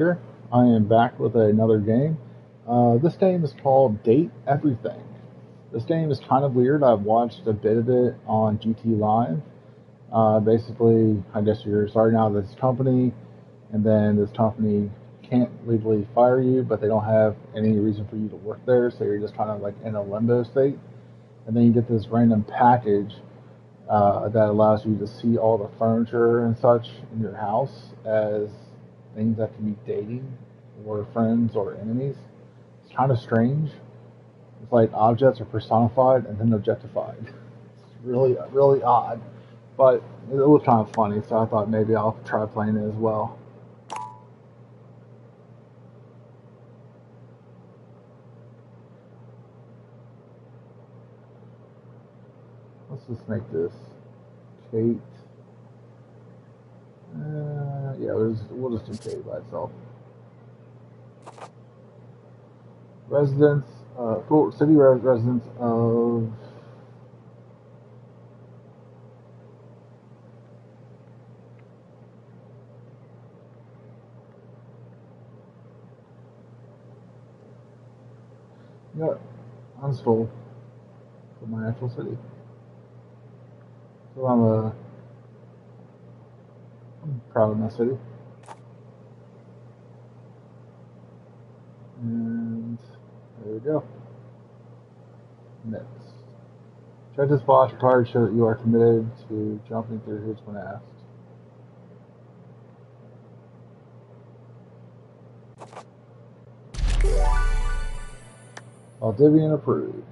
Here, I am back with another game. This game is called Date Everything. This game is kind of weird. I've watched a bit of it on GT Live. Basically, I guess you're starting out at this company, and then this company can't legally fire you, but they don't have any reason for you to work there, so you're just kind of like in a limbo state. And then you get this random package that allows you to see all the furniture and such in your house as things that can be dating or friends or enemies. It's kind of strange. It's like objects are personified and then objectified. It's really odd, but it was kind of funny, so I thought maybe I'll try playing it as well. Let's just make this Kate. Yeah, we'll just do Kate by itself. Residents, city residents of yeah, I'm full for my actual city. So I'm proud of my city. And there we go. Next. Check this box card to show that you are committed to jumping through hoops when asked. Valdivian approved.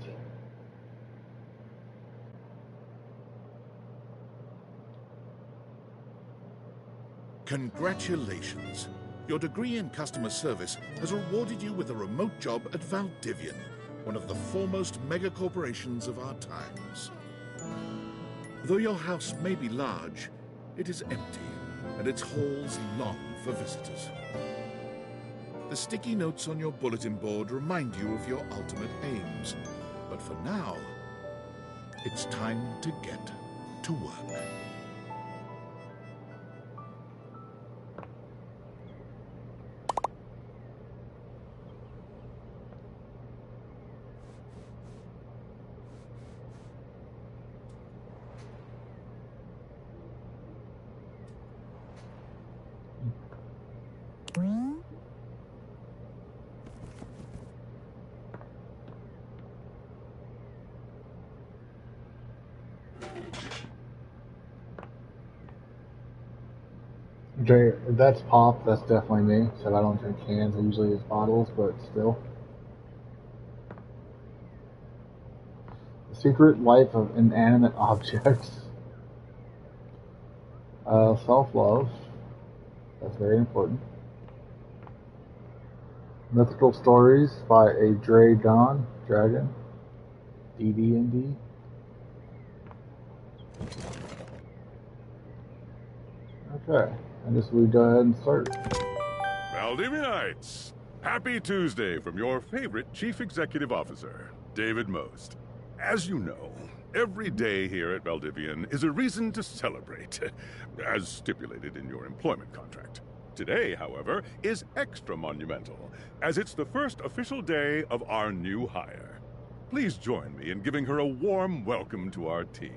Congratulations. Your degree in customer service has rewarded you with a remote job at Valdivian, one of the foremost mega corporations of our times. Though your house may be large, it is empty, and its halls long for visitors. The sticky notes on your bulletin board remind you of your ultimate aims. But for now, it's time to get to work. Jay, if that's pop, that's definitely me. So I don't drink cans, I usually use bottles, but still. The secret life of inanimate objects. Self-love. That's very important. Mythical stories by a Dragon. DD&D. Okay. I guess we go ahead and start. Valdivianites! Happy Tuesday from your favorite Chief Executive Officer, David Most. As you know, every day here at Valdivian is a reason to celebrate, as stipulated in your employment contract. Today, however, is extra monumental, as it's the first official day of our new hire. Please join me in giving her a warm welcome to our team.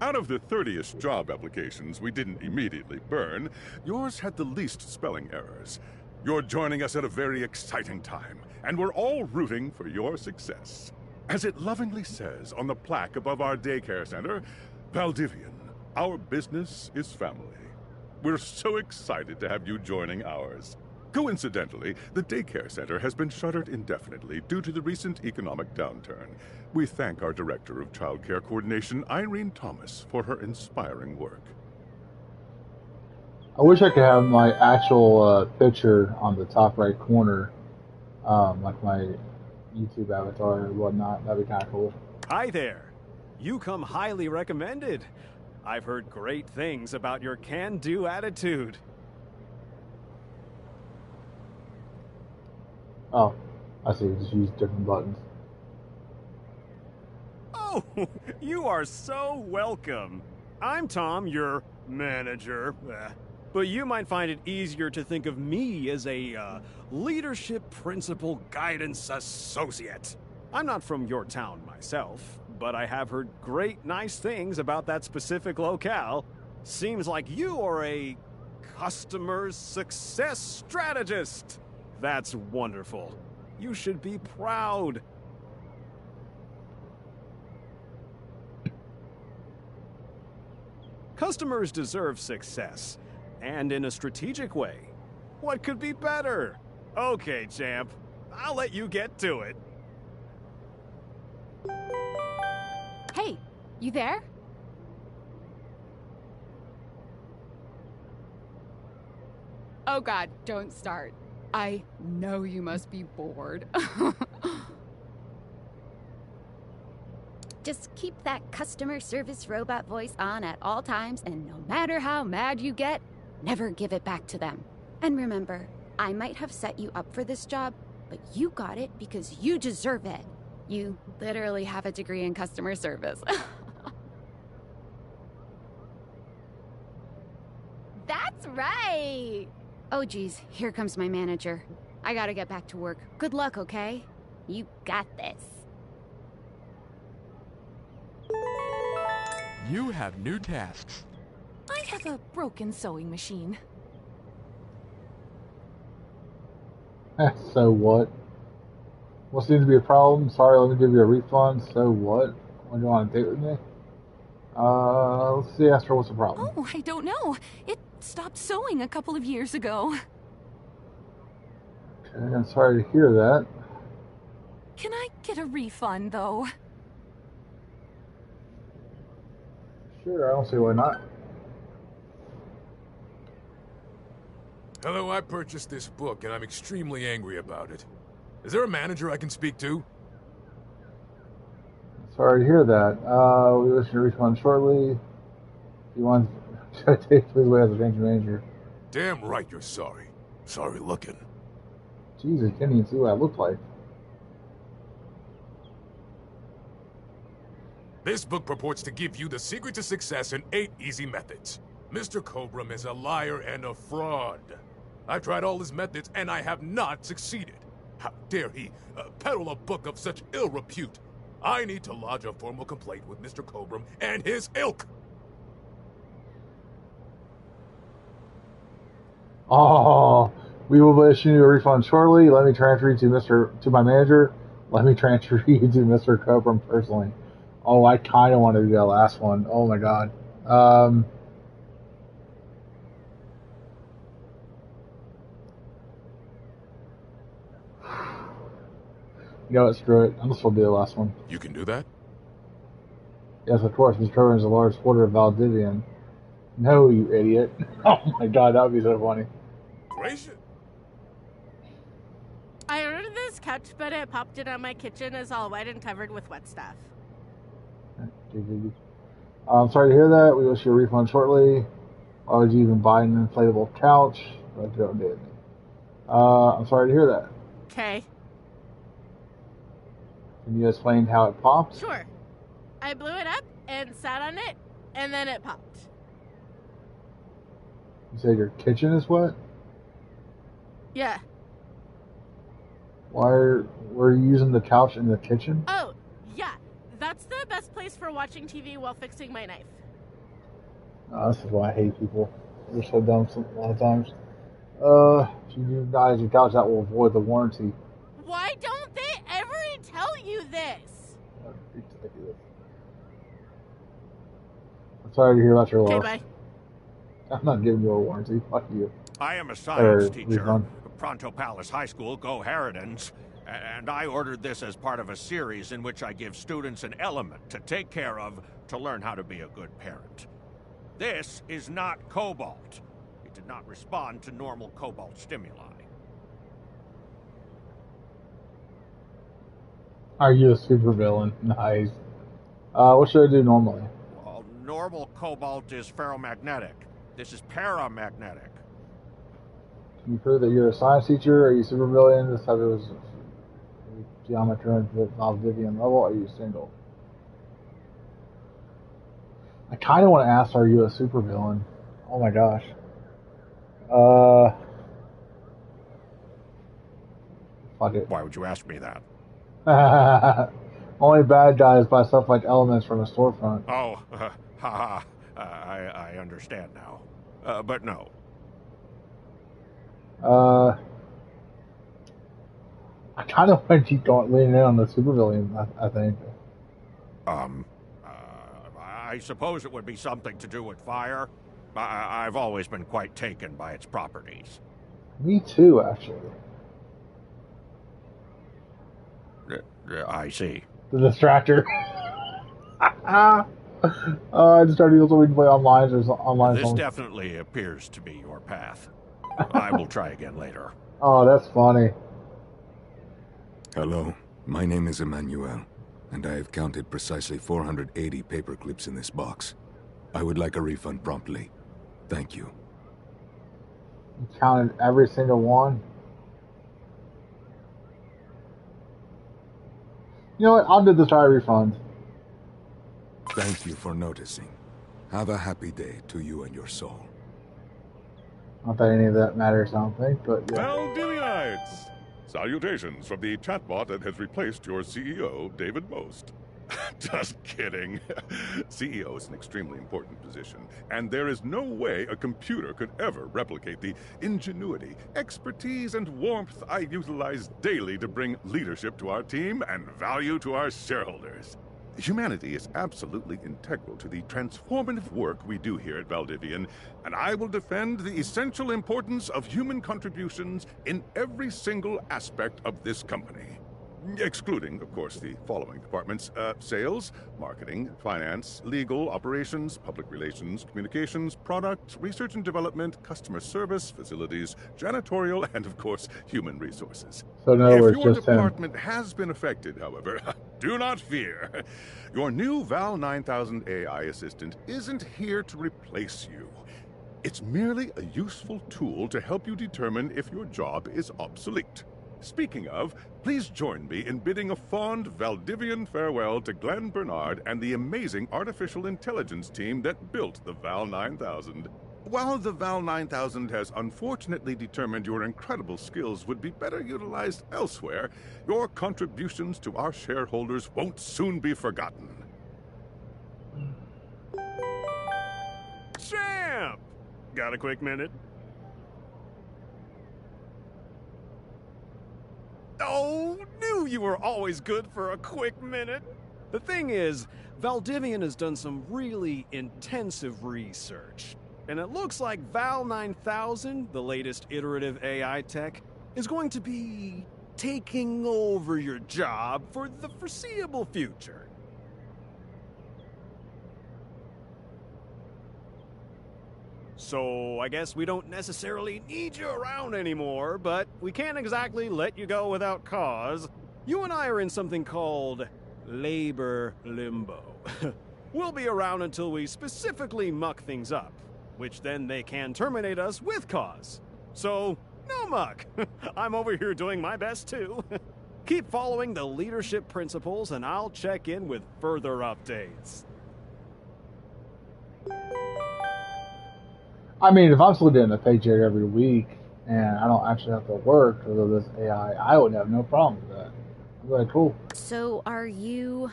Out of the 30-ish job applications we didn't immediately burn, yours had the least spelling errors. You're joining us at a very exciting time, and we're all rooting for your success. As it lovingly says on the plaque above our daycare center, Valdivian, our business is family. We're so excited to have you joining ours. Coincidentally, the daycare center has been shuttered indefinitely due to the recent economic downturn. We thank our Director of Child Care Coordination, Irene Thomas, for her inspiring work. I wish I could have my actual picture on the top right corner, like my YouTube avatar or whatnot. That'd be kind of cool. Hi there. You come highly recommended. I've heard great things about your can-do attitude. Oh, I see. Just use different buttons. Oh, you are so welcome. I'm Tom, your manager. But you might find it easier to think of me as a leadership principal guidance associate. I'm not from your town myself, but I have heard great nice things about that specific locale. Seems like you are a customer success strategist. That's wonderful. You should be proud. Customers deserve success, and in a strategic way. What could be better? Okay, champ. I'll let you get to it. Hey, you there? Oh God, don't start. I know you must be bored. Just keep that customer service robot voice on at all times, and no matter how mad you get, never give it back to them. And remember, I might have set you up for this job, but you got it because you deserve it. You literally have a degree in customer service. That's right! Oh geez, here comes my manager. I gotta get back to work. Good luck, okay? You got this. You have new tasks. I have a broken sewing machine. So what? What seems to be a problem? Sorry, let me give you a refund. So what? Want to go on a date with me? Let's see, ask her what's the problem. Oh, I don't know. It stopped sewing a couple of years ago. Okay, I'm sorry to hear that. Can I get a refund, though? Sure, I don't see why not. Hello, I purchased this book and I'm extremely angry about it. Is there a manager I can speak to? Sorry to hear that. We wish you a refund shortly. If you want to take, please wait as a change manager. Damn right you're sorry. Sorry looking. Jesus, can't even see what I look like. This book purports to give you the secret to success in 8 easy methods. Mr. Cobram is a liar and a fraud. I've tried all his methods and I have not succeeded. How dare he peddle a book of such ill repute? I need to lodge a formal complaint with Mr. Cobram and his ilk. Oh, we will issue you a refund shortly. Let me transfer you to my manager. Let me transfer you to Mr. Cobram personally. Oh, I kind of want to do that last one. Oh my god. You know what, screw it. I'm just going to do the last one. You can do that? Yes, of course. Mr. Cobram is a large supporter of Valdivian. No, you idiot. Oh my god, that would be so funny. Gracious. I ordered this couch, but it popped in on my kitchen is all wet and covered with wet stuff. I'm sorry to hear that. We wish you a refund shortly. Why would you even buy an inflatable couch? But don't do it. I'm sorry to hear that. Okay. Can you explain how it popped? Sure. I blew it up and sat on it, and then it popped. You said your kitchen is wet? Yeah. Why were you using the couch in the kitchen? Oh, yeah. That's the best place for watching TV while fixing my knife. This is why I hate people. They're so dumb a lot of times. If you do not use your couch, that will avoid the warranty. Why don't they ever tell you this? Ridiculous. I'm sorry to hear about your loss. Okay, bye. I'm not giving you a warranty. Fuck you. I am a science teacher. Refund. Pronto Palace High School, Go Harridans. And I ordered this as part of a series in which I give students an element to take care of to learn how to be a good parent. This is not cobalt. It did not respond to normal cobalt stimuli. Are you a supervillain? Nice. What should I do normally? Well, normal cobalt is ferromagnetic. This is paramagnetic. Can you prove that you're a science teacher? Are you supervillain? This type of geometry at Valdivian level? Are you single? I kind of want to ask, are you a supervillain? Oh my gosh. Uh, fuck it. Why would you ask me that? Only bad guys buy stuff like elements from a storefront. Oh, haha. I understand now. But no. I kind of want to keep going, leaning in on the supervillain, I think. I suppose it would be something to do with fire. I've always been quite taken by its properties. Me too, actually. I see. The distractor. I just started using to play online. This definitely appears to be your path. I will try again later. Oh, that's funny. Hello, my name is Emmanuel, and I have counted precisely 480 paper clips in this box. I would like a refund promptly. Thank you. You counted every single one? You know what? I'll do the try refund. Thank you for noticing. Have a happy day to you and your soul. Not that any of that matters, I don't think, but yeah. Valdivianites! Salutations from the chatbot that has replaced your CEO, David Most. Just kidding. CEO is an extremely important position, and there is no way a computer could ever replicate the ingenuity, expertise, and warmth I utilize daily to bring leadership to our team and value to our shareholders. Humanity is absolutely integral to the transformative work we do here at Valdivian, and I will defend the essential importance of human contributions in every single aspect of this company. Excluding, of course, the following departments: sales, marketing, finance, legal, operations, public relations, communications, product, research and development, customer service, facilities, janitorial, and, of course, human resources. So in other words, if your just him. department has been affected, however, do not fear. Your new Val 9000 AI assistant isn't here to replace you. It's merely a useful tool to help you determine if your job is obsolete. Speaking of, please join me in bidding a fond Valdivian farewell to Glenn Bernard and the amazing artificial intelligence team that built the Val 9000. While the Val 9000 has unfortunately determined your incredible skills would be better utilized elsewhere, your contributions to our shareholders won't soon be forgotten. Champ! Got a quick minute? Oh, knew you were always good for a quick minute. The thing is, Valdivian has done some really intensive research. And it looks like Val 9000, the latest iterative AI tech, is going to be taking over your job for the foreseeable future. So I guess we don't necessarily need you around anymore, but we can't exactly let you go without cause. You and I are in something called labor limbo. We'll be around until we specifically muck things up, which then they can terminate us with cause. So, no muck. I'm over here doing my best too. Keep following the leadership principles and I'll check in with further updates. I mean, if I'm still getting a paycheck every week and I don't actually have to work because of this AI, I would have no problem with that. I'd be like, cool. So are you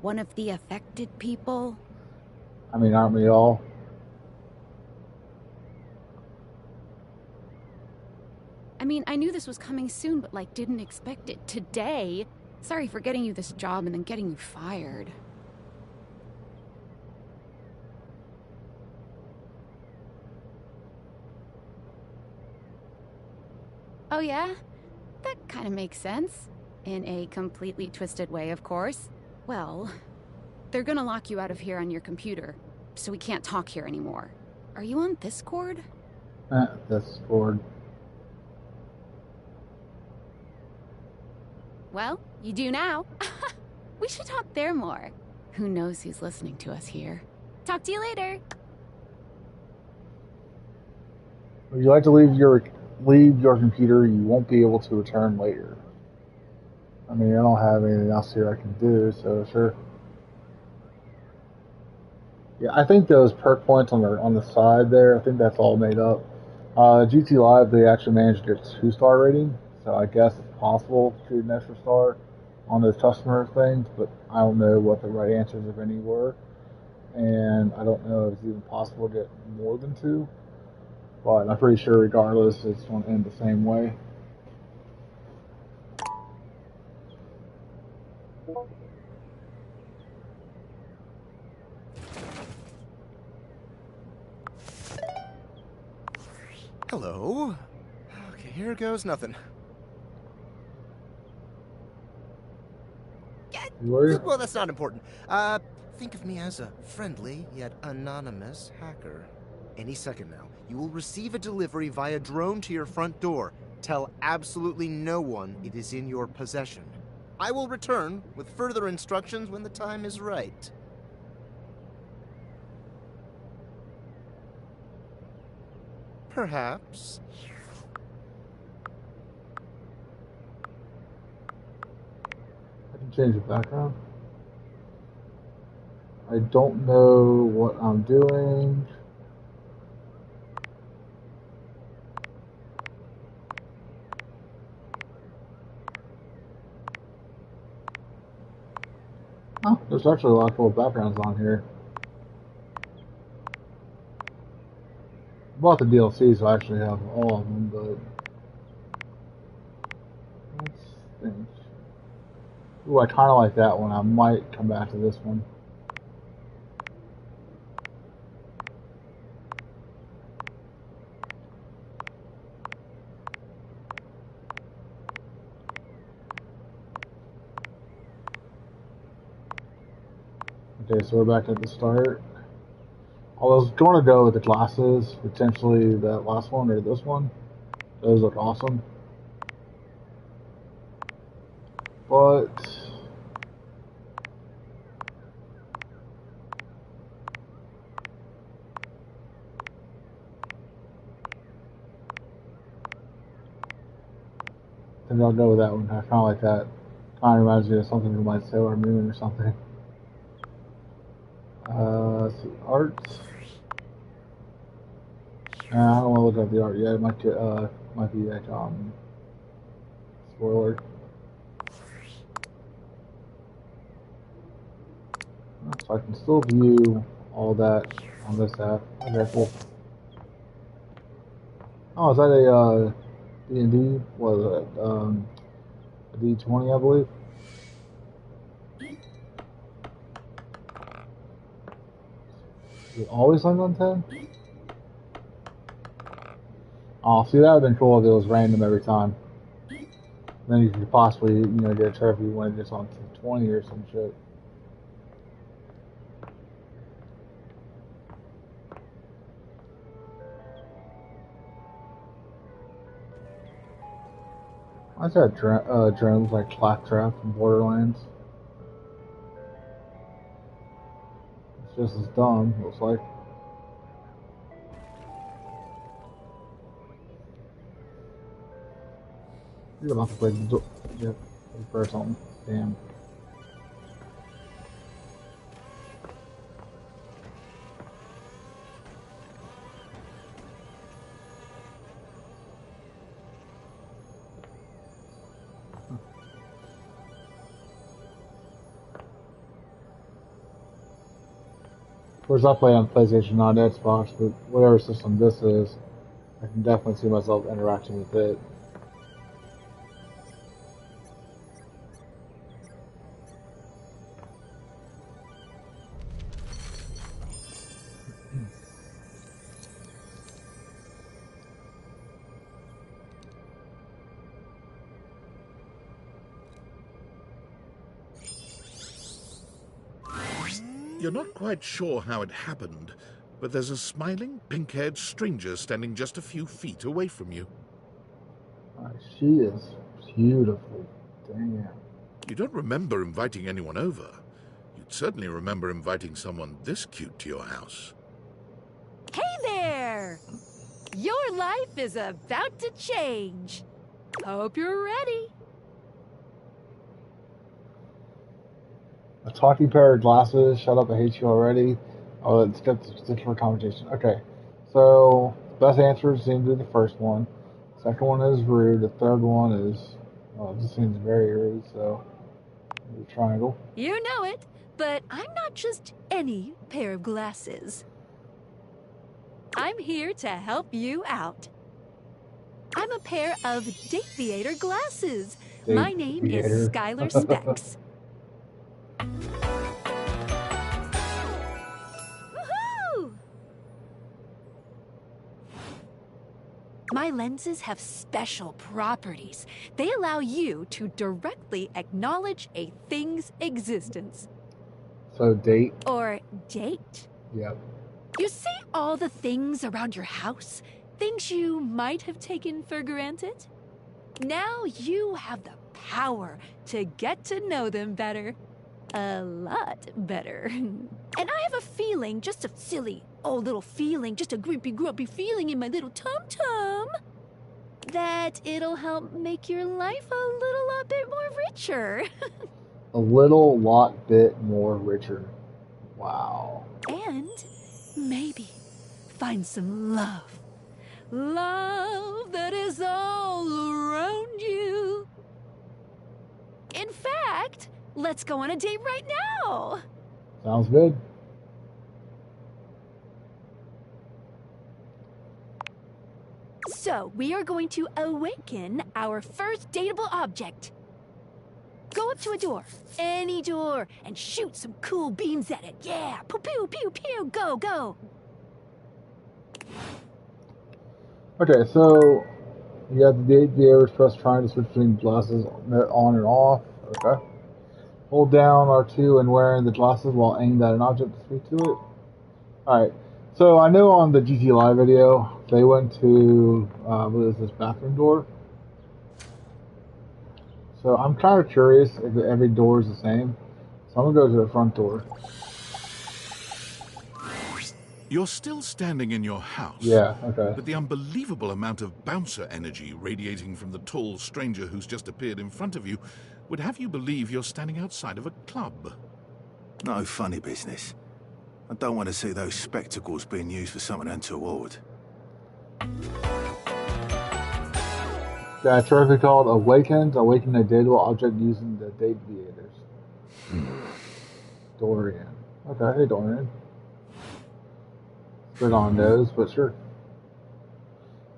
one of the affected people? I mean, aren't we all? I mean, I knew this was coming soon, but didn't expect it today. Sorry for getting you this job and then getting you fired. Oh yeah? That kind of makes sense. In a completely twisted way, of course. Well, they're gonna lock you out of here on your computer, so we can't talk here anymore. Are you on Discord? Discord. Well, you do now. We should talk there more. Who knows who's listening to us here. Talk to you later. Would you like to leave your computer? You won't be able to return later. I mean, I don't have anything else here I can do, so sure. Yeah, I think those perk points on the side there, I think that's all made up. GT Live, they actually managed to get 2-star rating, so I guess it's possible to shoot an extra star on those customer things, but I don't know what the right answers, if any, were. And I don't know if it's even possible to get more than 2, but I'm pretty sure regardless, it's going to end the same way. Hello. Okay, here goes nothing. Well, that's not important. Think of me as a friendly yet anonymous hacker. Any second now, you will receive a delivery via drone to your front door. Tell absolutely no one it is in your possession. I will return with further instructions when the time is right. Perhaps. I can change the background. I don't know what I'm doing. Oh, there's actually a lot of cool backgrounds on here. I bought the DLC, so I actually have all of them, but let's think. Ooh, I kind of like that one. I might come back to this one. Okay, so we're back at the start. I was going to go with the glasses, potentially that last one or this one. Those look awesome. But I think I'll go with that one. I kind of like that. Kind of reminds me of something from like Sailor Moon or something. Let's see, art. I don't want to look at the art yet. It might be like spoiler. So I can still view all that on this app. Okay, cool. Oh, is that a D&D? What is it? A D20, I believe. Is it always land on 10? Oh, see, that would have been cool if it was random every time. Then you could possibly, get a trophy when it gets on 20 or some shit. I just had drones like Claptrap from Borderlands. It's just as dumb, looks like. You're about to play the yep, or something. Damn. Of course, I play on PlayStation, not Xbox, but whatever system this is, I can definitely see myself interacting with it. You're not quite sure how it happened, but there's a smiling, pink-haired stranger standing just a few feet away from you. She is beautiful. Damn. You don't remember inviting anyone over. You'd certainly remember inviting someone this cute to your house. Hey there! Your life is about to change. Hope you're ready. A talking pair of glasses. Shut up, I hate you already. Oh, let's get for conversation. Okay, so best answers seem to be the first one. Second one is rude. The third one is, well, it just seems very rude. So, the triangle. You know it, but I'm not just any pair of glasses. I'm here to help you out. I'm a pair of Dateviator glasses. My name is Skylar Specs. Woohoo! My lenses have special properties. They allow you to directly acknowledge a thing's existence. So date. Or date. Yep. You see all the things around your house? Things you might have taken for granted? Now you have the power to get to know them better. A lot better. And I have a feeling, just a silly old little feeling, just a grumpy feeling in my little tum-tum, that it'll help make your life a little lot bit more richer. A little lot bit more richer. Wow. And maybe find some love. Love that is all around you. In fact, let's go on a date right now. Sounds good. So, we are going to awaken our first dateable object. Go up to a door, any door, and shoot some cool beams at it. Yeah, pew, pew, pew, pew, go, go. Okay, so you have the Dateviator, press trying to switch between glasses on and off. Okay. Hold down R2 and wearing the glasses while aimed at an object to speak to it. Alright, so I know on the GT Live video, they went to, what is this, bathroom door? So I'm kind of curious if every door is the same. So I'm going to go to the front door. You're still standing in your house. Yeah, okay. But the unbelievable amount of bouncer energy radiating from the tall stranger who's just appeared in front of you would have you believe you're standing outside of a club. No funny business. I don't want to see those spectacles being used for something untoward. Yeah, trophy called Awakened. Awaken a dateable object using the Dateviators. Dorian. Okay, hey Dorian. Bit on nose, but sure.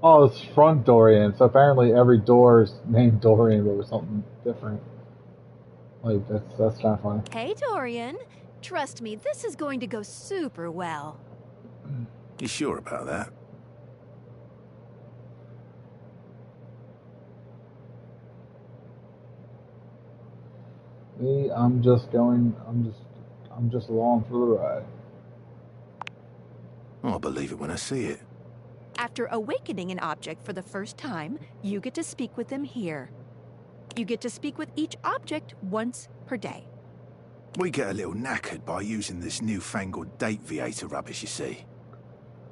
Oh, it's front Dorian. So apparently every door is named Dorian, but with something different. Like that's kind of funny. Hey Dorian, trust me, this is going to go super well. You sure about that? Me, I'm just along for the ride. I'll believe it when I see it. After awakening an object for the first time, you get to speak with them here. You get to speak with each object once per day. We get a little knackered by using this newfangled Dateviator rubbish, you see.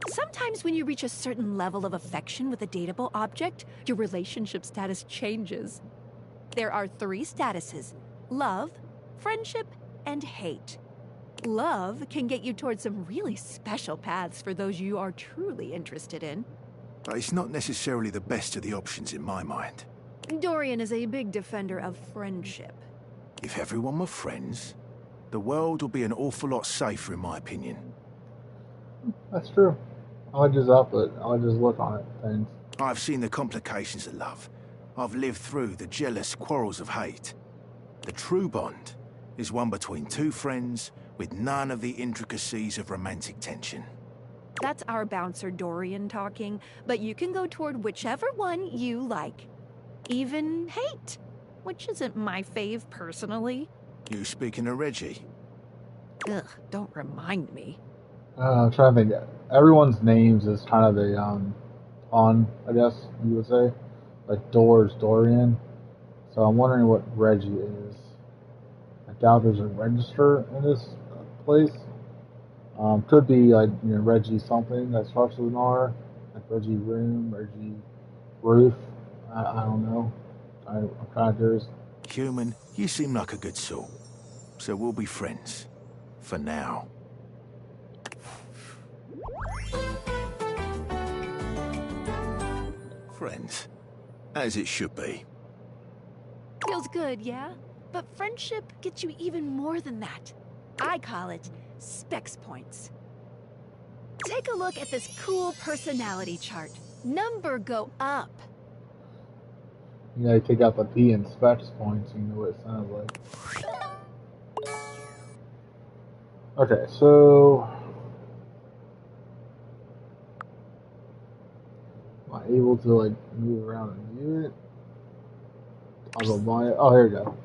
Sometimes when you reach a certain level of affection with a dateable object, your relationship status changes. There are 3 statuses: love, friendship, and hate. Love can get you towards some really special paths for those you are truly interested in. But it's not necessarily the best of the options in my mind. Dorian is a big defender of friendship. If everyone were friends, the world would be an awful lot safer, in my opinion. That's true. I like his output. I like his look on it. Things. I've seen the complications of love. I've lived through the jealous quarrels of hate. The true bond is one between 2 friends with none of the intricacies of romantic tension. That's our bouncer Dorian talking, but you can go toward whichever one you like. Even hate, which isn't my fave personally. You speaking of Reggie? Ugh, don't remind me. I'm trying to think. Everyone's names is kind of a on, I guess you would say. Like Door's Dorian. So I'm wondering what Reggie is. I doubt there's a register in this place. Could be like, you know, Reggie something that starts with an R. Like Reggie Room, Reggie Roof. I don't know. I'm kind of curious. Human, you seem like a good sort. So we'll be friends. For now. Friends. As it should be. Feels good, yeah? But friendship gets you even more than that. I call it specs points. Take a look at this cool personality chart. Number go up. You gotta take out the P in specs points, you know what it sounds like. Okay, so am I able to like move around and view it? I'll go buy it. Oh, here we go.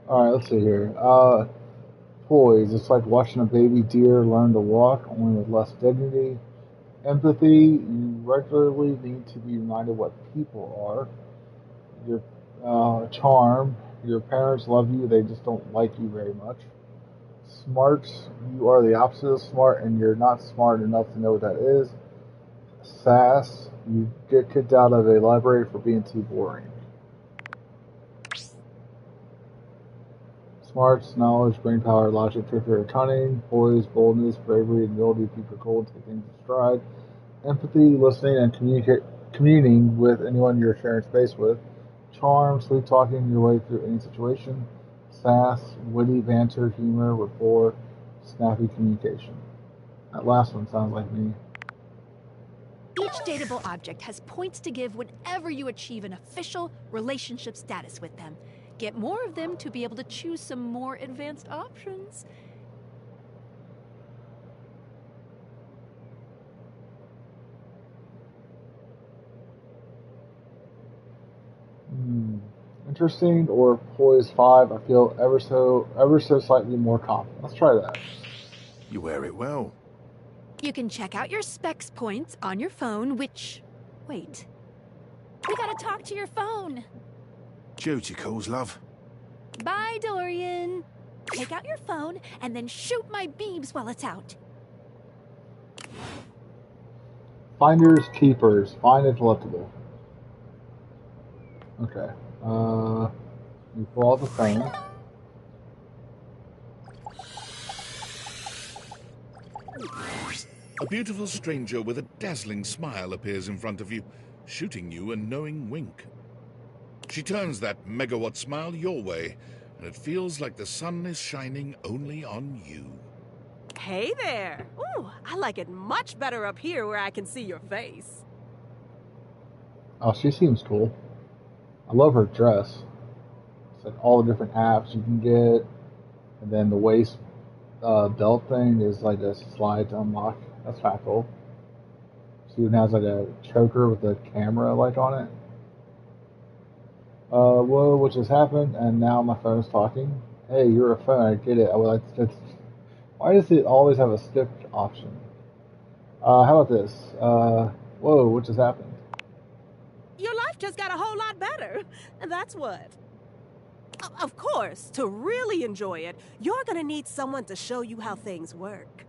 Alright, let's see here. Poise. It's like watching a baby deer learn to walk, only with less dignity. Empathy. You regularly need to be reminded what people are. Your charm. Your parents love you, they just don't like you very much. Smarts. You are the opposite of smart, and you're not smart enough to know what that is. Sass. You get kicked out of a library for being too boring. Smarts, knowledge, brainpower, logic, trickery, or cunning. Poise, boldness, bravery, and ability to keep your cool and take things in stride. Empathy, listening, and communing with anyone you're sharing space with. Charm, sweet talking your way through any situation. Sass, witty banter, humor, rapport, snappy communication. That last one sounds like me. Each dateable object has points to give whenever you achieve an official relationship status with them. Get more of them to be able to choose some more advanced options. Interesting, or Poise 5, I feel ever so slightly more confident. Let's try that. You wear it well. You can check out your specs points on your phone, which... Wait. We gotta talk to your phone. Duty calls, love. Bye, Dorian. Take out your phone and then shoot my beams while it's out. Finders, keepers. Find and collectible. Okay. You pull out the phone. A beautiful stranger with a dazzling smile appears in front of you, shooting you a knowing wink. She turns that megawatt smile your way, and it feels like the sun is shining only on you. Hey there! Ooh, I like it much better up here where I can see your face. Oh, she seems cool. I love her dress. It's like all the different apps you can get, and then the waist belt thing is like a slide to unlock. That's kind of cool. She even has like a choker with a camera like on it. Whoa, what just happened? And now my phone's talking. Hey, you're a phone. I get it. I would like to. Why does it always have a skip option? How about this? Whoa, what just happened? Your life just got a whole lot better. And that's what. Of course, to really enjoy it, you're gonna need someone to show you how things work.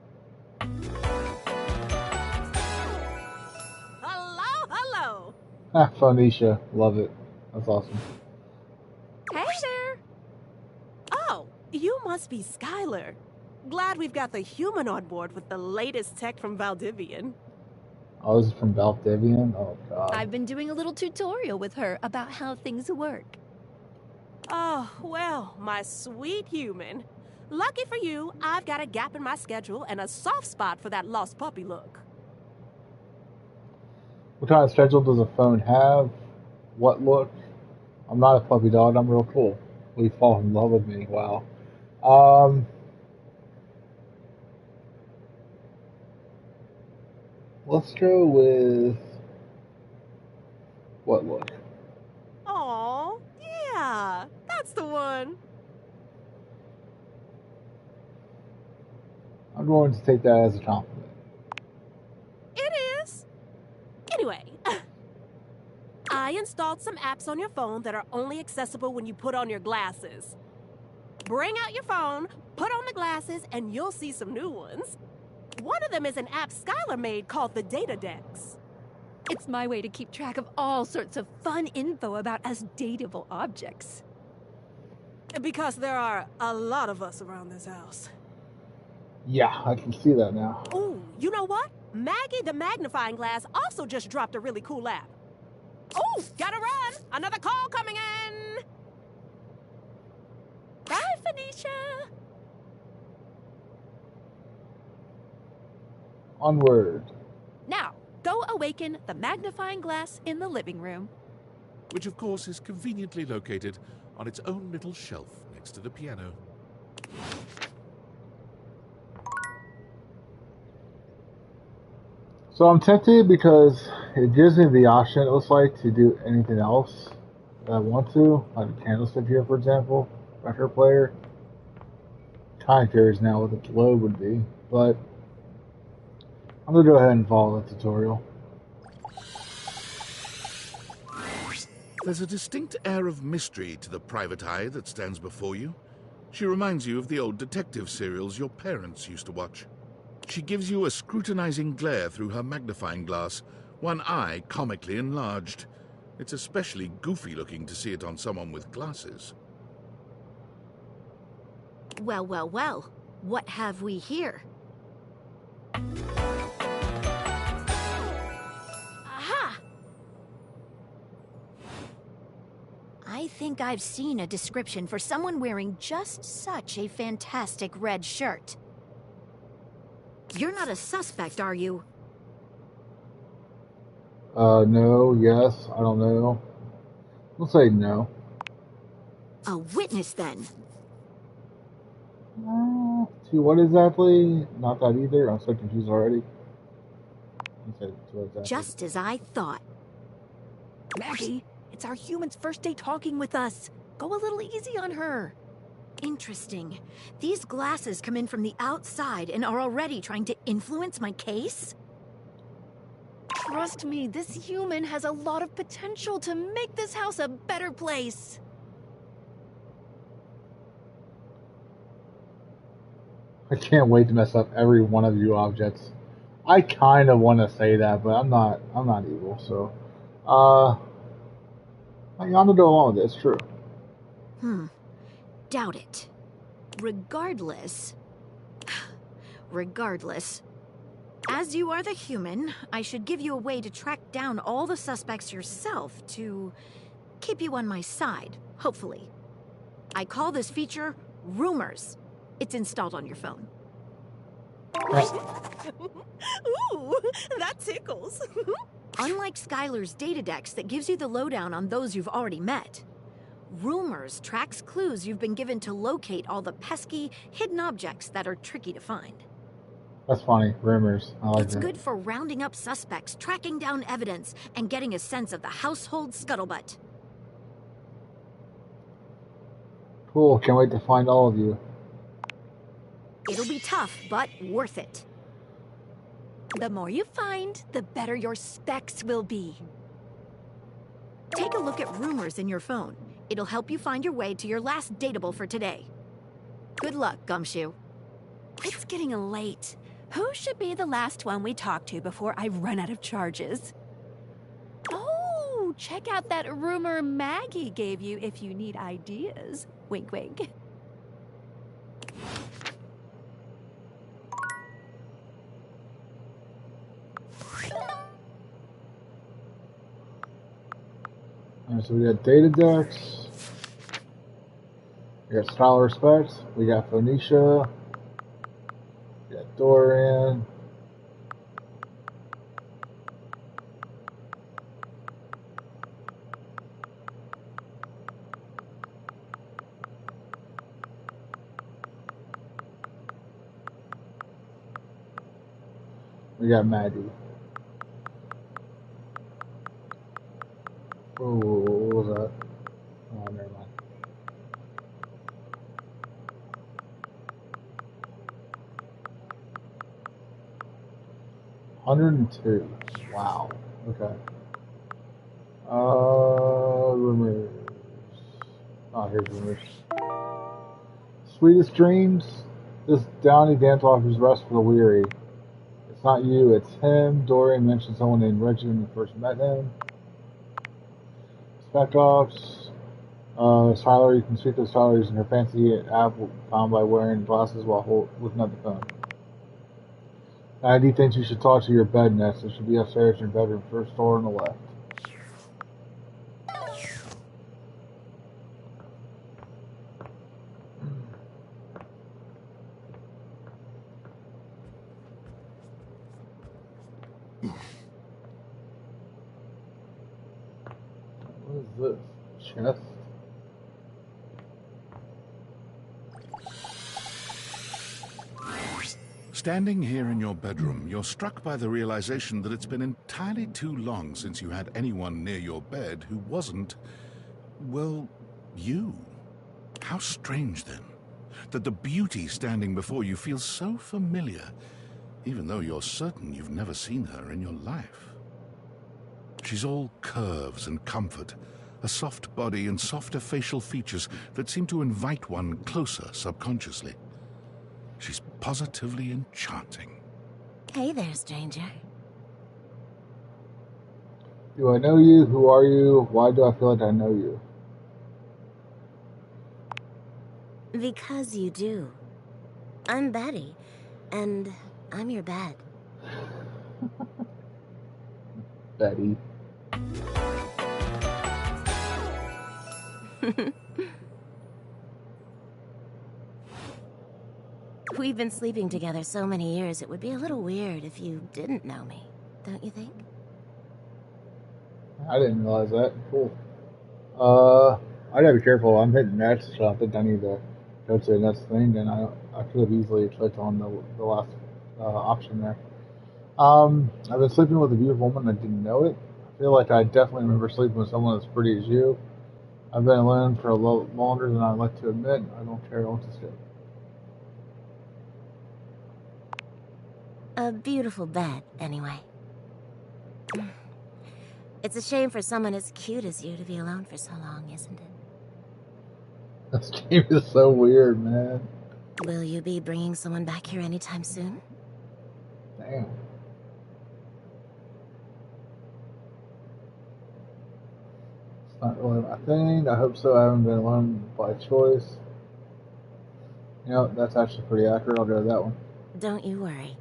Hello! Ah, Phoenicia. Love it. That's awesome. Hey there! Oh, you must be Skylar. Glad we've got the human on board with the latest tech from Valdivian. Oh, this is from Valdivian? Oh, God. I've been doing a little tutorial with her about how things work. Oh, well, my sweet human. Lucky for you, I've got a gap in my schedule and a soft spot for that lost puppy look. What kind of schedule does a phone have? What look? I'm not a puppy dog. I'm real cool. Will you fall in love with me? Wow. Let's go with what look? Aw, yeah, that's the one. I'm going to take that as a compliment. It is. Anyway, I installed some apps on your phone that are only accessible when you put on your glasses. Bring out your phone, Put on the glasses and you'll see some new ones. One of them is an app Skylar made called the Data Dex. It's my way to keep track of all sorts of fun info about us dateable objects. Because there are a lot of us around this house. Yeah, I can see that now. Ooh, you know what? Maggie the magnifying glass also just dropped a really cool app. Ooh, gotta run! Another call coming in! Bye, Phoenicia! Onward. Now, go awaken the magnifying glass in the living room. Which, of course, is conveniently located on its own little shelf next to the piano. So I'm tempted because it gives me the option, it looks like, to do anything else that I want to. Like a candlestick here, for example, record player. Kind of curious now what the globe would be, but I'm going to go ahead and follow the tutorial. There's a distinct air of mystery to the private eye that stands before you. She reminds you of the old detective serials your parents used to watch. She gives you a scrutinizing glare through her magnifying glass, one eye comically enlarged. It's especially goofy looking to see it on someone with glasses. Well, well, well. What have we here? Aha! I think I've seen a description for someone wearing just such a fantastic red shirt. You're not a suspect, are you? No, yes, I don't know. We'll say no. A witness, then. See what exactly? Not that either. I'm so confused already. Exactly. Just as I thought. Maggie, it's our human's first day talking with us. Go a little easy on her. Interesting. These glasses come in from the outside and are already trying to influence my case? Trust me, this human has a lot of potential to make this house a better place. I can't wait to mess up every one of you objects. I kind of want to say that, but I'm not evil, so I'm gonna go along with it. It's true. Doubt it. Regardless, as you are the human, I should give you a way to track down all the suspects yourself to keep you on my side, hopefully. I call this feature Rumors. It's installed on your phone. Ooh, that tickles. Unlike Skylar's data dex that gives you the lowdown on those you've already met, Rumors tracks clues you've been given to locate all the pesky, hidden objects that are tricky to find. That's funny. Rumors. I like It's that. good for rounding up suspects, tracking down evidence, and getting a sense of the household scuttlebutt. Cool. Can't wait to find all of you. It'll be tough, but worth it. The more you find, the better your specs will be. Take a look at Rumors in your phone. It'll help you find your way to your last dateable for today. Good luck, Gumshoe. It's getting late. Who should be the last one we talk to before I run out of charges? Oh, check out that rumor Maggie gave you if you need ideas. Wink, wink. Alright, so we got Data Dex. We got Skylar Respects. We got Phoenicia. We got Dorian. We got Maggie. Oh, what was that? Oh, never mind. $102. Wow. Okay. Rumors. Oh, here's rumors. Sweetest dreams. This downy dance offers rest for the weary. It's not you, it's him. Dorian mentioned someone named Reggie when you first met him. Spec Ops. Tyler, you can speak to Tyler using her fancy app found by wearing glasses while looking at the phone. ID thinks you should talk to your bed next. It should be upstairs in your bedroom, first door on the left. What is this? Chest? Standing here in your bedroom, you're struck by the realization that it's been entirely too long since you had anyone near your bed who wasn't, well, you. How strange, then, that the beauty standing before you feels so familiar, even though you're certain you've never seen her in your life. She's all curves and comfort, a soft body and softer facial features that seem to invite one closer subconsciously. She's positively enchanting. Hey there, stranger. Do I know you? Who are you? Why do I feel like I know you? Because you do. I'm Betty, and I'm your bed. Betty. We've been sleeping together so many years, it would be a little weird if you didn't know me, don't you think? I didn't realize that. Cool. I gotta be careful. I'm hitting next, so I think I need to go to the next thing, and I could have easily clicked on the last option there. I've been sleeping with a beautiful woman. I didn't know it. I feel like I definitely remember sleeping with someone as pretty as you. I've been alone for a little longer than I'd like to admit. I don't care what to say. A beautiful bed, anyway. It's a shame for someone as cute as you to be alone for so long, isn't it? This game is so weird, man. Will you be bringing someone back here anytime soon? Damn. It's not really my thing. I hope so. I haven't been alone by choice. You know, that's actually pretty accurate. I'll go with that one. Don't you worry.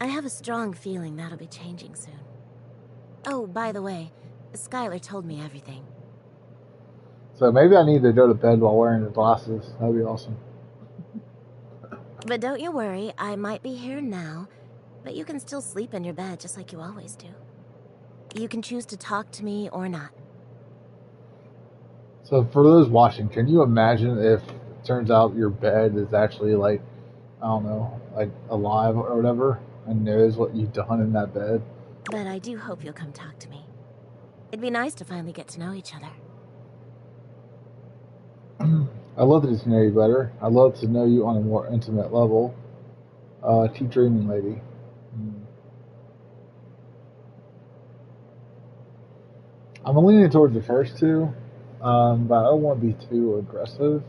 I have a strong feeling that'll be changing soon. Oh, by the way, Skylar told me everything. So maybe I need to go to bed while wearing the glasses. That'd be awesome. But don't you worry, I might be here now, but you can still sleep in your bed just like you always do. You can choose to talk to me or not. So for those watching, can you imagine if it turns out your bed is actually like, I don't know, like alive or whatever, and knows what you've done in that bed? But I do hope you'll come talk to me. It'd be nice to finally get to know each other. I'd love to get to know you better. I'd love to know you on a more intimate level. Keep dreaming, lady. I'm leaning towards the first two, but I don't want to be too aggressive.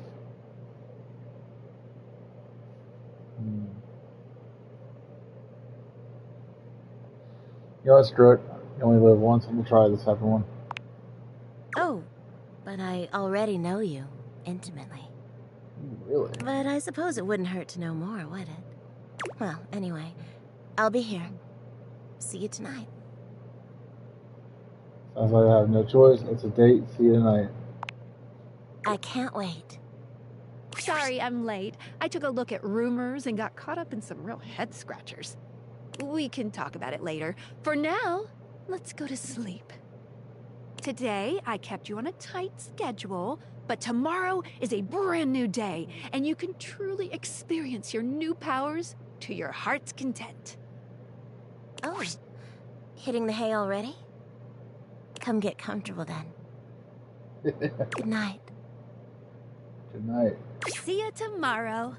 You know what, screw it. You only live once. I'm going to try the second one. Oh, but I already know you, intimately. Really? But I suppose it wouldn't hurt to know more, would it? Well, anyway, I'll be here. See you tonight. Sounds like I have no choice. It's a date. See you tonight. I can't wait. Sorry, I'm late. I took a look at rumors and got caught up in some real head scratchers. We can talk about it later. For now, let's go to sleep. Today, I kept you on a tight schedule, but tomorrow is a brand new day, and you can truly experience your new powers to your heart's content. Oh, hitting the hay already? Come get comfortable then. Good night. Good night. See you tomorrow.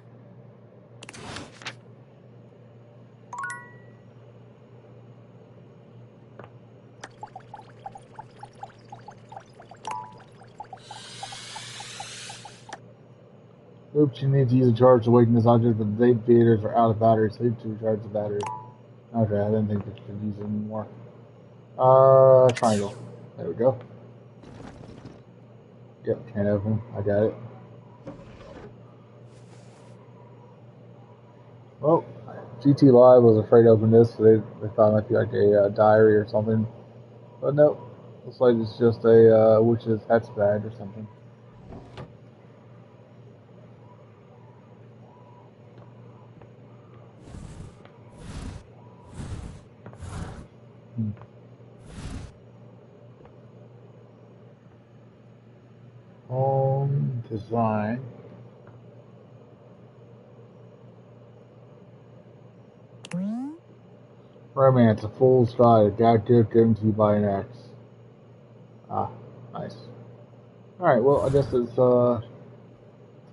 Oops, you need to use a charge to awaken this object, but the data feeders are out of battery. Sleep to recharge the battery. Okay, I didn't think that you could use it anymore. Triangle. There we go. Yep, can't open. I got it. Well, GT Live was afraid to open this, so they thought it might be like a diary or something. But no, looks like it's just a witch's hex bag or something. Home design. Romance, a fool's guide, a dad gift given to you by an ex. Ah, nice. Alright, well, I guess it's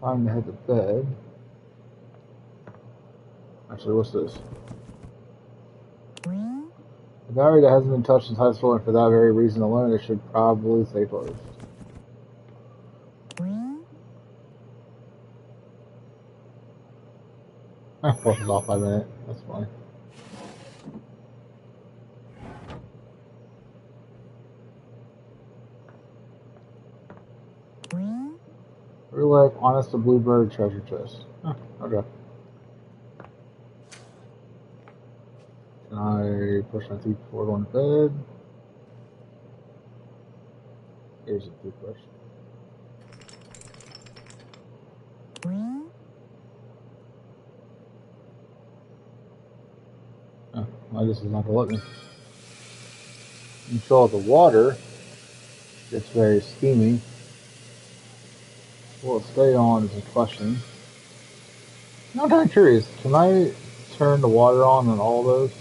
time to head to bed. Actually, what's this? A diary that hasn't been touched since high school, and for that very reason alone, it should probably stay closed. I flushed it off by a minute. That's funny. Real life, honest to bluebird treasure chest. Huh, okay. Can I brush my teeth before going to bed? Here's a toothbrush. Oh, I guess it's not gonna let me. Control the water. It's very steamy. Will it stay on is a question. I'm kind of curious. Can I turn the water on all those?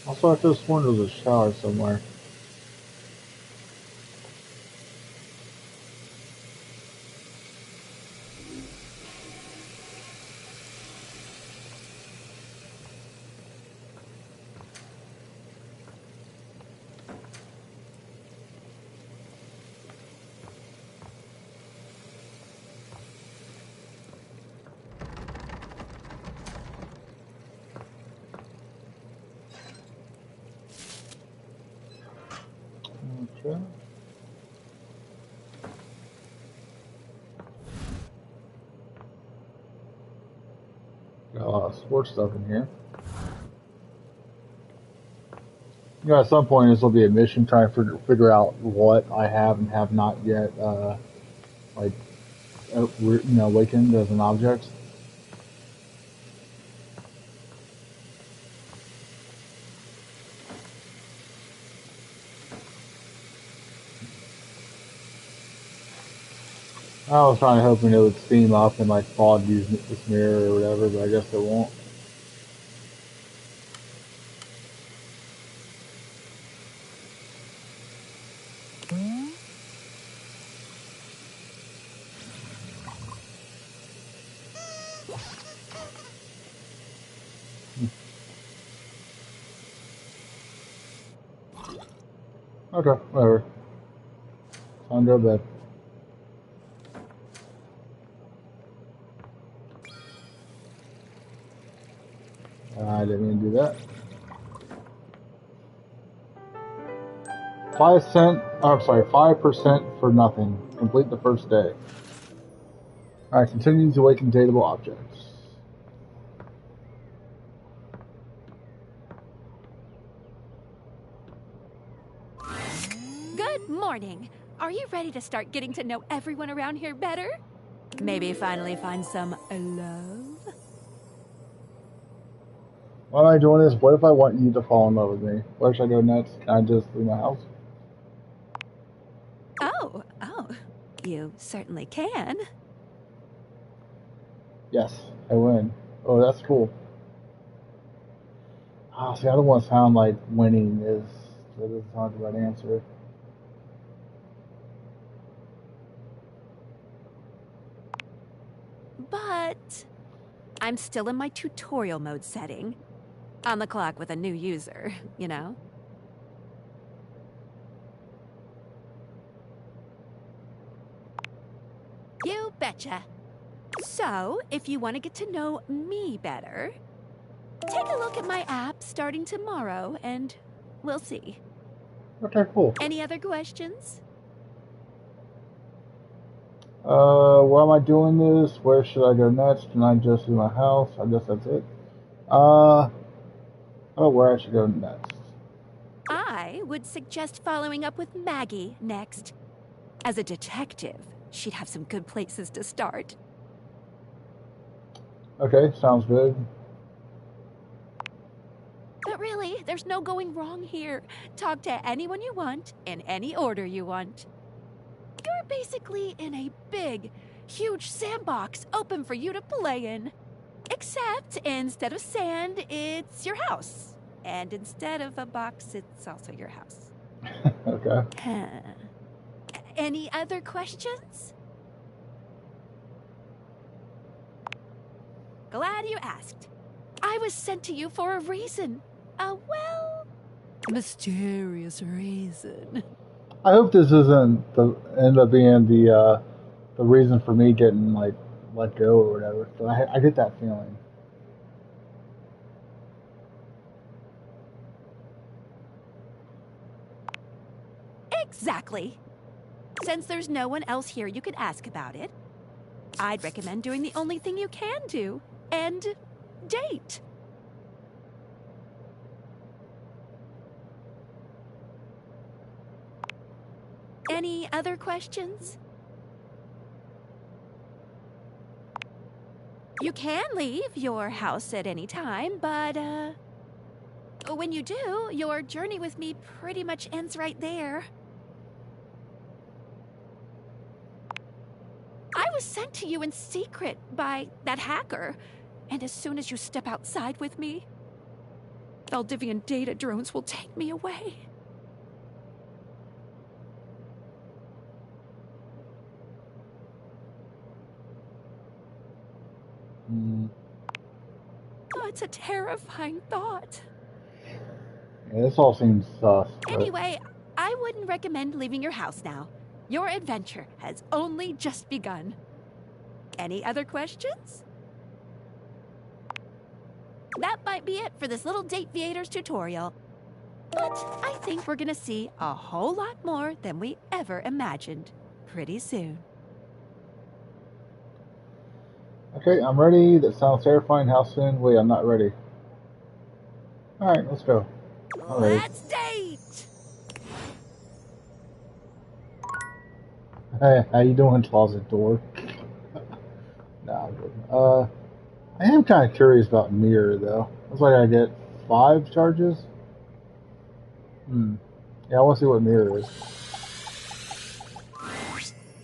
Also, I could have sworn there was a shower somewhere. Okay. Got a lot of sports stuff in here. You know, at some point this will be a mission trying to figure out what I have and have not yet, like, you know, awakened as an object. I was trying to hoping it would steam up and like fog use this mirror or whatever, but I guess it won't. Okay, whatever. Time to go to bed. I didn't mean to do that. 5% for nothing. Complete the first day. Alright, continue to awaken dateable objects. Good morning. Are you ready to start getting to know everyone around here better? Maybe finally find some love? Why am I doing this? What if I want you to fall in love with me? Where should I go next? Can I just leave my house? Oh, you certainly can. Yes, I win. Oh, that's cool. Ah, see, I don't want to sound like winning is. That doesn't sound like the right answer. But I'm still in my tutorial mode setting. On the clock with a new user, you know? betcha. So, if you want to get to know me better, take a look at my app starting tomorrow, and we'll see. Okay, cool. Any other questions? Why am I doing this? Where should I go next? Can I just do my house? I guess that's it. Where I should go next? I would suggest following up with Maggie next. As a detective, she'd have some good places to start. Okay, sounds good. But really, there's no going wrong here. Talk to anyone you want, in any order you want. You're basically in a big, huge sandbox open for you to play in. Except instead of sand, it's your house. And instead of a box, it's also your house. Okay. Any other questions? Glad you asked. I was sent to you for a reason. A, well, mysterious reason. I hope this isn't end up being the reason for me getting like let go or whatever. So I get that feeling. Exactly. Since there's no one else here you could ask about it, I'd recommend doing the only thing you can do, and date. Any other questions? You can leave your house at any time, but, when you do, your journey with me pretty much ends right there. I was sent to you in secret by that hacker, and as soon as you step outside with me, Valdivian data drones will take me away. Oh, it's a terrifying thought. Yeah, this all seems sus. Anyway, I wouldn't recommend leaving your house now. Your adventure has only just begun. Any other questions? That might be it for this little Date Viators tutorial. But I think we're gonna see a whole lot more than we ever imagined pretty soon. Okay, I'm ready. That sounds terrifying. How soon? Wait, I'm not ready. Alright, let's go. Let's date! Hey, how you doing, closet door? Nah, I'm good. I am kind of curious about mirror, though. Looks like I get 5 charges. Yeah, I want to see what mirror is.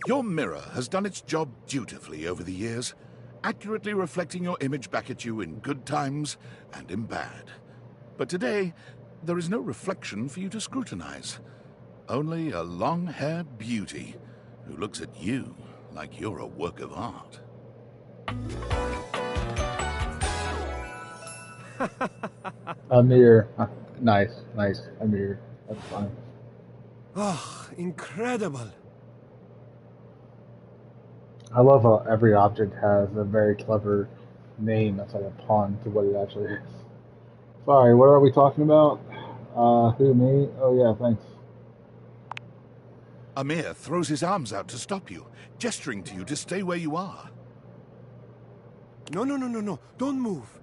Your mirror has done its job dutifully over the years, accurately reflecting your image back at you in good times and in bad. But today, there is no reflection for you to scrutinize. Only a long-haired beauty who looks at you like you're a work of art. A mirror. Nice. A mirror. That's fine. Oh, incredible. I love how every object has a very clever name that's like a pun to what it actually is. Sorry, what are we talking about? Who, me? Oh yeah, thanks. Amir throws his arms out to stop you, gesturing to you to stay where you are. No. Don't move.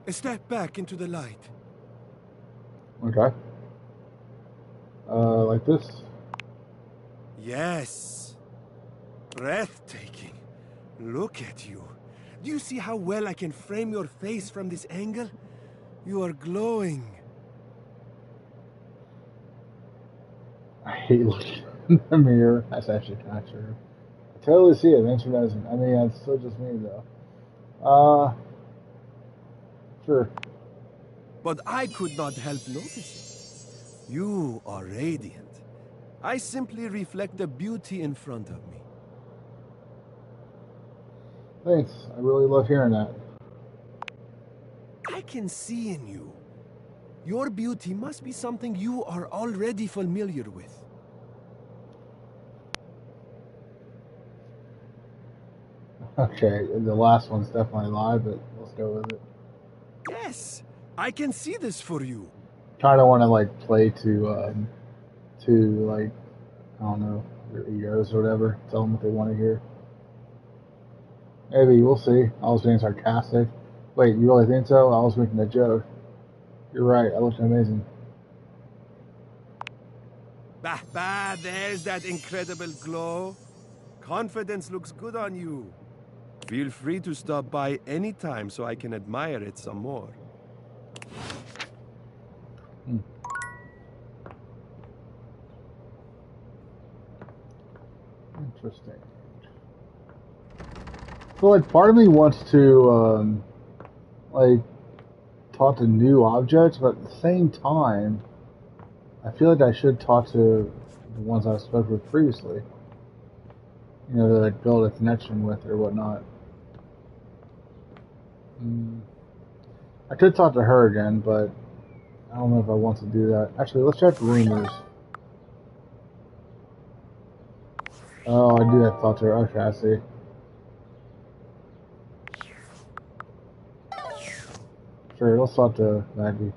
Step back into the light. Okay. Like this? Yes. Breathtaking. Look at you. Do you see how well I can frame your face from this angle? You are glowing. I hate looking in the mirror. That's actually kind of true. I totally see it. Thanks for noticing. I mean, it's still just me, though. Sure. But I could not help noticing. You are radiant. I simply reflect the beauty in front of me. Thanks. I really love hearing that. I can see in you. Your beauty must be something you are already familiar with. Okay, the last one's definitely a lie, but let's go with it. Yes, I can see this for you. Kind of want to like play to like I don't know their egos or whatever. Tell them what they want to hear. Maybe we'll see. I was being sarcastic. Wait, you really think so? I was making a joke. You're right. I looked amazing. Bah, there's that incredible glow. Confidence looks good on you. Feel free to stop by anytime so I can admire it some more. Interesting. So, like, part of me wants to, like, talk to new objects, but at the same time, I feel like I should talk to the ones I spoke with previously. You know, to, like, build a connection with or whatnot. I could talk to her again, but I don't know if I want to do that. Actually, let's check rumors. Oh, I do have to talk to her. Okay, I see. Sure, let's talk to Maggie.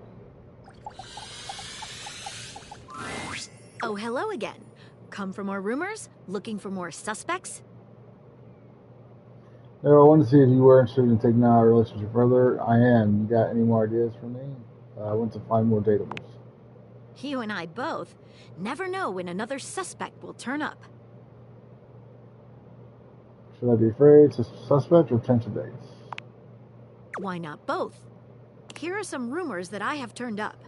Oh, hello again. Come for more rumors? Looking for more suspects? No, I wanted to see if you were interested in taking our relationship further. I am. You got any more ideas for me? I want to find more datables. You and I both. Never know when another suspect will turn up. Should I be afraid? Suspect or potential dates? Why not both? Here are some rumors that I have turned up.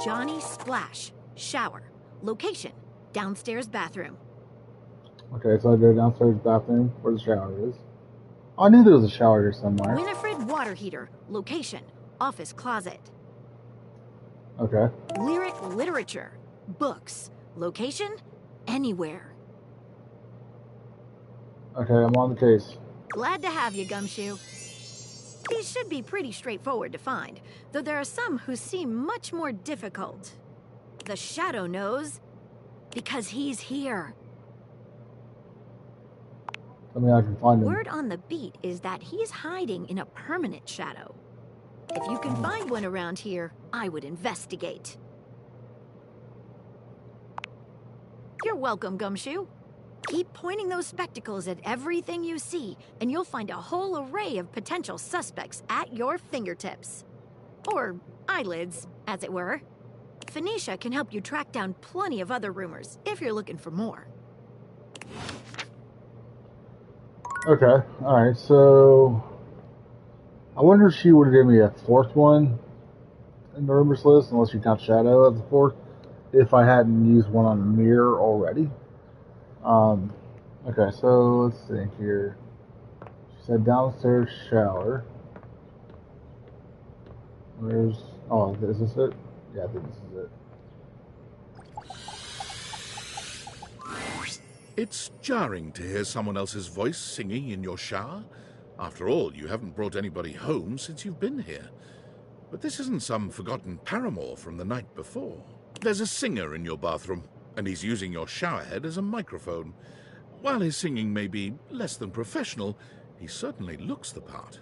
Johnny Splash. Shower. Location. Downstairs bathroom. Okay, so I go downstairs bathroom where the shower is. Oh, I knew there was a shower here somewhere. Winifred water heater. Location. Office closet. Okay. Lyric literature. Books. Location. Anywhere. Okay, I'm on the case. Glad to have you, Gumshoe. These should be pretty straightforward to find, though there are some who seem much more difficult. The Shadow knows, because he's here. I mean, I can find him. Word on the beat is that he's hiding in a permanent shadow. If you can find one around here, I would investigate. You're welcome, Gumshoe. Keep pointing those spectacles at everything you see, and you'll find a whole array of potential suspects at your fingertips. Or eyelids, as it were. Phoenicia can help you track down plenty of other rumors, if you're looking for more. Okay, alright, so... I wonder if she would have given me a fourth one in the rumors list, unless you count Shadow as the fourth, if I hadn't used one on Mirror already. Okay, so let's think here. She said downstairs shower. Where's... Oh, is this it? Yeah, I think this is it. It's jarring to hear someone else's voice singing in your shower. After all, you haven't brought anybody home since you've been here. But this isn't some forgotten paramour from the night before. There's a singer in your bathroom, and he's using your showerhead as a microphone. While his singing may be less than professional, he certainly looks the part.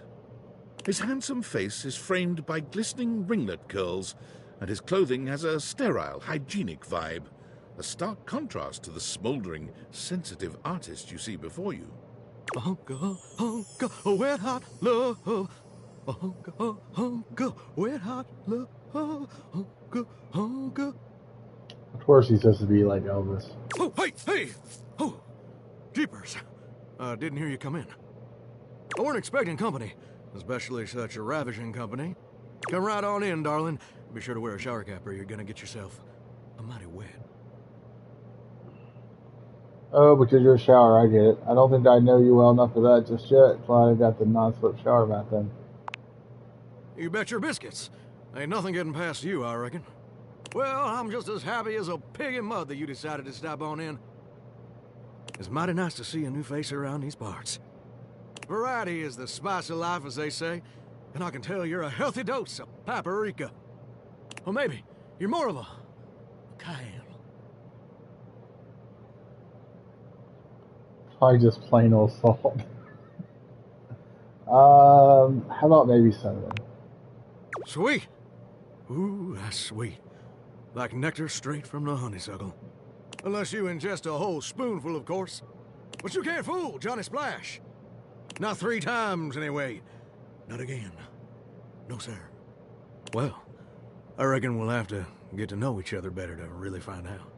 His handsome face is framed by glistening ringlet curls, and his clothing has a sterile, hygienic vibe, a stark contrast to the smouldering, sensitive artist you see before you. Wet hot love. Wet hot love. Of course he's supposed to be like Elvis. Oh, hey! Oh, jeepers. Didn't hear you come in. I weren't expecting company, especially such a ravishing company. Come right on in, darling. Be sure to wear a shower cap or you're gonna get yourself a mighty wet. Oh, because you're a shower, I get it. I don't think I know you well enough for that just yet. That's why I got the non-slip shower bath then. You bet your biscuits. Ain't nothing getting past you, I reckon. Well, I'm just as happy as a pig in mud that you decided to stop on in. It's mighty nice to see a new face around these parts. Variety is the spice of life, as they say, and I can tell you're a healthy dose of paprika. Or maybe you're more of a cayenne. Probably just plain old salt. How about maybe cinnamon? Sweet. Ooh, that's sweet. Like nectar straight from the honeysuckle. Unless you ingest a whole spoonful, of course. But you can't fool Johnny Splash. Not 3 times, anyway. Not again. No, sir. Well, I reckon we'll have to get to know each other better to really find out.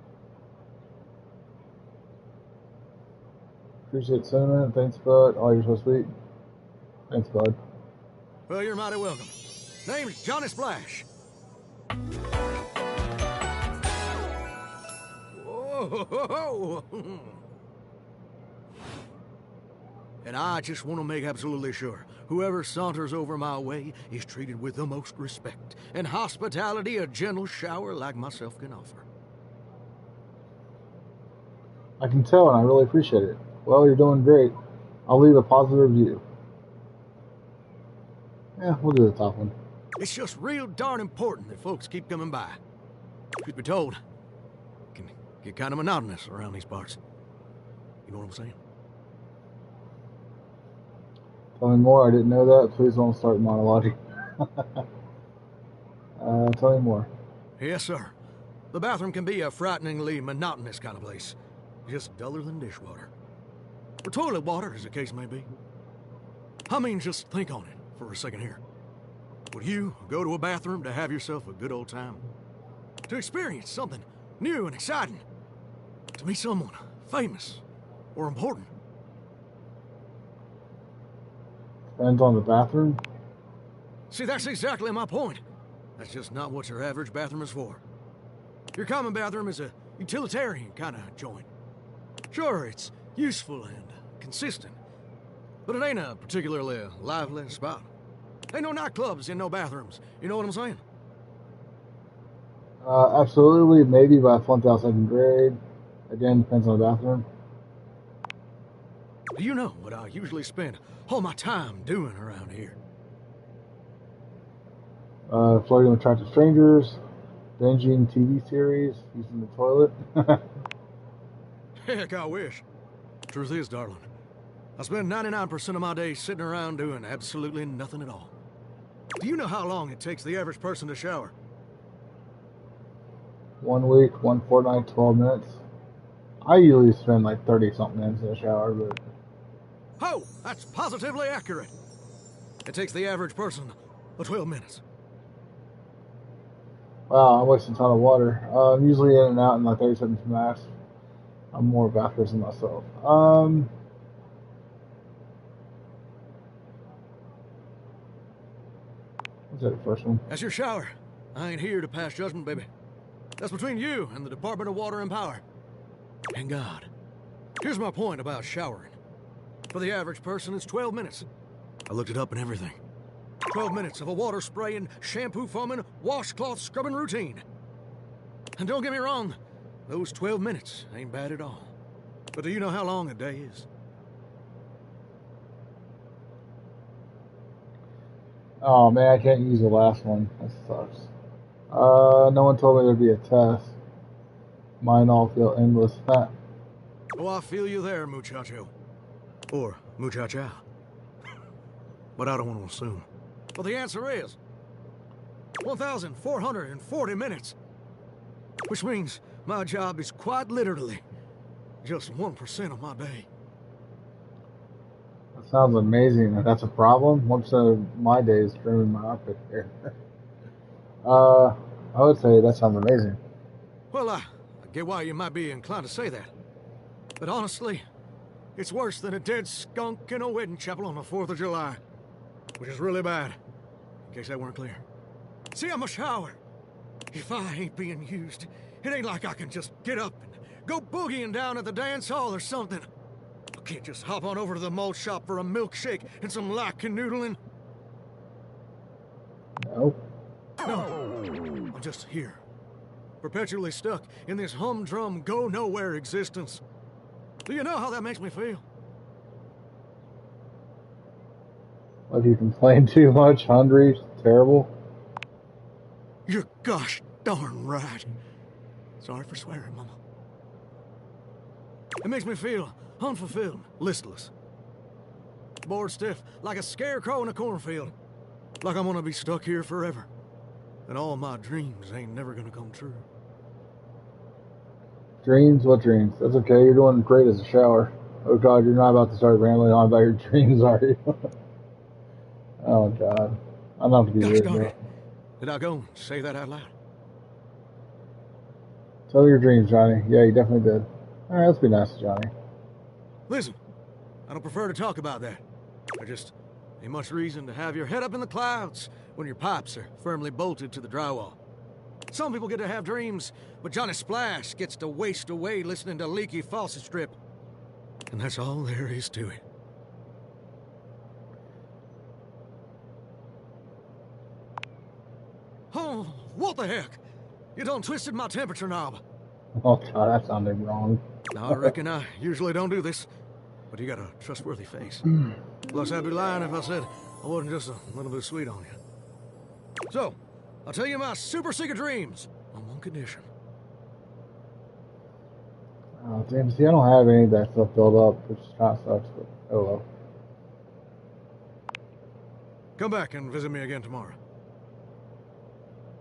Appreciate cinnamon. Thanks, bud. Oh, you're so sweet. Thanks, bud. Well, you're mighty welcome. Name's Johnny Splash. Whoa! And I just want to make absolutely sure whoever saunters over my way is treated with the most respect and hospitality a gentle shower like myself can offer. I can tell, and I really appreciate it. Well, you're doing great. I'll leave a positive review. Yeah, we'll do the top one. It's just real darn important that folks keep coming by. Truth be told, it can get kind of monotonous around these parts. You know what I'm saying? Tell me more. I didn't know that. Please don't start monologuing. Tell me more. Yes, sir. The bathroom can be a frighteningly monotonous kind of place. Just duller than dishwater. Or toilet water, as the case may be. I mean, just think on it for a second here. Would you go to a bathroom to have yourself a good old time? To experience something new and exciting? To meet someone famous or important? Depends on the bathroom. See, that's exactly my point. That's just not what your average bathroom is for. Your common bathroom is a utilitarian kind of joint. Sure, it's useful and consistent, but it ain't a particularly lively spot. Ain't no nightclubs in no bathrooms. You know what I'm saying? Absolutely, maybe, but I flunked out 2nd grade. Again, depends on the bathroom. Do you know what I usually spend all my time doing around here? Flirting with attractive strangers, binging TV series, using the toilet. Heck, I wish. Truth is, darling, I spend 99% of my day sitting around doing absolutely nothing at all. Do you know how long it takes the average person to shower? 1 week, 1 fortnight, 12 minutes. I usually spend like 30-something minutes in the shower, but... Oh, that's positively accurate. It takes the average person 12 minutes. Wow, I waste a ton of water. I'm usually in and out in like 30 seconds max. I'm more bath person myself. What's that, the first one? That's your shower. I ain't here to pass judgment, baby. That's between you and the Department of Water and Power. And God. Here's my point about showering. For the average person, it's 12 minutes. I looked it up and everything. 12 minutes of a water spraying, shampoo foaming, washcloth scrubbing routine. And don't get me wrong, those 12 minutes ain't bad at all. But do you know how long a day is? Oh man, I can't use the last one. That sucks. No one told me there'd be a test. Mine all feel endless. Oh, I feel you there, muchacho. Or muchacha. But I don't want to assume. Well, the answer is 1,440 minutes. Which means my job is quite literally just 1% of my day. That sounds amazing. If that's a problem, 1% of my day is trimming my outfit here. I would say that sounds amazing. Well, I get why you might be inclined to say that. But honestly, it's worse than a dead skunk in a wedding chapel on the 4th of July. Which is really bad, in case that weren't clear. See, I'm a shower. If I ain't being used, it ain't like I can just get up and go boogieing down at the dance hall or something. I can't just hop on over to the malt shop for a milkshake and some light canoodling. No. No, I'm just here. Perpetually stuck in this humdrum, go-nowhere existence. Do you know how that makes me feel? Like you complain too much, hungry, terrible? You're gosh darn right. Sorry for swearing, Mama. It makes me feel unfulfilled, listless. bored stiff, like a scarecrow in a cornfield. Like I'm gonna be stuck here forever. And all my dreams ain't never gonna come true. Dreams? What dreams? That's okay, you're doing great as a shower. Oh god, you're not about to start rambling on about your dreams, are you? Oh god. I'm not to be weird, bro. Did I go and say that out loud? Tell me your dreams, Johnny. Yeah, you definitely did. Alright, let's be nice to Johnny. Listen, I don't prefer to talk about that. There just ain't much reason to have your head up in the clouds when your pipes are firmly bolted to the drywall. Some people get to have dreams, but Johnny Splash gets to waste away listening to leaky faucet strip. And that's all there is to it. Oh, what the heck? You done twisted my temperature knob. Oh god, that sounded wrong. Now, I reckon I usually don't do this, but you got a trustworthy face. Plus, I'd be lying if I said I wasn't just a little bit sweet on you. So, I'll tell you my super secret dreams on one condition. Oh, damn, see, I don't have any of that stuff built up, which kind of sucks, but oh well. Come back and visit me again tomorrow.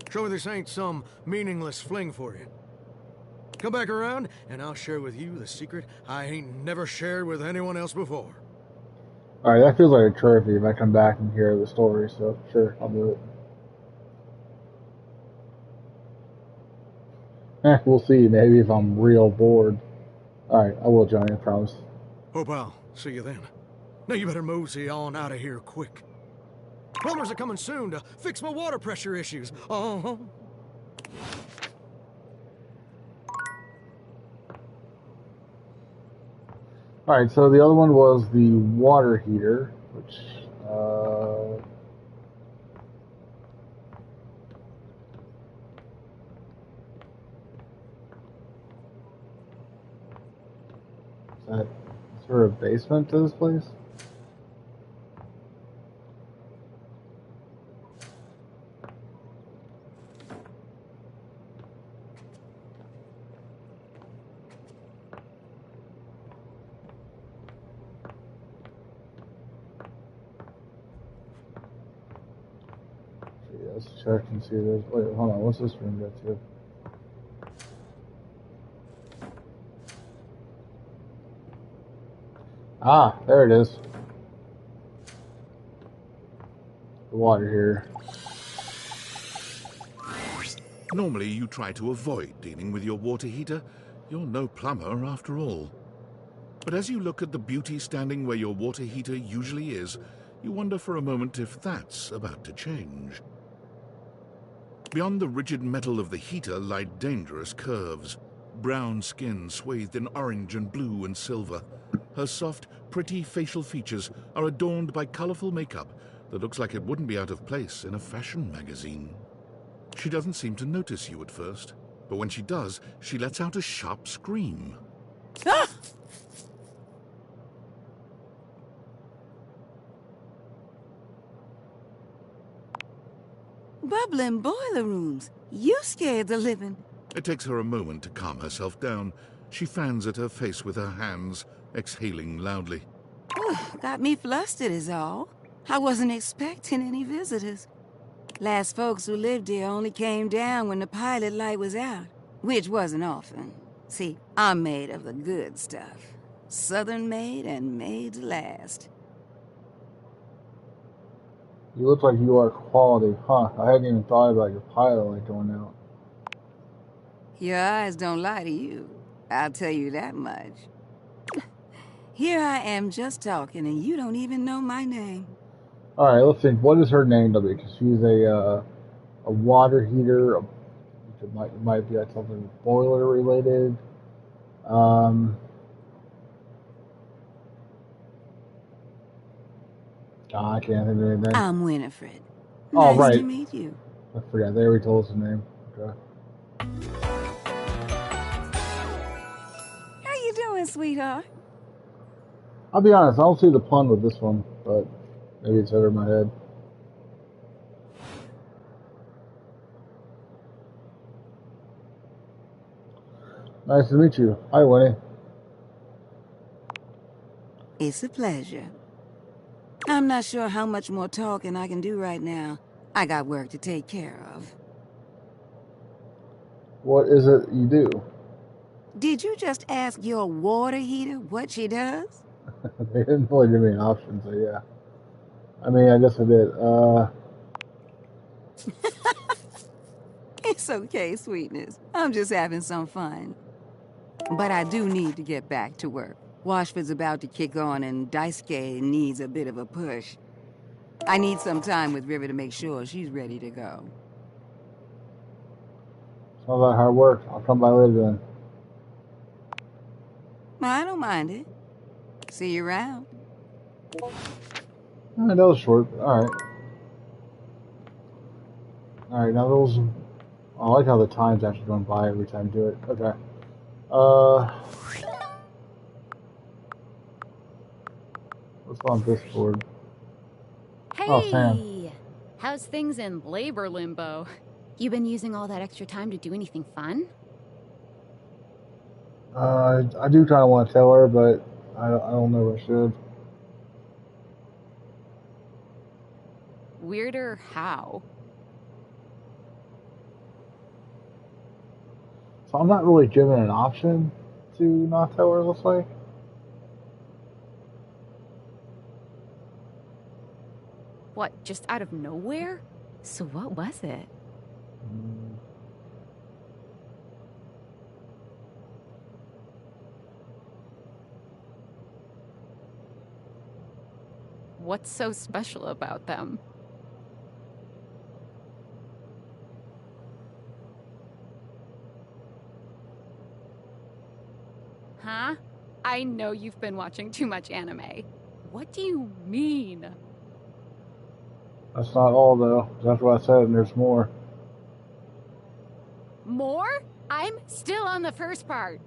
Show me this ain't some meaningless fling for you. Come back around, and I'll share with you the secret I ain't never shared with anyone else before. Alright, that feels like a trophy if I come back and hear the story, so sure, I'll do it. We'll see, maybe if I'm real bored. Alright, I will, Johnny, I promise. Hope I'll see you then. Now you better mosey on out of here quick. Plumbers are coming soon to fix my water pressure issues. Uh-huh. Alright, so the other one was the water heater, which, is there a basement to this place? Let's check and see this. Wait, hold on. What's this room get to? Ah, there it is. The water here. Normally you try to avoid dealing with your water heater. You're no plumber after all. But as you look at the beauty standing where your water heater usually is, you wonder for a moment if that's about to change. Beyond the rigid metal of the heater lie dangerous curves. Brown skin swathed in orange and blue and silver. Her soft, pretty facial features are adorned by colorful makeup that looks like it wouldn't be out of place in a fashion magazine. She doesn't seem to notice you at first, but when she does, she lets out a sharp scream. Ah! Bubbling boiler rooms. You scared the living. It takes her a moment to calm herself down. She fans at her face with her hands, exhaling loudly. Got me flustered is all. I wasn't expecting any visitors. Last folks who lived here only came down when the pilot light was out, which wasn't often. See, I'm made of the good stuff. Southern made and made to last. You look like you are quality, huh? I hadn't even thought about your pilot light going out. Your eyes don't lie to you. I'll tell you that much. Here I am just talking and you don't even know my name. Alright, let's think. What is her name to be? Because she's a water heater. It might be like something boiler related. I can't think of anything. I'm Winifred. Oh, Nice right. to meet you. I forgot. They already told us the name. Okay. How you doing, sweetheart? I'll be honest, I don't see the pun with this one, but maybe it's over my head. Nice to meet you. Hi, Winnie. It's a pleasure. I'm not sure how much more talking I can do right now. I got work to take care of. What is it you do? Did you just ask your water heater what she does? They didn't really give me an option, so yeah. I mean, I guess I did. It's okay, sweetness. I'm just having some fun. But I do need to get back to work. Washford's about to kick on and Daisuke needs a bit of a push. I need some time with River to make sure she's ready to go. It's not about hard work. I'll come by later then. I don't mind it. See you around. That was short, but alright. Alright, now those... I like how the time's actually going by every time I do it. Okay. What's on this board? Hey! Oh, Sam. How's things in labor limbo? You been using all that extra time to do anything fun? I do kind of want to tell her, but I don't know if I should. Weirder how? So I'm not really given an option to not tell her, looks like. What, just out of nowhere? So what was it? What's so special about them? Huh? I know you've been watching too much anime. What do you mean? That's not all, though. That's what I said, and there's more. More? I'm still on the first part.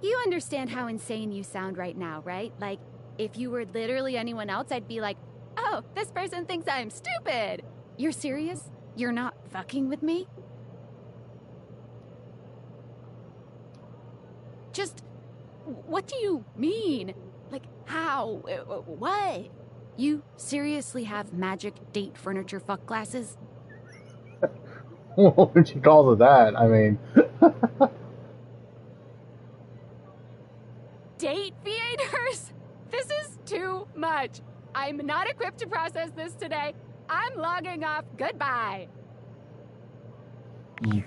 You understand how insane you sound right now, right? Like, if you were literally anyone else, I'd be like, oh, this person thinks I'm stupid. You're serious? You're not fucking with me? Just, what do you mean? Like, how? What? You seriously have magic date furniture fuck glasses? When she calls it that, I mean... Date theaters? This is too much. I'm not equipped to process this today. I'm logging off. Goodbye. The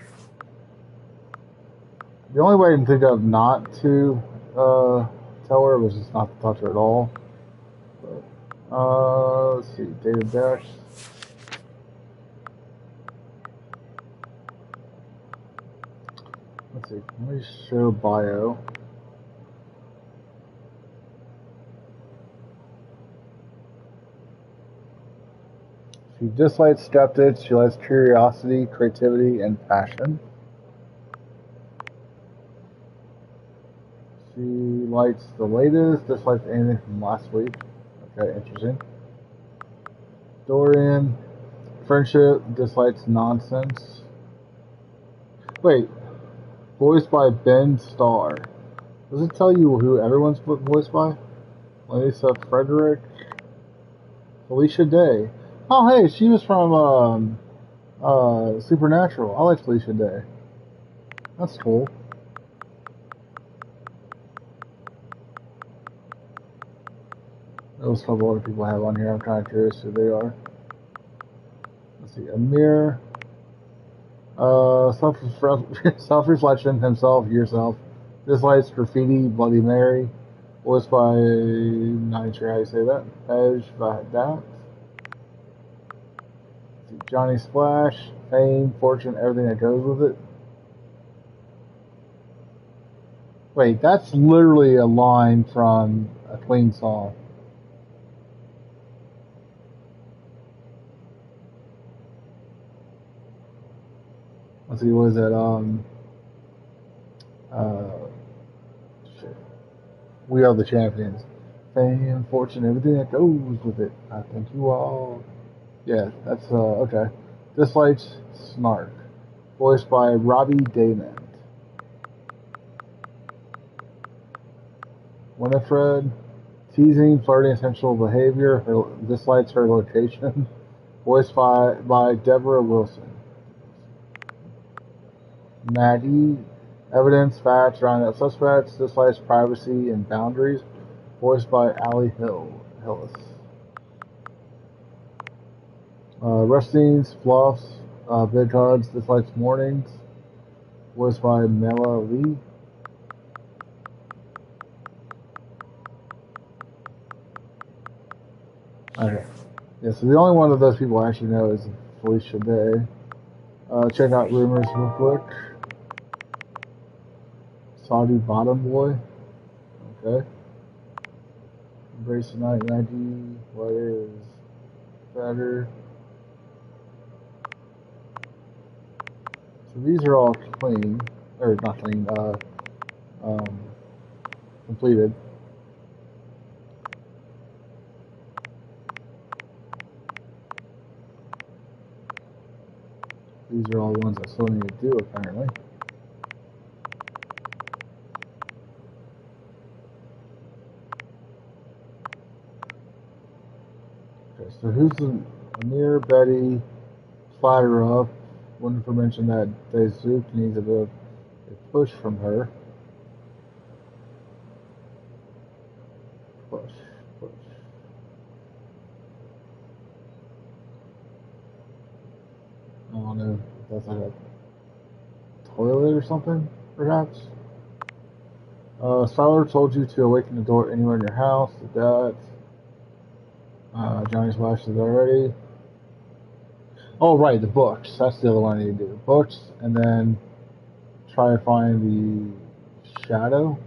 only way I can think of not to tell her was just not to touch her at all. But, let's see, David Dash. Let's see, let me show bio. She dislikes skeptics, she likes curiosity, creativity, and passion. She likes the latest, dislikes anything from last week. Okay, interesting. Dorian, friendship, dislikes nonsense. Wait, voiced by Ben Starr. Does it tell you who everyone's voiced by? Lisa Frederick, Felicia Day. Oh, hey, she was from Supernatural. I like Felicia Day. That's cool. There's a couple other people I have on here. I'm kind of curious who they are. Let's see, Amir. Self-reflection, himself, yourself. Dislikes graffiti, Bloody Mary. Voiced by, not even sure how you say that. Pej Vadat. Johnny Splash, fame, fortune, everything that goes with it. Wait, that's literally a line from a Queen song. Let's see, what is that? Shit. We Are the Champions. Fame, fortune, everything that goes with it. I thank you all. Yeah, that's, okay. Dislikes Snark. Voiced by Robbie Damon. Winifred, teasing, flirting, sensual behavior, dislikes her location. Voiced by Deborah Wilson. Maggie, evidence, facts, rounding up suspects, dislikes privacy and boundaries. Voiced by Allie Hillis. Rustines, fluffs, big hugs, dislikes mornings. Voiced by Mela Lee. Okay. Yeah, so the only one of those people I actually know is Felicia Day. Check out Rumors real quick. Saudi Bottom Boy. Okay. Embrace the Night Maggie. What is better? So these are all clean. Or not clean, completed. These are all the ones I still need to do, apparently. Okay, so who's the Amir, Betty, Platter Up? Wouldn't mention that Daisuke needs a bit of a push from her. Push. I don't know if that's like a toilet or something, perhaps. Styler told you to awaken the door anywhere in your house. Did that. Johnny's watched it already. Oh, right, the books. That's the other one I need to do. Books, and then try to find the shadow.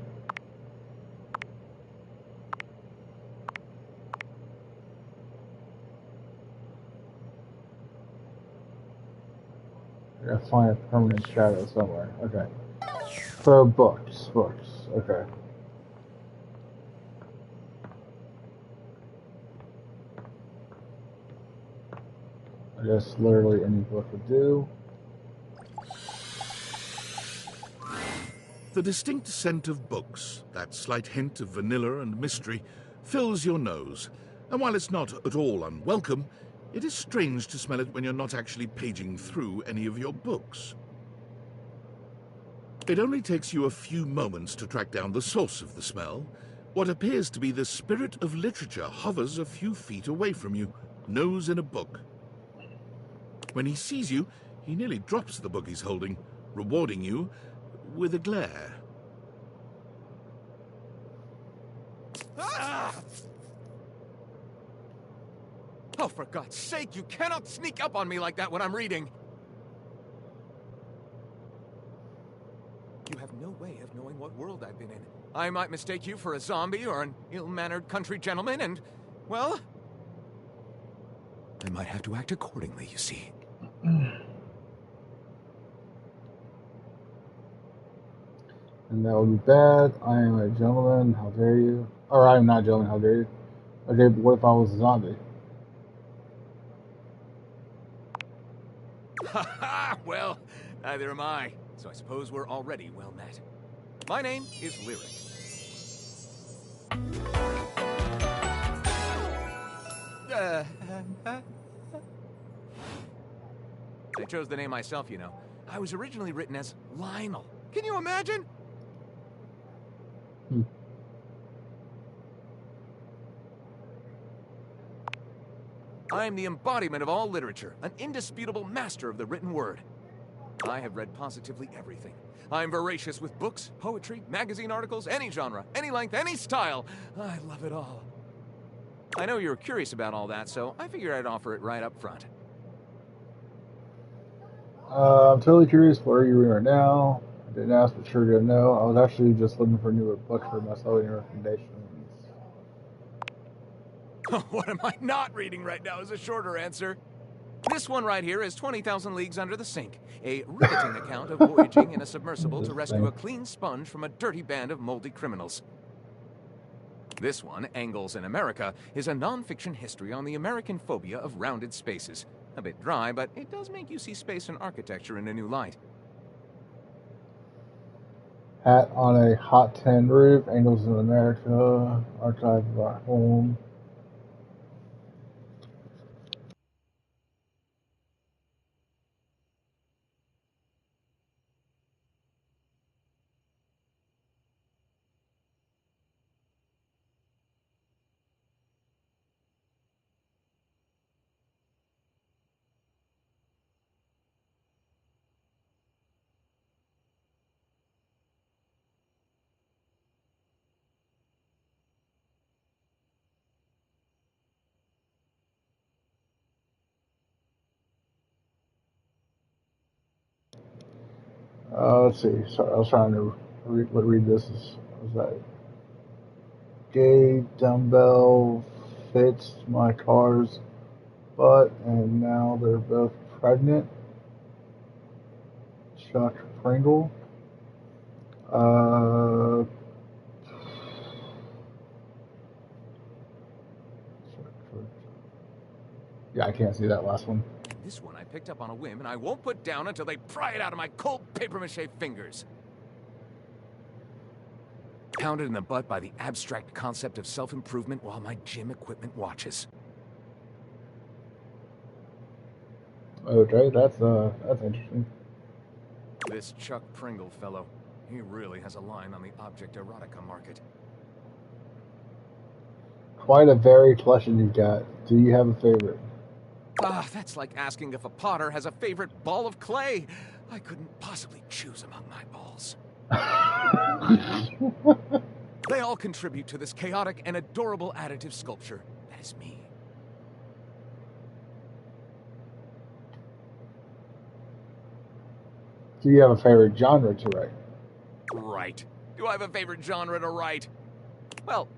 I gotta find a permanent shadow somewhere. Okay. So, books. Okay. I guess literally any book would do. The distinct scent of books, that slight hint of vanilla and mystery, fills your nose. And while it's not at all unwelcome, it is strange to smell it when you're not actually paging through any of your books. It only takes you a few moments to track down the source of the smell. What appears to be the spirit of literature hovers a few feet away from you, nose in a book. When he sees you, he nearly drops the book he's holding, rewarding you with a glare. Ah! Oh, for God's sake, you cannot sneak up on me like that when I'm reading! You have no way of knowing what world I've been in. I might mistake you for a zombie or an ill-mannered country gentleman, and, well, I might have to act accordingly, you see. And that would be bad. I am a gentleman, how dare you? Or I am not a gentleman, how dare you? Okay, but what if I was a zombie? Ha ha! Well, neither am I. So I suppose we're already well met. My name is Lyric. I chose the name myself, you know. I was originally written as Lionel. Can you imagine? I am the embodiment of all literature, an indisputable master of the written word. I have read positively everything. I am voracious with books, poetry, magazine articles, any genre, any length, any style. I love it all. I know you're curious about all that, so I figured I'd offer it right up front. I'm totally curious where you are now. I didn't ask, but sure didn't know. I was actually just looking for newer books for myself and recommendations. What am I not reading right now is a shorter answer. This one right here is 20,000 Leagues Under the Sink, a riveting account of voyaging in a submersible to rescue a clean sponge from a dirty band of moldy criminals. This one, Angles in America, is a non-fiction history on the American phobia of rounded spaces. A bit dry, but it does make you see space and architecture in a new light. Hat on a hot tin roof. Angels in America. Archive of our home. Let's see. Sorry, I was trying to read this. Was that gay dumbbell fits my car's butt, and now they're both pregnant. Chuck Pringle. Yeah, I can't see that last one. This one I picked up on a whim, and I won't put down until they pry it out of my cold papier-mâché fingers. Pounded in the butt by the abstract concept of self-improvement while my gym equipment watches. Okay, that's interesting. This Chuck Pringle fellow, he really has a line on the object erotica market. Quite a varied collection you've got. Do you have a favorite? Ah, that's like asking if a potter has a favorite ball of clay. I couldn't possibly choose among my balls. They all contribute to this chaotic and adorable additive sculpture. That is me. Do you have a favorite genre to write? Right. Do I have a favorite genre to write? Well,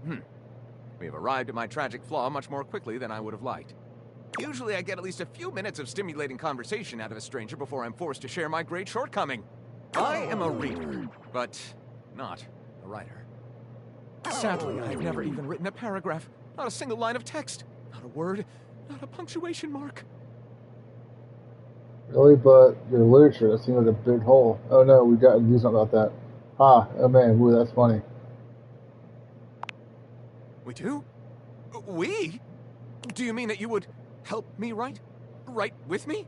we have arrived at my tragic flaw much more quickly than I would have liked. Usually I get at least a few minutes of stimulating conversation out of a stranger before I'm forced to share my great shortcoming. I am a reader, but not a writer. Sadly, I've never even written a paragraph, not a single line of text, not a word, not a punctuation mark. Really, but your literature, that seems like a big hole. Oh no, we got to do something about that. Oh man, ooh, that's funny. We do? We? Do you mean that you would help me write? Write with me?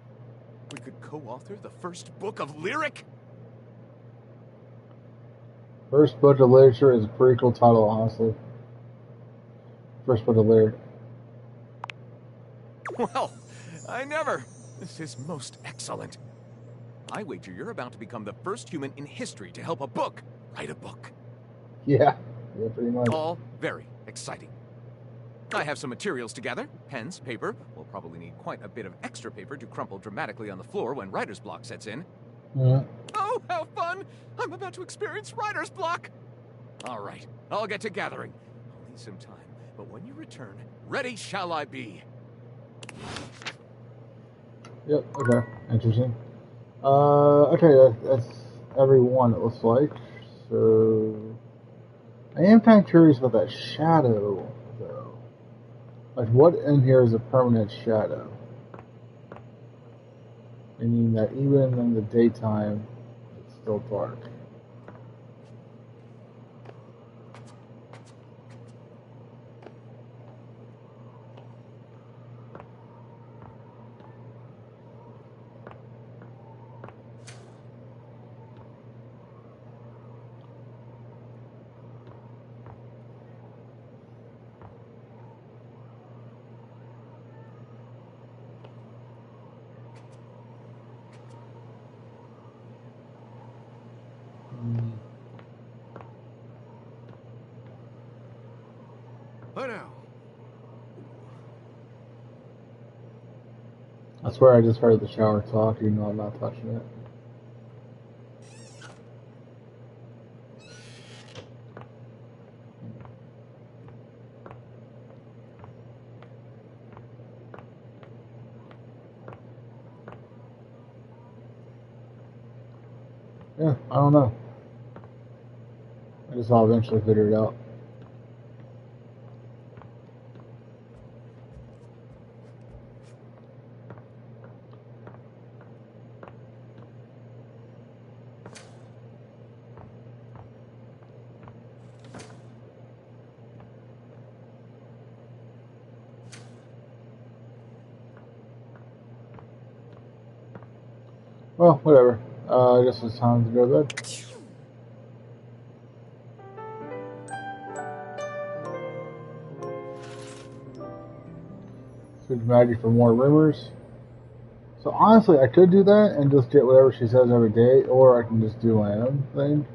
We could co-author the first book of lyric? First book of literature is a pretty cool title, honestly. First book of lyric. Well, I never. This is most excellent. I wager you're about to become the first human in history to help a book write a book. Yeah, pretty much. All very exciting. I have some materials to gather. Pens, paper. We'll probably need quite a bit of extra paper to crumple dramatically on the floor when writer's block sets in. Yeah. Oh, how fun! I'm about to experience writer's block! All right, I'll get to gathering. I'll need some time, but when you return, ready shall I be. Yep, okay. Interesting. Okay, that's everyone, it looks like. So, I am kind of curious about that shadow, though. Like, what in here is a permanent shadow? Meaning that even in the daytime, it's still dark. Oh no. I swear I just heard the shower talk, even though I'm not touching it. Yeah, I don't know. I guess I'll eventually figure it out. Well, whatever. I guess it's time to go to bed. Speak to Maggie for more rumors. So honestly, I could do that and just get whatever she says every day, or I can just do my own thing.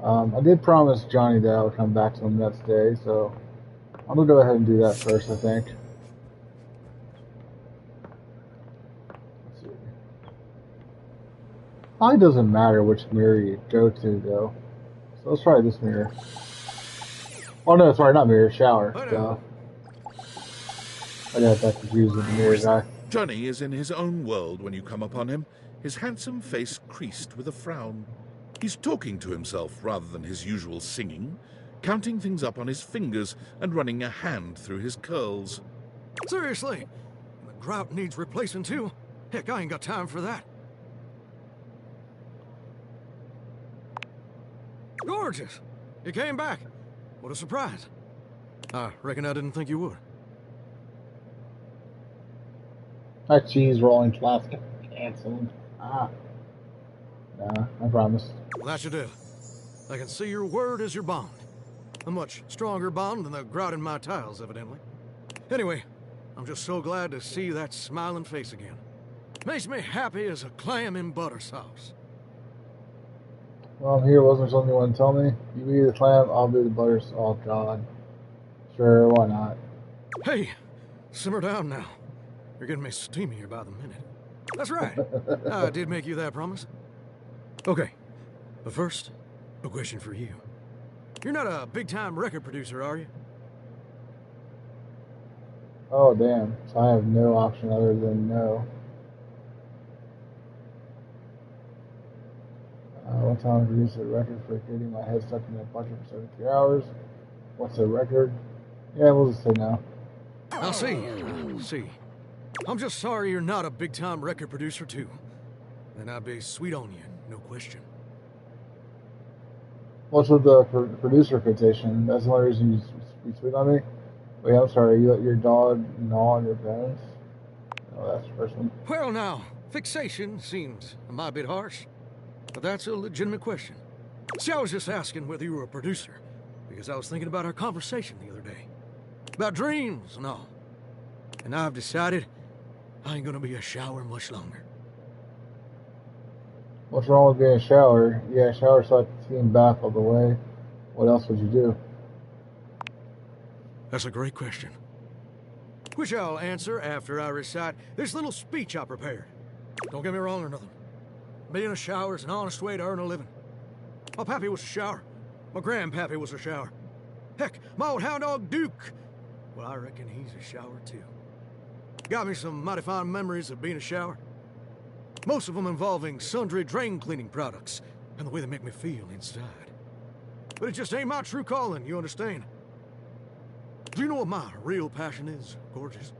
I did promise Johnny that I would come back to him next day, so I'm gonna go ahead and do that first, I think. Let's see. Probably doesn't matter which mirror you go to, though. So let's try this mirror. Oh no, sorry, not mirror, shower. So I got that confused with the mirror guy. Johnny is in his own world when you come upon him, his handsome face creased with a frown. He's talking to himself rather than his usual singing, counting things up on his fingers and running a hand through his curls. Seriously? The grout needs replacing too? Heck, I ain't got time for that. Gorgeous! You came back. What a surprise. I reckon I didn't think you would. That cheese rolling plastic canceled. Nah, I promise. Well, that should do. I can see your word is your bond. A much stronger bond than the grout in my tiles, evidently. Anyway, I'm just so glad to see that smiling face again. Makes me happy as a clam in butter sauce. Well, I'm here. Wasn't there something you want to tell me? You be the clam, I'll be the butter sauce. Oh, God. Sure, why not? Hey, simmer down now. You're getting me steamier by the minute. That's right. I did make you that promise. Okay, but first, a question for you. You're not a big-time record producer, are you? Oh, damn. So I have no option other than no. One time I produced a record for getting my head stuck in a budget for 72 hours. What's a record? Yeah, we'll just say no. I'll see. I'm just sorry you're not a big-time record producer, too. Then I'd be sweet on you, no question. What's with the producer quotation? That's the only reason you be sweet on me? Wait, I'm sorry, you let your dog gnaw on your bones? Oh, that's the first one. Well, now, fixation seems a mite bit harsh, but that's a legitimate question. See, I was just asking whether you were a producer, because I was thinking about our conversation the other day. About dreams and all. And I've decided I ain't gonna be a shower much longer. What's wrong with being a shower? Yeah, shower so I can steam bath all the way. What else would you do? That's a great question. Which I'll answer after I recite this little speech I prepared. Don't get me wrong or nothing. Being a shower is an honest way to earn a living. My pappy was a shower. My grandpappy was a shower. Heck, my old hound dog Duke. Well, I reckon he's a shower too. Got me some mighty fine memories of being a shower. Most of them involving sundry drain cleaning products and the way they make me feel inside. But it just ain't my true calling, you understand? Do you know what my real passion is, gorgeous?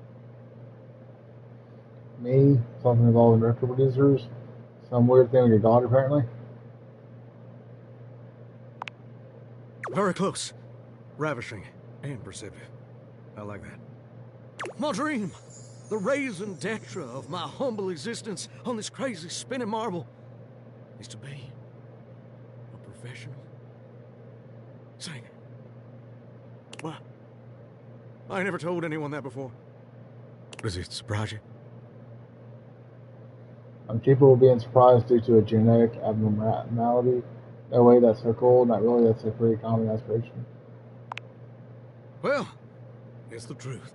Me? Something involving record producers? Some weird thing with your dog, apparently? Very close. Ravishing and perceptive. I like that. My dream, the raison d'etre of my humble existence on this crazy spinning marble, is to be a professional singer. What? I never told anyone that before. Does it surprise you? I'm capable of being surprised due to a genetic abnormality. No way, that's so cool. Not really, that's a pretty common aspiration. Well, it's the truth.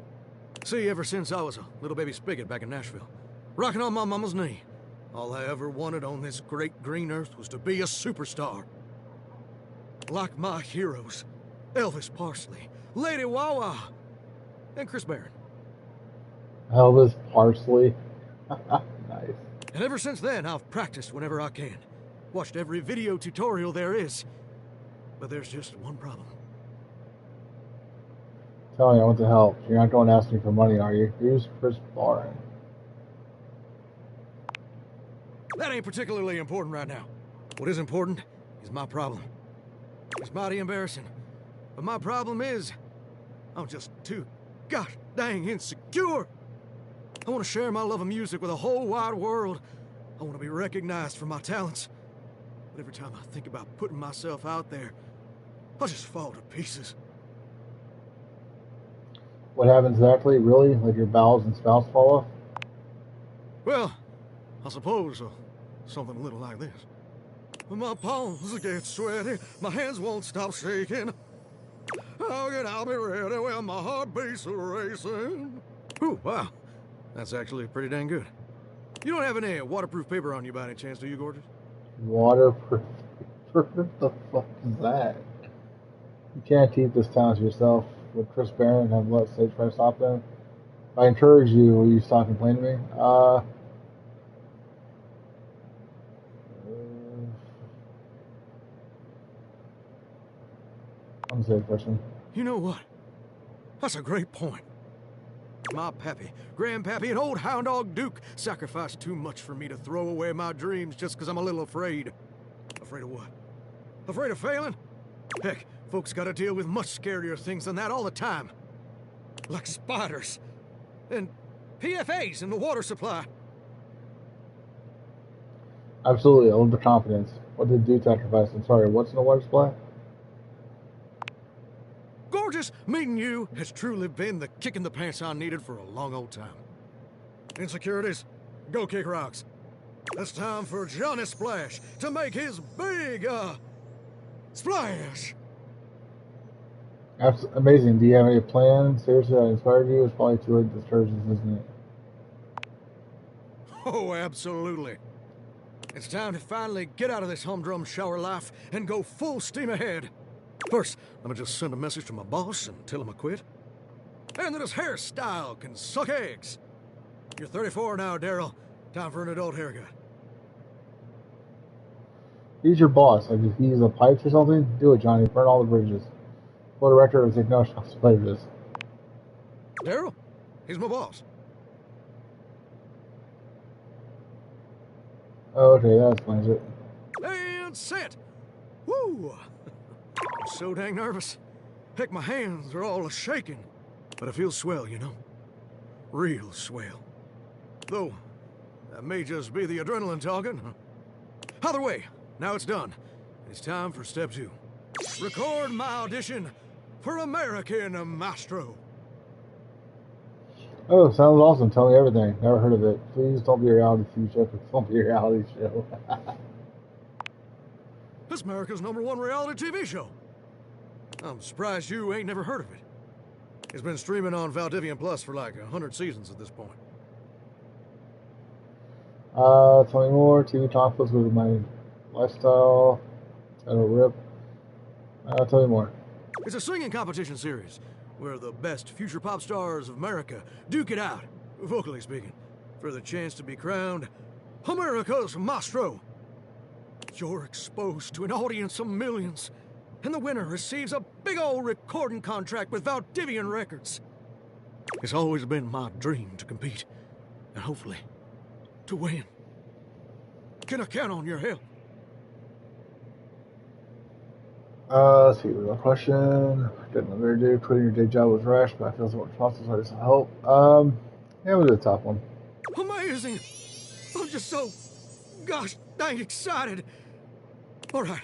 See, ever since I was a little baby spigot back in Nashville, rocking on my mama's knee, all I ever wanted on this great green earth was to be a superstar. Like my heroes, Elvis Parsley, Lady Wawa, and Chris Barron. Elvis Parsley. Nice. And ever since then, I've practiced whenever I can. Watched every video tutorial there is. But there's just one problem. Tell me, I want to help. You're not going to ask me for money, are you? Who's Chris Barron? That ain't particularly important right now. What is important is my problem. It's mighty embarrassing. But my problem is, I'm just too gosh dang insecure. I want to share my love of music with the whole wide world. I want to be recognized for my talents. But every time I think about putting myself out there, I just fall to pieces. What happens exactly? Really? Like your bowels and spouts fall off? Well, I suppose something a little like this. My palms get sweaty, my hands won't stop shaking. How can I be ready when my heart beats racing? Ooh, wow. That's actually pretty dang good. You don't have any waterproof paper on you by any chance, do you, Gorgeous? Waterproof? What the fuck is that? You can't keep this talent to yourself with Chris Barron and have let stage fright stop them. If I encourage you, will you stop complaining to me? I'm a safe person. You know what? That's a great point. My pappy, grandpappy, and old hound dog Duke sacrificed too much for me to throw away my dreams just because I'm a little afraid. Afraid of what? Afraid of failing? Heck, folks gotta deal with much scarier things than that all the time. Like spiders. And PFAs in the water supply. Absolutely, a little bit of confidence. What did Duke sacrifice? I'm sorry, what's in the water supply? Gorgeous, meeting you has truly been the kick in the pants I needed for a long old time. Insecurities, go kick rocks. It's time for Johnny Splash to make his big, splash. That's amazing. Do you have any plans? Seriously, that inspired you? It's probably too late to discourage this, isn't it? Oh, absolutely. It's time to finally get out of this humdrum shower life and go full steam ahead. First, let me just send a message to my boss and tell him I quit. And that his hairstyle can suck eggs. You're 34 now, Daryl. Time for an adult haircut. He's your boss. Like, if he's a pipes or something, do it, Johnny. Burn all the bridges. For the record, take no responsibility for this. Daryl? He's my boss. Oh, okay, that explains it. And set! Woo! I'm so dang nervous. Heck, my hands are all shaking. But I feel swell, you know? Real swell. Though, that may just be the adrenaline talking. Either way, now it's done. It's time for step 2. Record my audition for American Maestro. Oh, sounds awesome. Tell me everything. Never heard of it. Please don't be a reality TV show. Don't be a reality show. It's America's #1 reality TV show. I'm surprised you ain't never heard of it. It's been streaming on Valdivian Plus for like 100 seasons at this point. Tell me more. TV conflicts with my lifestyle. That'll rip. Tell me more. It's a singing competition series where the best future pop stars of America duke it out, vocally speaking, for the chance to be crowned America's Maestro. You're exposed to an audience of millions, and the winner receives a big old recording contract with Valdivian Records. It's always been my dream to compete, and hopefully, to win. Can I count on your help? Let's see, real question. Didn't know do. Quitting your day job was rash, but I feel so much process, so I just help. Yeah, we'll do the top one. Amazing! I'm just so, gosh dang excited. All right,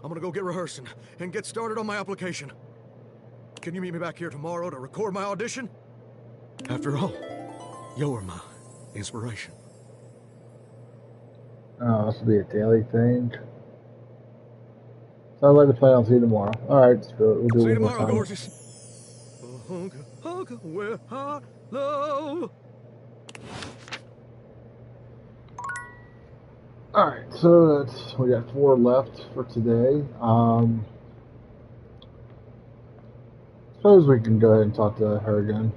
I'm gonna go get rehearsing and get started on my application. Can you meet me back here tomorrow to record my audition? After all, you're my inspiration. Oh, this will be a daily thing. Sounds like the plan. I'll see you tomorrow. Alright, screw it. We'll do See you it one more tomorrow, time. gorgeous. Where I love. Alright, so we got 4 left for today. Suppose we can go ahead and talk to her again.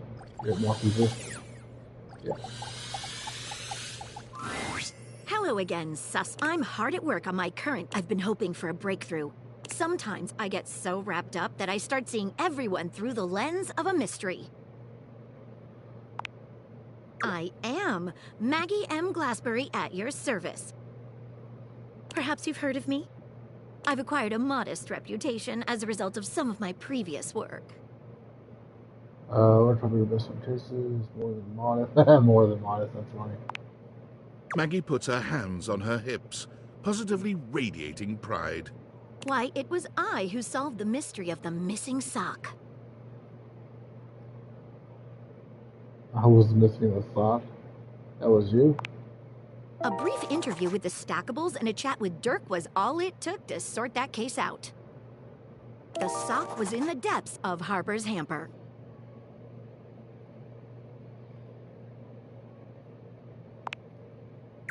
Get more people. Yeah. Hello again, sus. I'm hard at work on my current. I've been hoping for a breakthrough. Sometimes I get so wrapped up that I start seeing everyone through the lens of a mystery. I am Maggie M. Glassbury at your service. Perhaps you've heard of me? I've acquired a modest reputation as a result of some of my previous work. We're probably the best in cases. More than modest. More than modest, that's funny. Maggie puts her hands on her hips, positively radiating pride. Why, it was I who solved the mystery of the missing sock. I was missing a sock. That was you? A brief interview with the Stackables and a chat with Dirk was all it took to sort that case out. The sock was in the depths of Harper's hamper.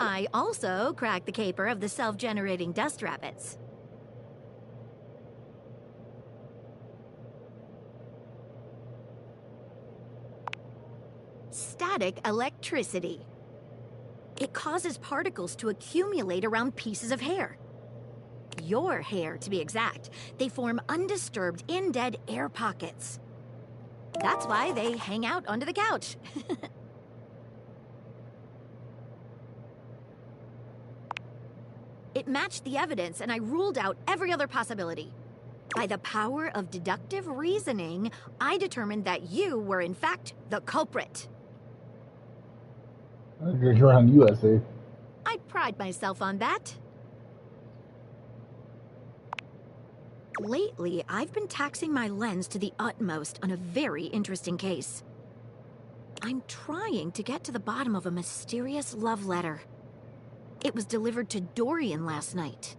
I also cracked the caper of the self-generating dust rabbits. Static electricity. It causes particles to accumulate around pieces of hair. Your hair, to be exact. They form undisturbed, indead air pockets. That's why they hang out under the couch. It matched the evidence, and I ruled out every other possibility. By the power of deductive reasoning, I determined that you were, in fact, the culprit. You're on USA. I pride myself on that. Lately, I've been taxing my lens to the utmost on a very interesting case. I'm trying to get to the bottom of a mysterious love letter. It was delivered to Dorian last night.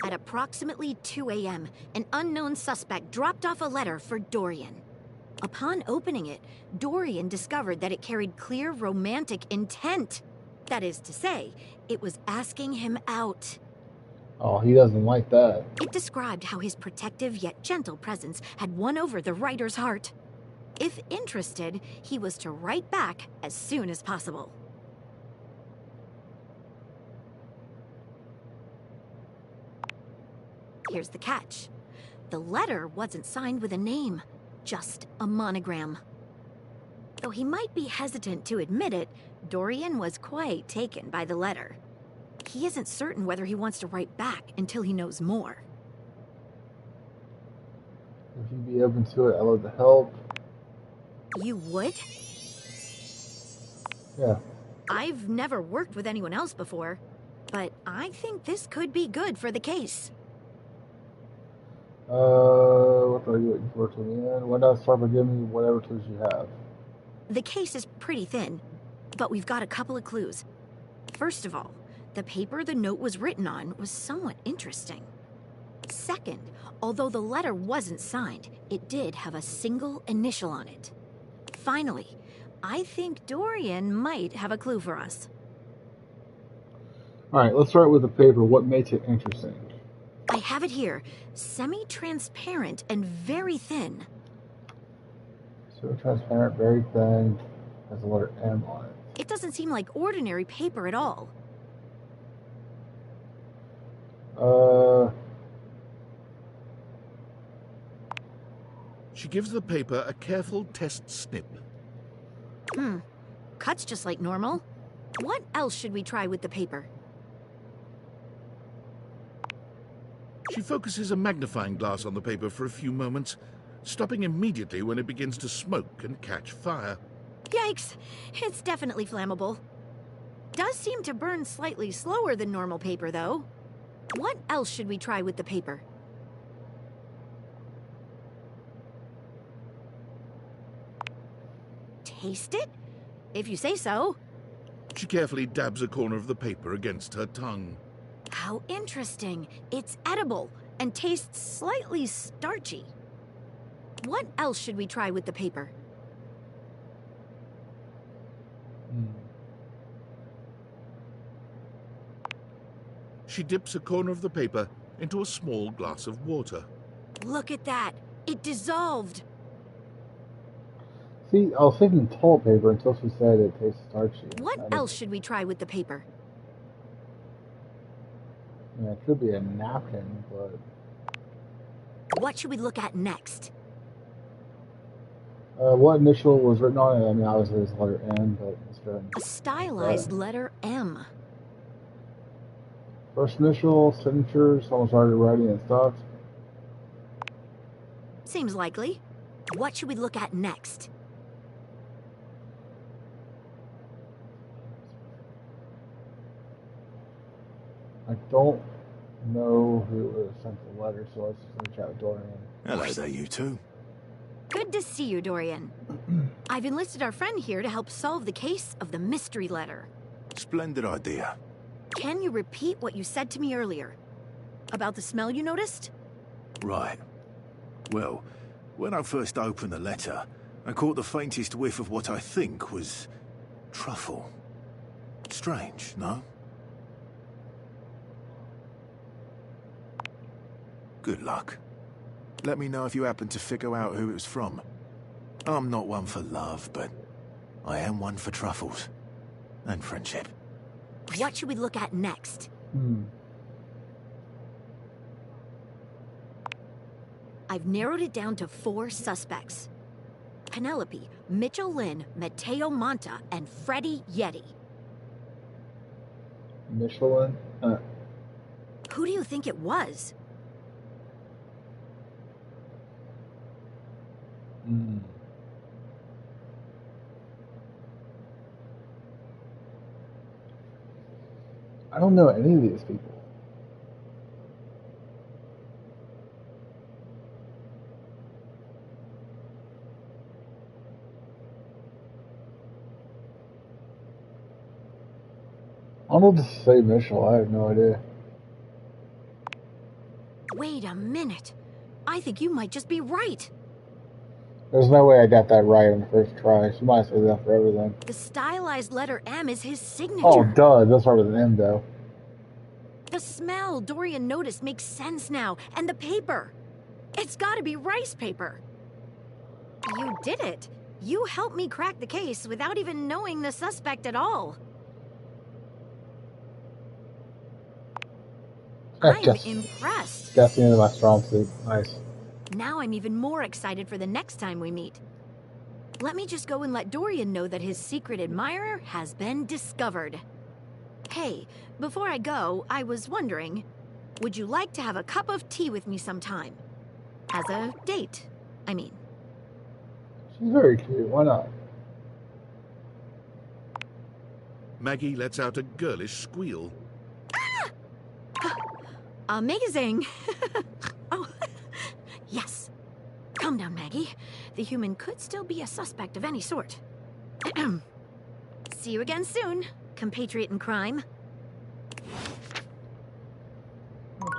At approximately 2 a.m., an unknown suspect dropped off a letter for Dorian. Upon opening it, Dorian discovered that it carried clear romantic intent. That is to say, it was asking him out. Oh, he doesn't like that. It described how his protective yet gentle presence had won over the writer's heart. If interested, he was to write back as soon as possible. Here's the catch. The letter wasn't signed with a name, just a monogram. Though he might be hesitant to admit it, Dorian was quite taken by the letter. He isn't certain whether he wants to write back until he knows more. If you'd be open to it, I'd love to help. You would? Yeah. I've never worked with anyone else before, but I think this could be good for the case. What are you waiting for till the end? Why not start by giving me whatever tools you have? The case is pretty thin, but we've got a couple of clues. First of all, the paper the note was written on was somewhat interesting. Second, although the letter wasn't signed, it did have a single initial on it. Finally, I think Dorian might have a clue for us. Alright, let's start with the paper. What makes it interesting? I have it here. Semi-transparent and very thin. So transparent, very thin, has the letter M on it. It doesn't seem like ordinary paper at all. She gives the paper a careful test snip. Cuts just like normal. What else should we try with the paper? She focuses a magnifying glass on the paper for a few moments, stopping immediately when it begins to smoke and catch fire. Yikes! It's definitely flammable. Does seem to burn slightly slower than normal paper, though. What else should we try with the paper? Taste it? If you say so. She carefully dabs a corner of the paper against her tongue. How interesting. It's edible and tastes slightly starchy. What else should we try with the paper? She dips a corner of the paper into a small glass of water. Look at that. It dissolved. See, I was thinking toilet paper until she said it tastes starchy. What else should we try with the paper? Yeah, it could be a napkin, but... What should we look at next? What initial was written on it? I mean, obviously it's letter M, but it's very... A stylized letter M. First initial, signature, someone's already writing and stuff. Seems likely. What should we look at next? I don't know who sent the letter, so let's just chat with Dorian. Hello there, you two. Good to see you, Dorian. I've enlisted our friend here to help solve the case of the mystery letter. Splendid idea. Can you repeat what you said to me earlier? About the smell you noticed? Right. Well, when I first opened the letter, I caught the faintest whiff of what I think was truffle. Strange, no? Good luck. Let me know if you happen to figure out who it was from. I'm not one for love, but I am one for truffles. And friendship. What should we look at next? I've narrowed it down to 4 suspects. Penelope, Mitchell Lynn, Mateo Monta, and Freddie Yeti. Michelin? Who do you think it was? I don't know any of these people. I'm going to say Mitchell. I have no idea. Wait a minute. I think you might just be right. There's no way I got that right on the first try. She might say that for everything. The stylized letter M is his signature. Oh, duh. That's start with an M, though. The smell Dorian noticed makes sense now. And the paper. It's gotta be rice paper. You did it. You helped me crack the case without even knowing the suspect at all. I'm impressed. Guessing into my strong suit. Nice. Now I'm even more excited for the next time we meet. Let me just go and let Dorian know that his secret admirer has been discovered. Hey, before I go, I was wondering, would you like to have a cup of tea with me sometime? As a date, I mean. She's very cute. Why not? Maggie lets out a girlish squeal. Amazing! Oh, yes. Calm down, Maggie. The human could still be a suspect of any sort. See you again soon, compatriot in crime.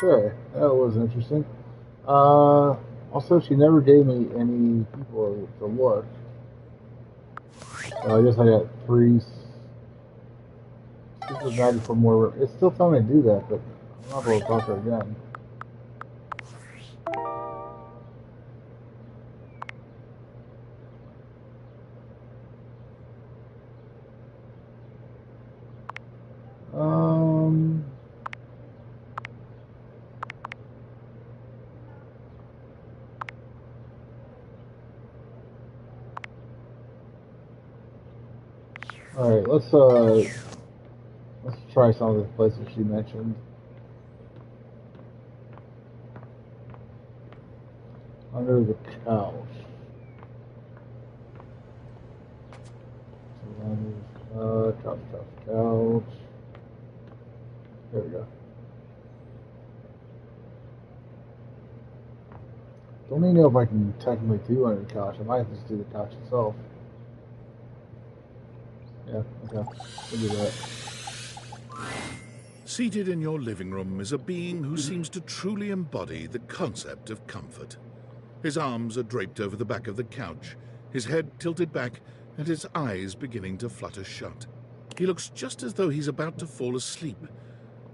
Okay, that was interesting. Also, she never gave me any people to look. So I guess I got 3. This is 94 more. It's still telling me to do that, but I'm not able to talk to her again. All right, let's try some of the places she mentioned. Under the couch. Couch. There we go. Don't even know if I can technically do under the couch. I might have to just do the couch itself. Yeah, okay. We'll do that. Seated in your living room is a being who seems to truly embody the concept of comfort. His arms are draped over the back of the couch, his head tilted back, and his eyes beginning to flutter shut. He looks just as though he's about to fall asleep,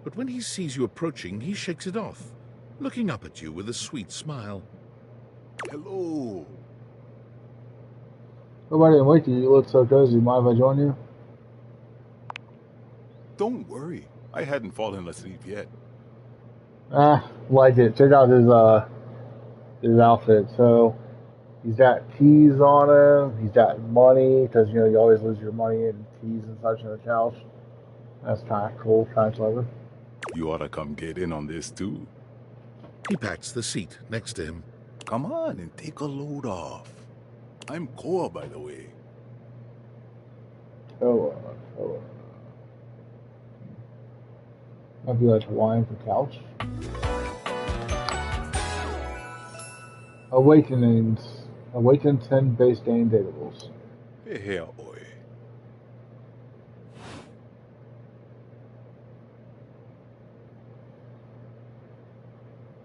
but when he sees you approaching, he shakes it off, looking up at you with a sweet smile. Hello. Nobody didn't wake you. You look so cozy. Mind if I join you? Don't worry. I hadn't fallen asleep yet. Like it. Check out his outfit. So he's got keys on him. He's got money because you always lose your money and keys and such on the couch. That's kind of cool, kind of clever. You ought to come get in on this too. He pats the seat next to him. Come on and take a load off. I'm Koa, by the way. Koa. Might be like Hawaiian for couch. Awakenings. Awaken 10 base game datables. Here, oi.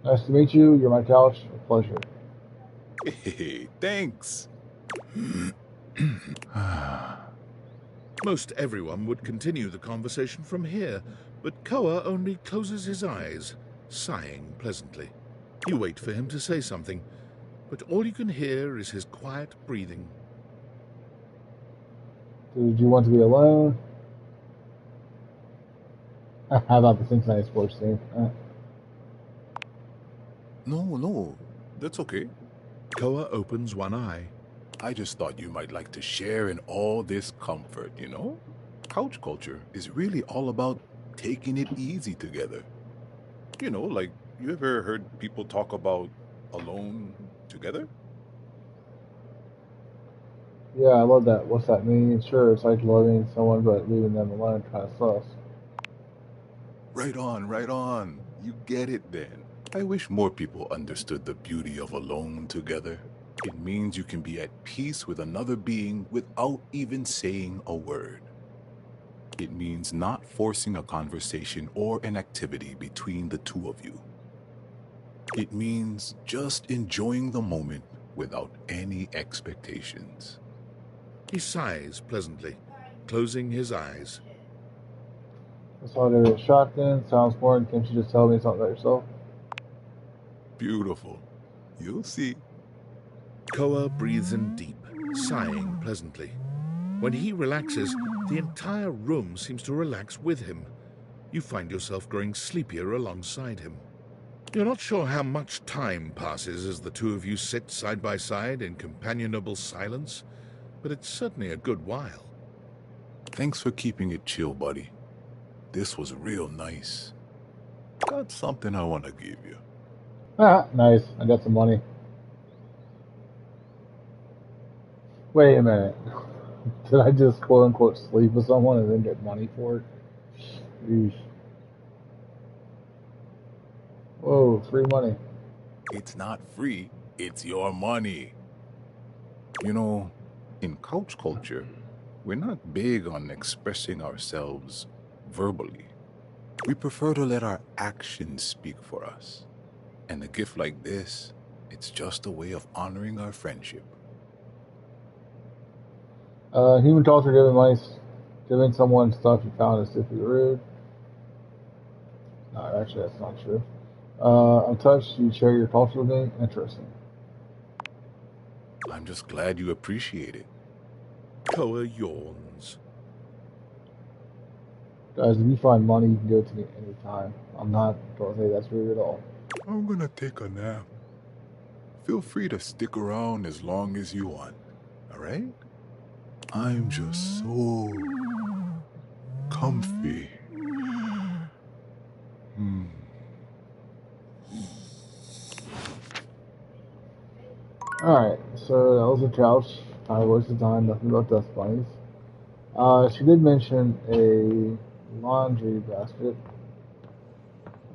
Nice to meet you. You're my couch. A pleasure. Hey, thanks. Most everyone would continue the conversation from here, but Koa only closes his eyes, sighing pleasantly. You wait for him to say something, but all you can hear is his quiet breathing. Did you want to be alone? How about the Cincinnati sports team? No, that's okay. Koa opens one eye. I just thought you might like to share in all this comfort, you know? Couch culture is really all about taking it easy together. You know, like, you ever heard people talk about alone together? Yeah, I love that. What's that mean? Sure, it's like loving someone but leaving them alone kind of sus. Right on. You get it then. I wish more people understood the beauty of alone together. It means you can be at peace with another being without even saying a word. It means not forcing a conversation or an activity between the two of you. It means just enjoying the moment without any expectations. He sighs pleasantly, closing his eyes. I saw there a shotgun. Sounds boring. Can't you just tell me something about yourself? Beautiful. You'll see. Koa breathes in deep, sighing pleasantly. When he relaxes, the entire room seems to relax with him. You find yourself growing sleepier alongside him. You're not sure how much time passes as the two of you sit side by side in companionable silence, but it's certainly a good while. Thanks for keeping it chill, buddy. This was real nice. Got something I want to give you. Ah, nice. I got some money. Wait a minute. Did I just quote-unquote sleep with someone and then get money for it? Eesh. Whoa, free money. It's not free, it's your money. You know, in couch culture, we're not big on expressing ourselves verbally. We prefer to let our actions speak for us. And a gift like this, it's just a way of honoring our friendship. Human culture giving money, giving someone stuff you found is simply rude. No, actually, that's not true. I'm touched. You share your culture with me. Interesting. I'm just glad you appreciate it. Koa yawns. Guys, if you find money, you can give it to me anytime. I'm not going to say that's rude at all. I'm gonna take a nap. Feel free to stick around as long as you want, alright? I'm just so comfy. Alright, so that was a couch. I wasted time, nothing about dust bunnies. She did mention a laundry basket.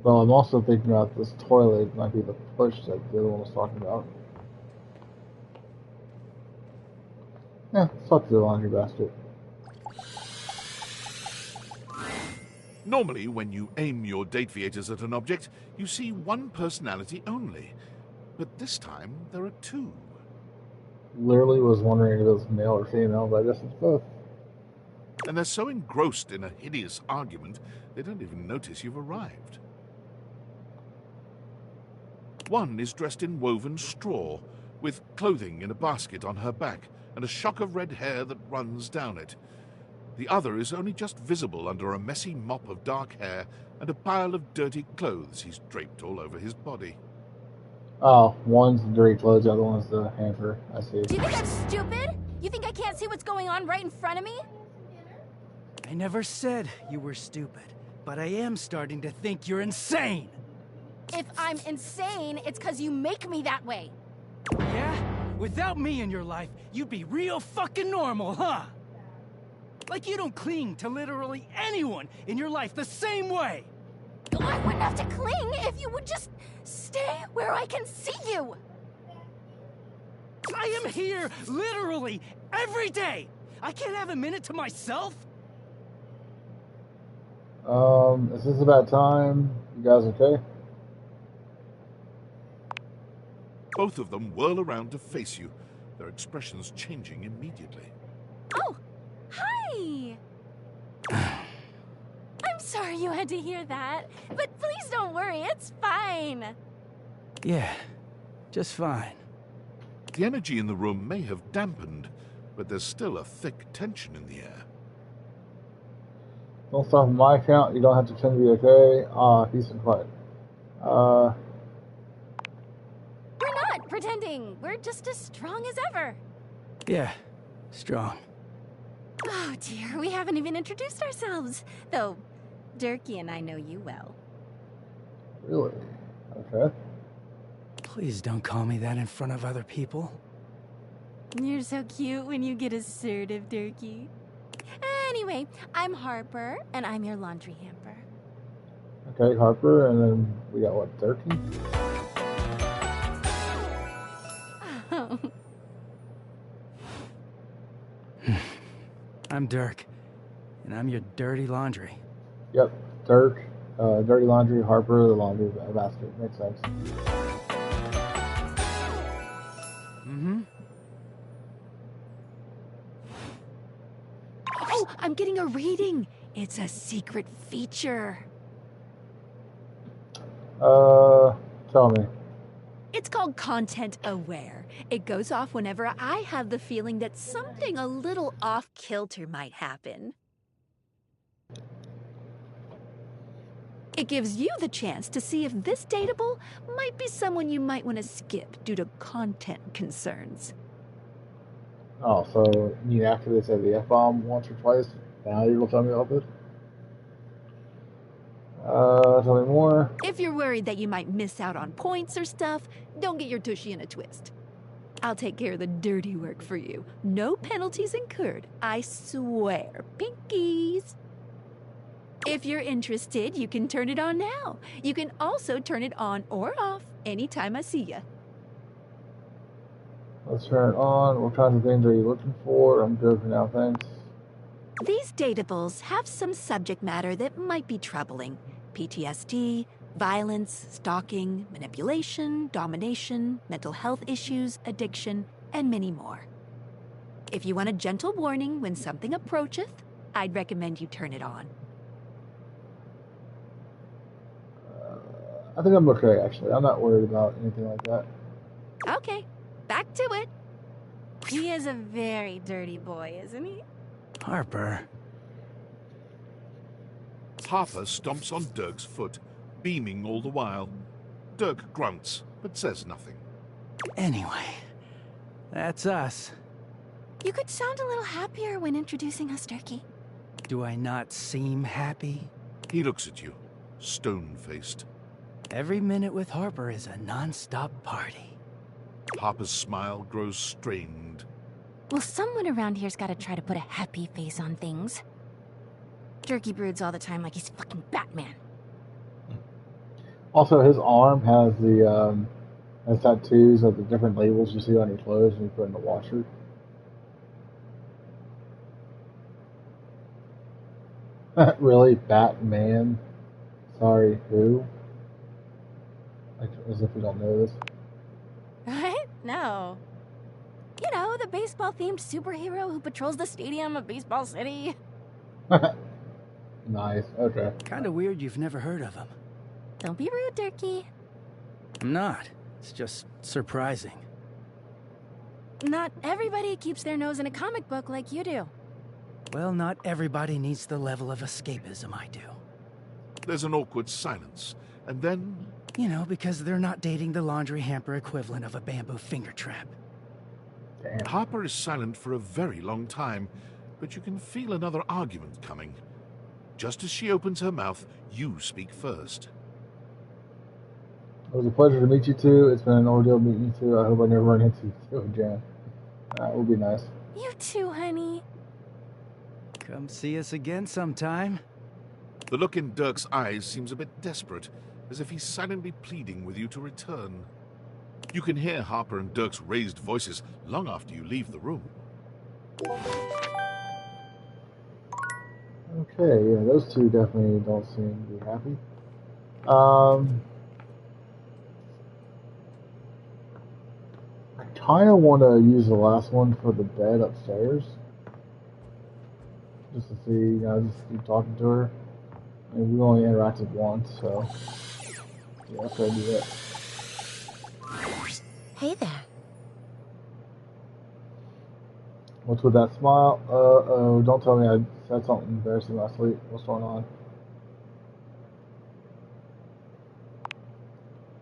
Though I'm also thinking about this toilet might be the push that the other one was talking about. Yeah, let's talk to the laundry basket. Normally, when you aim your date viators at an object, you see one personality only. But this time, there are two. Literally was wondering if it was male or female, but I guess it's both. And they're so engrossed in a hideous argument, they don't even notice you've arrived. One is dressed in woven straw, with clothing in a basket on her back, and a shock of red hair that runs down it. The other is only just visible under a messy mop of dark hair and a pile of dirty clothes he's draped all over his body. Oh, one's the dirty clothes, the other one's the hamper. I see. Do you think I'm stupid? You think I can't see what's going on right in front of me? I never said you were stupid, but I am starting to think you're insane. If I'm insane, it's because you make me that way. Yeah? Without me in your life, you'd be real fucking normal, huh? Like you don't cling to literally anyone in your life the same way. I wouldn't have to cling if you would just stay where I can see you. I am here, literally, every day. I can't have a minute to myself. Is this about time? You guys okay? Both of them whirl around to face you, their expressions changing immediately. Oh, hi! I'm sorry you had to hear that, but please don't worry, it's fine. Yeah, just fine. The energy in the room may have dampened, but there's still a thick tension in the air. Don't stop on my account. You don't have to pretend to be okay. Peace and quiet. We're not pretending. We're just as strong as ever. Yeah, strong. Oh dear, we haven't even introduced ourselves. Though, Durkee and I know you well. Really? Okay. Please don't call me that in front of other people. You're so cute when you get assertive, Durkee. Anyway, I'm Harper, and I'm your laundry hamper. Okay, Harper, and then we got what, Durkee? Oh. I'm Dirk, and I'm your dirty laundry. Yep, Dirk, dirty laundry, Harper, the laundry basket. Makes sense. Oh, I'm getting a reading. It's a secret feature. Tell me. It's called Content Aware. It goes off whenever I have the feeling that something a little off-kilter might happen. It gives you the chance to see if this dateable might be someone you might want to skip due to content concerns. Oh, so you mean after they said the F-bomb once or twice, now you're going to tell me about this? Tell me more. If you're worried that you might miss out on points or stuff, don't get your tushy in a twist. I'll take care of the dirty work for you. No penalties incurred, I swear. Pinkies! If you're interested, you can turn it on now. You can also turn it on or off anytime I see you. Let's turn it on. What kinds of things are you looking for? I'm good for now, thanks. These datables have some subject matter that might be troubling. PTSD, violence, stalking, manipulation, domination, mental health issues, addiction, and many more. If you want a gentle warning when something approacheth, I'd recommend you turn it on. I think I'm okay, actually. I'm not worried about anything like that. Okay, back to it. He is a very dirty boy, isn't he? Harper. Harper stomps on Dirk's foot, beaming all the while. Dirk grunts, but says nothing. Anyway, that's us. You could sound a little happier when introducing us, Durkee. Do I not seem happy? He looks at you, stone-faced. Every minute with Harper is a non-stop party. Harper's smile grows strained. Well, someone around here's got to try to put a happy face on things. Durkee broods all the time like he's fucking Batman. Also, his arm has the has tattoos of the different labels you see on your clothes when you put in the washer. Really, Batman? Sorry, who? Like, as if we don't know this. What? No. You know, the baseball-themed superhero who patrols the stadium of Baseball City. Nice, okay. Kinda weird you've never heard of him. Don't be rude, Durkee. I'm not. It's just surprising. Not everybody keeps their nose in a comic book like you do. Well, not everybody needs the level of escapism I do. There's an awkward silence, and then... You know, because they're not dating the laundry hamper equivalent of a bamboo finger trap. Damn. Harper is silent for a very long time, but you can feel another argument coming. Just as she opens her mouth, you speak first. It was a pleasure to meet you two. It's been an ordeal meeting you two. I hope I never run into you two again. It will be nice. You too, honey. Come see us again sometime. The look in Dirk's eyes seems a bit desperate, as if he's silently pleading with you to return. You can hear Harper and Dirk's raised voices long after you leave the room. Okay, yeah, those two definitely don't seem to be happy. I kind of want to use the last one for the bed upstairs. Just to see, just keep talking to her. I mean, we only interacted once, so yeah, that's what I do that. Hey there. What's with that smile? Oh, don't tell me I said something embarrassing last week. What's going on?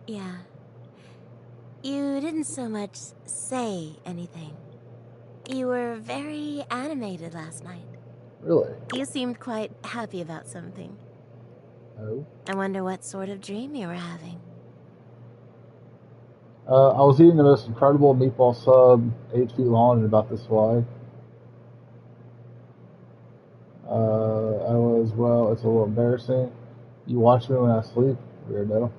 Yeah. You didn't so much say anything. You were very animated last night. Really? You seemed quite happy about something. Oh? I wonder what sort of dream you were having. I was eating the most incredible meatball sub, 8 feet long and about this wide. I was, well, it's a little embarrassing. You watch me when I sleep? Weirdo.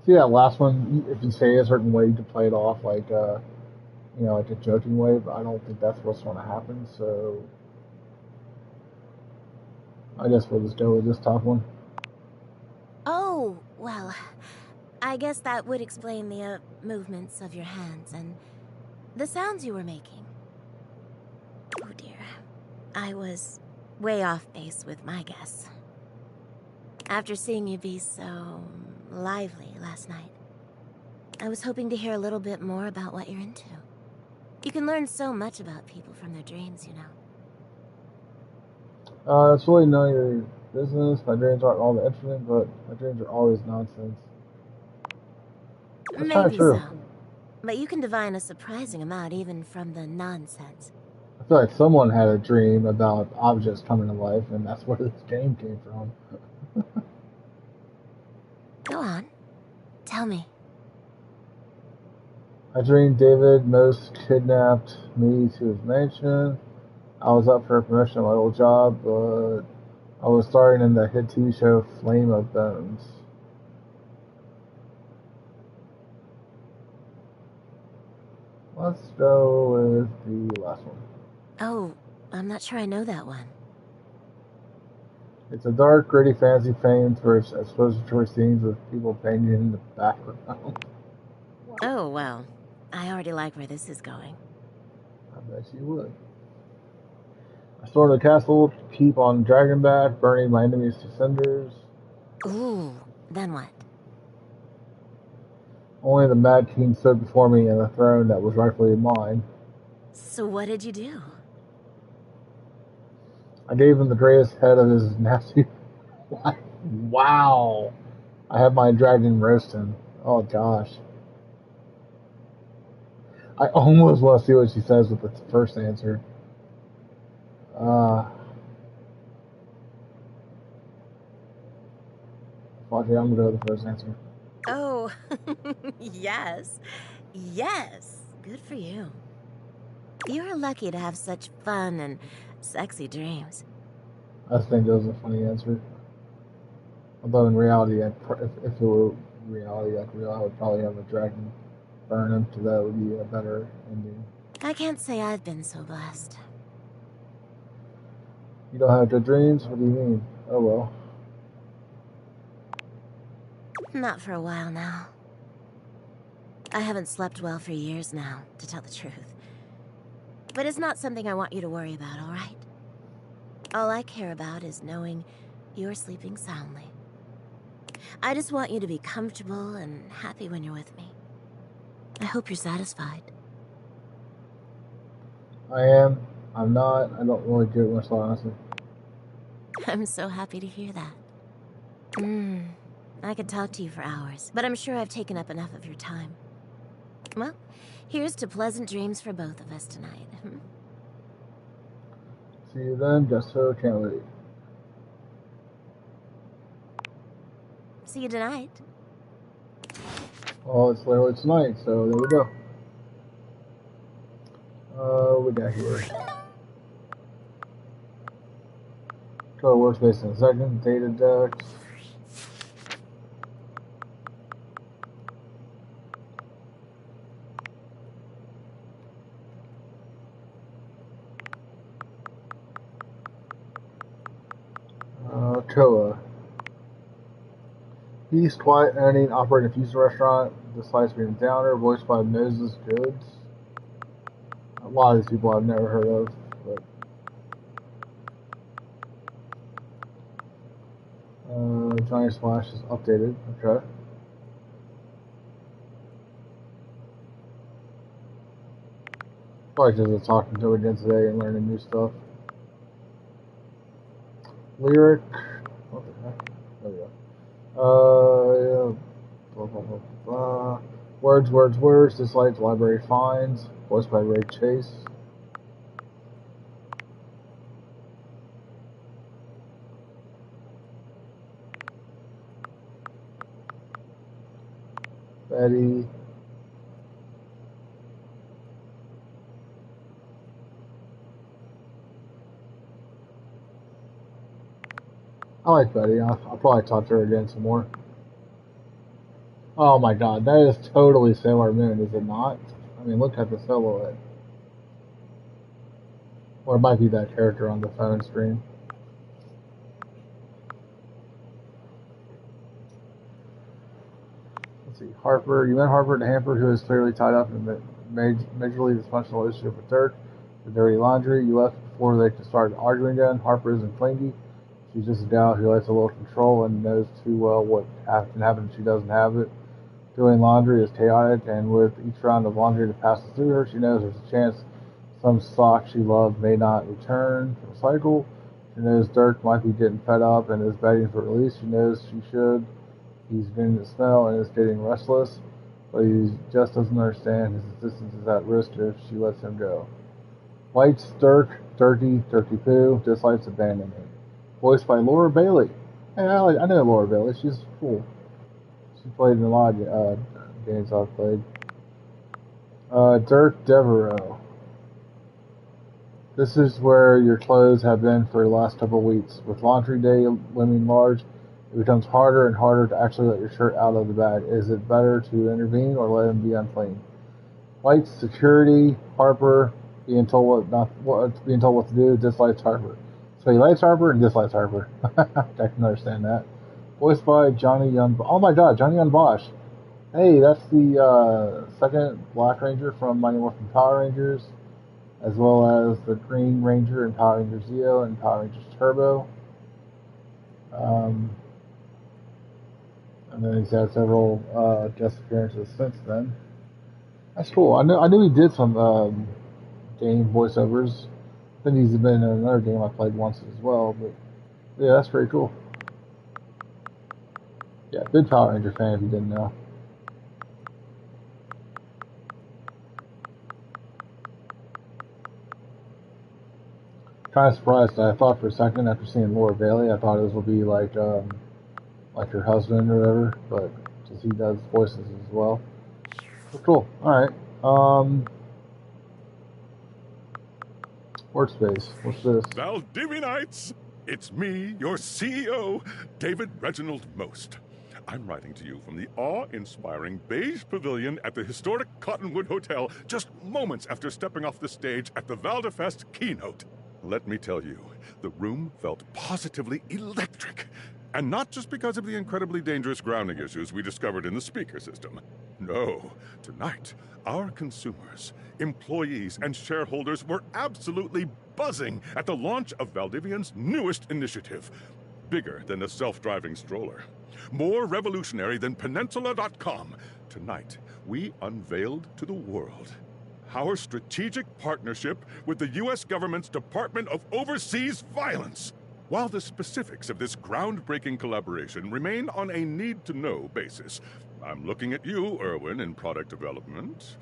See that last one, if you say a certain way, you can play it off like, like a joking way, but I don't think that's what's going to happen, so I guess we'll just go with this top one. Oh, well, I guess that would explain the movements of your hands and the sounds you were making. Oh dear, I was way off base with my guess. After seeing you be so lively last night, I was hoping to hear a little bit more about what you're into. You can learn so much about people from their dreams, you know. It's really none of your business. My dreams aren't all that interesting, but my dreams are always nonsense. That's Maybe true. so. But you can divine a surprising amount even from the nonsense. I feel like someone had a dream about objects coming to life, and that's where this game came from. Go on. Tell me. I dreamed David Most kidnapped me to his mansion. I was up for a promotion at my old job, but I was starring in the hit TV show Flame of Bones. Let's go with the last one. Oh, I'm not sure I know that one. It's a dark, gritty fantasy famed for its expository scenes with people painted in the background. Oh, well, I already like where this is going. I bet you would. I stormed the castle, keep on Dragonback, burning my enemies to cinders. Ooh, then what? Only the Mad King stood before me in the throne that was rightfully mine. So what did you do? I gave him the greatest head of his nasty... Wow! I have my dragon roast him. Oh gosh. I almost want to see what she says with the first answer. Fuck it, I'm gonna go with the first answer. Oh, yes. Yes. Good for you. You're lucky to have such fun and sexy dreams. I just think that was a funny answer. Although in reality, if it were reality, I would probably have a dragon burn him, so that would be a better ending. I can't say I've been so blessed. You don't have good dreams? What do you mean? Oh well. Not for a while now. I haven't slept well for years now, to tell the truth. But it's not something I want you to worry about, all right? All I care about is knowing you're sleeping soundly. I just want you to be comfortable and happy when you're with me. I hope you're satisfied. I am. I'm not. I don't really give it much thought, honestly. I'm so happy to hear that. I could talk to you for hours, but I'm sure I've taken up enough of your time. Well, here's to pleasant dreams for both of us tonight. See you then, just so can't wait. See you tonight. Well, it's literally tonight, so there we go. What we got here? Control workspace in a second. Data decks. Koa. He's quiet, owning, operating a pizza restaurant. Dislikes being a downer. Voiced by Moses Goods. A lot of these people I've never heard of, but Johnny Splash is updated. Okay. Probably because I'm talking to it again today and learning new stuff. Lyric. What the heck? There we go. Blah, blah, blah, blah. Words. Dislikes library finds. Voiced by Ray Chase. Betty. I like Betty. I'll probably talk to her again some more. Oh my god, that is totally Sailor Moon, is it not? I mean, look at the silhouette. Or it might be that character on the phone screen. Let's see, Harper. You met Harper to Hamper, who is clearly tied up in a majorly dysfunctional relationship with Dirk. The dirty laundry. You left before they could start arguing again. Harper isn't clingy. She's just a gal who likes a little control and knows too well what can happen if she doesn't have it. Doing laundry is chaotic, and with each round of laundry that passes through her, she knows there's a chance some sock she loved may not return from the cycle. She knows Dirk might be getting fed up and is begging for release. She knows she should. He's beginning to smell and is getting restless, but he just doesn't understand his existence is at risk if she lets him go. White's Dirk, dirty poo, dislikes abandonment. Voiced by Laura Bailey. Hey, I know Laura Bailey. She's cool. She played in a lot of games I've played. Dirk Devereaux. This is where your clothes have been for the last couple of weeks. With laundry day looming large, it becomes harder and harder to actually let your shirt out of the bag. Is it better to intervene or let him be unclean? White's security. Harper being told what to do. Dislikes Harper. So he likes Harper and dislikes Harper. I can understand that. Voiced by Johnny Young. Oh my god, Johnny Young Bosch. Hey, that's the second Black Ranger from Mighty Morphin Power Rangers, as well as the Green Ranger in Power Rangers Zeo and Power Rangers Turbo. And then he's had several guest appearances since then. That's cool. I knew he did some game voiceovers. I think he's been in another game I played once as well, but yeah, that's pretty cool. Yeah, big Power Ranger fan if you didn't know. Kind of surprised. I thought for a second after seeing Laura Bailey, I thought it would be like her husband or whatever, but since he does voices as well. But cool. All right. Workspace. What's this? Valdivianites! It's me, your CEO, David Reginald Most. I'm writing to you from the awe-inspiring beige pavilion at the historic Cottonwood Hotel just moments after stepping off the stage at the Valdefest keynote. Let me tell you, the room felt positively electric. And not just because of the incredibly dangerous grounding issues we discovered in the speaker system. No, tonight, our consumers, employees, and shareholders were absolutely buzzing at the launch of Valdivian's newest initiative. Bigger than a self-driving stroller. More revolutionary than Peninsula.com. Tonight, we unveiled to the world our strategic partnership with the U.S. government's Department of Overseas Violence. While the specifics of this groundbreaking collaboration remain on a need-to-know basis, I'm looking at you, Erwin, in product development.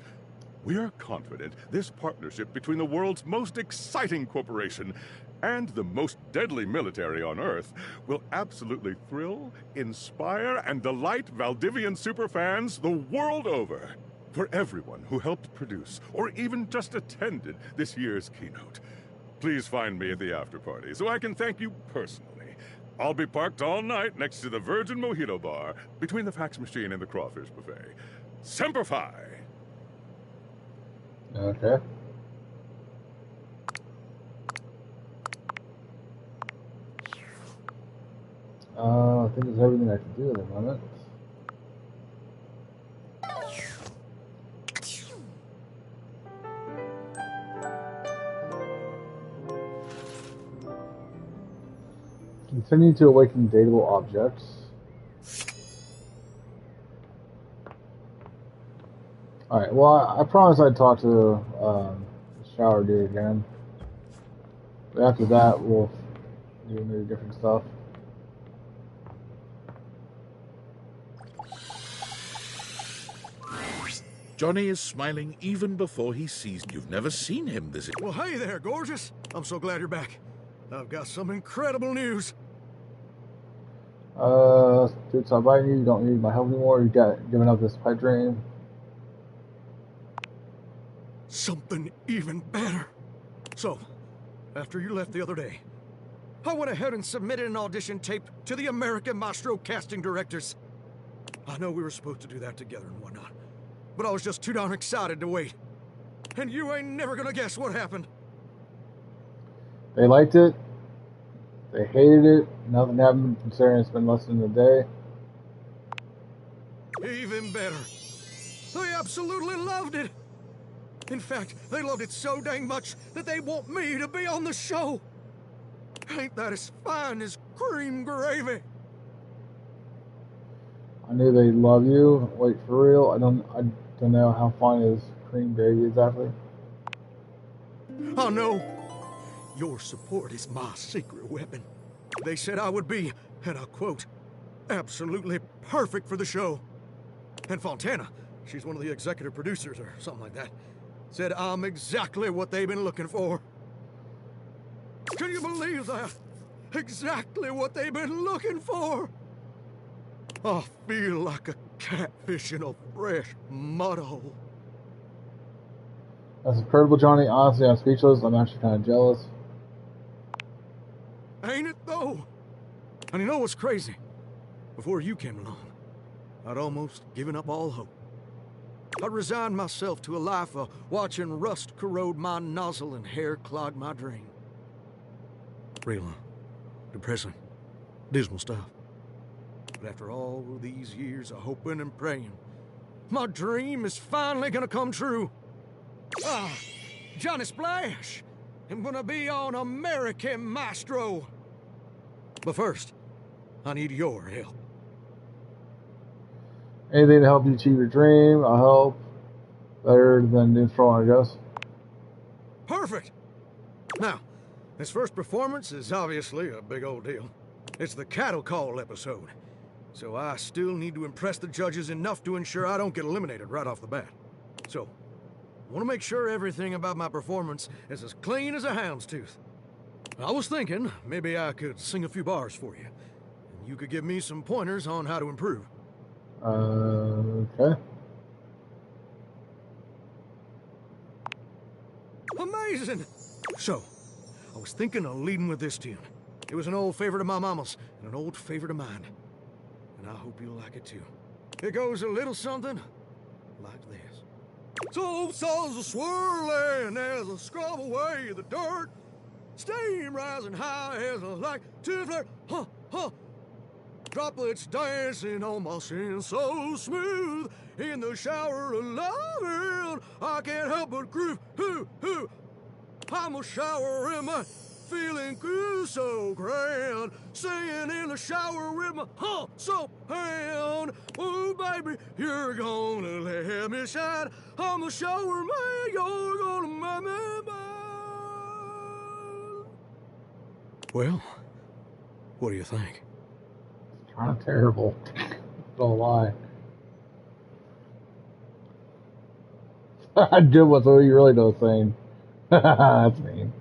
We are confident this partnership between the world's most exciting corporation and the most deadly military on Earth will absolutely thrill, inspire, and delight Valdivian superfans the world over. For everyone who helped produce or even just attended this year's keynote, please find me at the after party so I can thank you personally. I'll be parked all night next to the Virgin Mojito Bar, between the fax machine and the crawfish buffet. Semper Fi! Okay. I think that's everything I can do at the moment. Continue to awaken dateable objects. Alright, well, I promise I'd talk to the shower dude again. But after that, we'll do maybe different stuff. Johnny is smiling even before he sees you've never seen him this. Well, hey there, gorgeous. I'm so glad you're back. I've got some incredible news. Dude, so I'm buying you. You don't need my help anymore. You got given up this pipe dream. Something even better. So, after you left the other day, I went ahead and submitted an audition tape to the American Maestro casting directors. I know we were supposed to do that together and whatnot, but I was just too darn excited to wait. And you ain't never gonna guess what happened. They liked it. They hated it. Nothing happened considering it's been less than a day. Even better. They absolutely loved it. In fact, they loved it so dang much that they want me to be on the show. Ain't that as fine as cream gravy? I knew they love you. Wait, for real? I don't know how fine is cream gravy exactly. I know. Your support is my secret weapon. They said I would be, and I quote, absolutely perfect for the show. And Fontana, she's one of the executive producers or something like that, said I'm exactly what they've been looking for. Can you believe that? Exactly what they've been looking for. I feel like a catfish in a fresh mud hole. That's incredible, Johnny. Honestly, I'm speechless. I'm actually kind of jealous. Ain't it though? And you know what's crazy? Before you came along, I'd almost given up all hope. I resigned myself to a life of watching rust corrode my nozzle and hair clog my drain. Real depressing, dismal stuff. But after all these years of hoping and praying, my dream is finally gonna come true. Ah, Johnny Splash! I'm gonna be on American Maestro. But first, I need your help. Anything to help you achieve your dream, I'll help. Better than installing a guess. Perfect! Now, this first performance is obviously a big old deal. It's the cattle call episode. So I still need to impress the judges enough to ensure I don't get eliminated right off the bat. So, I want to make sure everything about my performance is as clean as a hound's tooth. I was thinking maybe I could sing a few bars for you, and you could give me some pointers on how to improve. Okay. Amazing! So, I was thinking of leading with this tune. It was an old favorite of my mama's and an old favorite of mine. And I hope you'll like it too. It goes a little something like this. So souls are swirling as I scrub away the dirt. Steam rising high as I like to flirt. Huh, huh. Droplets dancing on my skin so smooth. In the shower of loving, I can't help but groove. Hoo, hoo. I'm a shower in my feeling good so grand. Singing in the shower with my soap hand. Oh, baby, you're gonna let me shine. I'm a shower man, you're gonna make me mine. Well, what do you think? Kind of terrible. Don't lie. I did what you really don't sing. That's mean.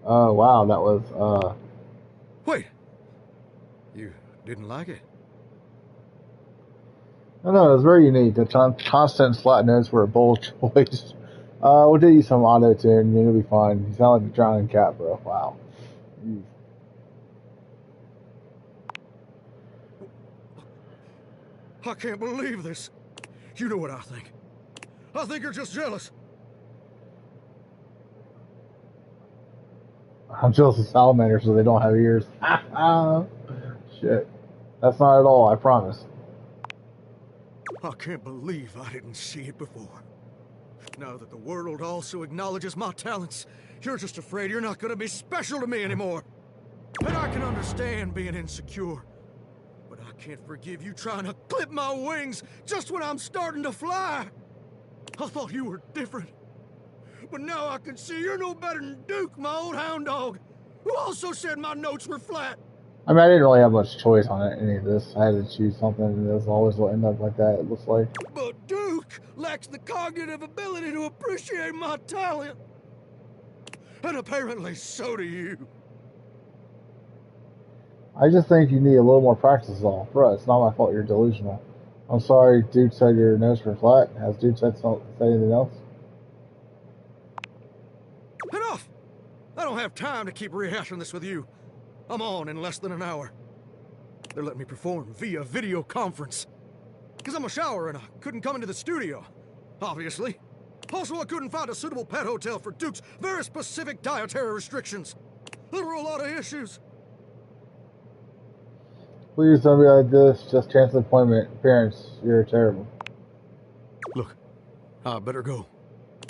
Wow, that was, Wait. You didn't like it? No, it was very unique. The constant flat notes were a bold choice. We'll do you some auto-tune, you'll be fine. You sound like a drowning cat, bro. Wow. I can't believe this. You know what I think. I think you're just jealous. I'm jealous of salamanders so they don't have ears. Shit. That's not at all, I promise. I can't believe I didn't see it before. Now that the world also acknowledges my talents, you're just afraid you're not gonna be special to me anymore. And I can understand being insecure. But I can't forgive you trying to clip my wings just when I'm starting to fly. I thought you were different. But now I can see you're no better than Duke, my old hound dog, who also said my notes were flat. I mean, I didn't really have much choice on any of this. I had to choose something, and it was always will end up like that, it looks like. But Duke lacks the cognitive ability to appreciate my talent. And apparently so do you. I just think you need a little more practice, though. Bro, it's not my fault you're delusional. I'm sorry Dude said your notes were flat. Has Dude said anything else? Enough! I don't have time to keep rehashing this with you. I'm on in less than an hour. They're letting me perform via video conference. Because I'm a shower and I couldn't come into the studio, obviously. Also, I couldn't find a suitable pet hotel for Duke's very specific dietary restrictions. There were a lot of issues. Please don't be like this. Just cancel the appointment. Parents, you're terrible. Look, I better go.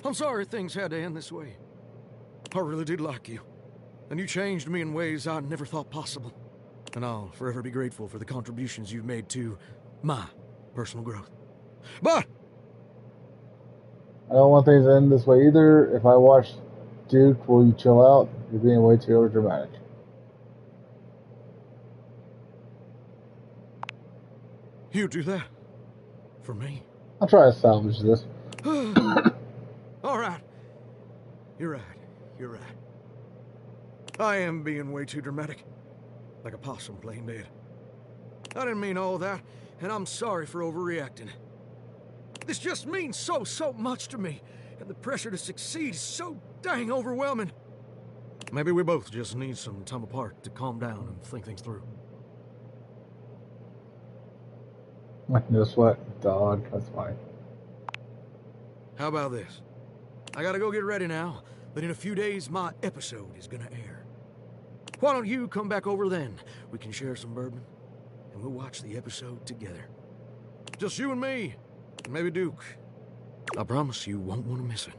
I'm sorry things had to end this way. I really did like you. And you changed me in ways I never thought possible. And I'll forever be grateful for the contributions you've made to my personal growth. But I don't want things to end this way either. If I watch Duke, will you chill out? You're being way too overdramatic. You do that? For me? I'll try to salvage this. All right. You're right. You're right. I am being way too dramatic. Like a possum playing dead. I didn't mean all that, and I'm sorry for overreacting. This just means so much to me, and the pressure to succeed is so dang overwhelming. Maybe we both just need some time apart to calm down and think things through. No sweat, dog. That's fine. How about this? I gotta go get ready now, but in a few days my episode is gonna air. Why don't you come back over then? We can share some bourbon, and we'll watch the episode together. Just you and me, and maybe Duke. I promise you won't want to miss it.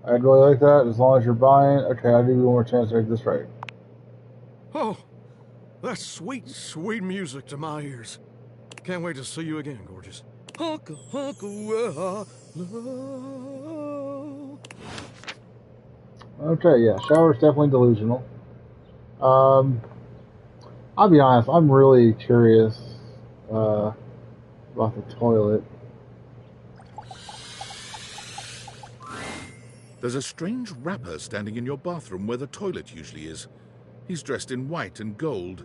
I'd really like that, as long as you're buying. Okay, I'll give you one more chance to make this right. Oh, that's sweet, sweet music to my ears. Can't wait to see you again, gorgeous. Hunka, hunka, love. Okay, yeah, shower's definitely delusional. I'll be honest, I'm really curious about the toilet. There's a strange rapper standing in your bathroom where the toilet usually is. He's dressed in white and gold,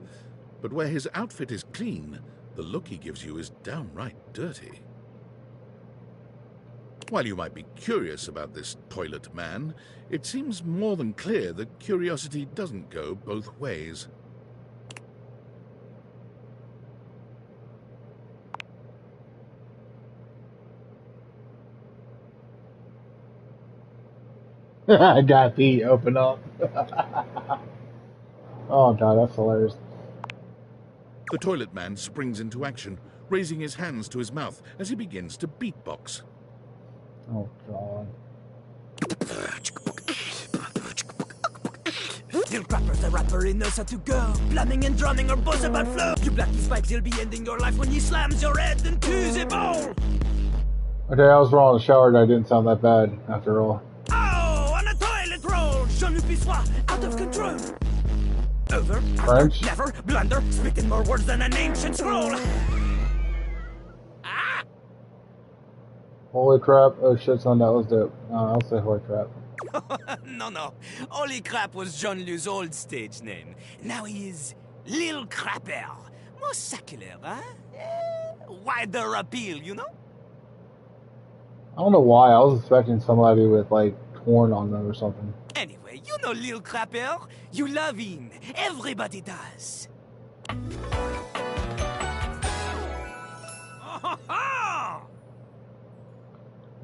but where his outfit is clean, the look he gives you is downright dirty. While you might be curious about this toilet man, it seems more than clear that curiosity doesn't go both ways. I got the open up. Oh god, that's hilarious. The toilet man springs into action, raising his hands to his mouth as he begins to beatbox. Oh god. Little crapper, the rapper, he knows how to go. Plumbing and drumming are both about flow. You black his pipes, he'll be ending your life when he slams your head into the bowl. Okay, I was wrong. The shower guy didn't sound that bad after all. Oh, on a toilet roll. Jean-Luc Pissoir, out of control. Over, French? after, never, blunder, speaking more words than an ancient scroll. Holy crap. Oh shit, son, that was dope. I'll say holy crap. No. Holy Crap was Jean-Luc's old stage name. Now he is Lil Crapper. More secular, huh? Wider appeal, you know? I don't know why. I was expecting somebody with, like, corn on them or something. Anyway, you know Lil Crapper. You love him. Everybody does.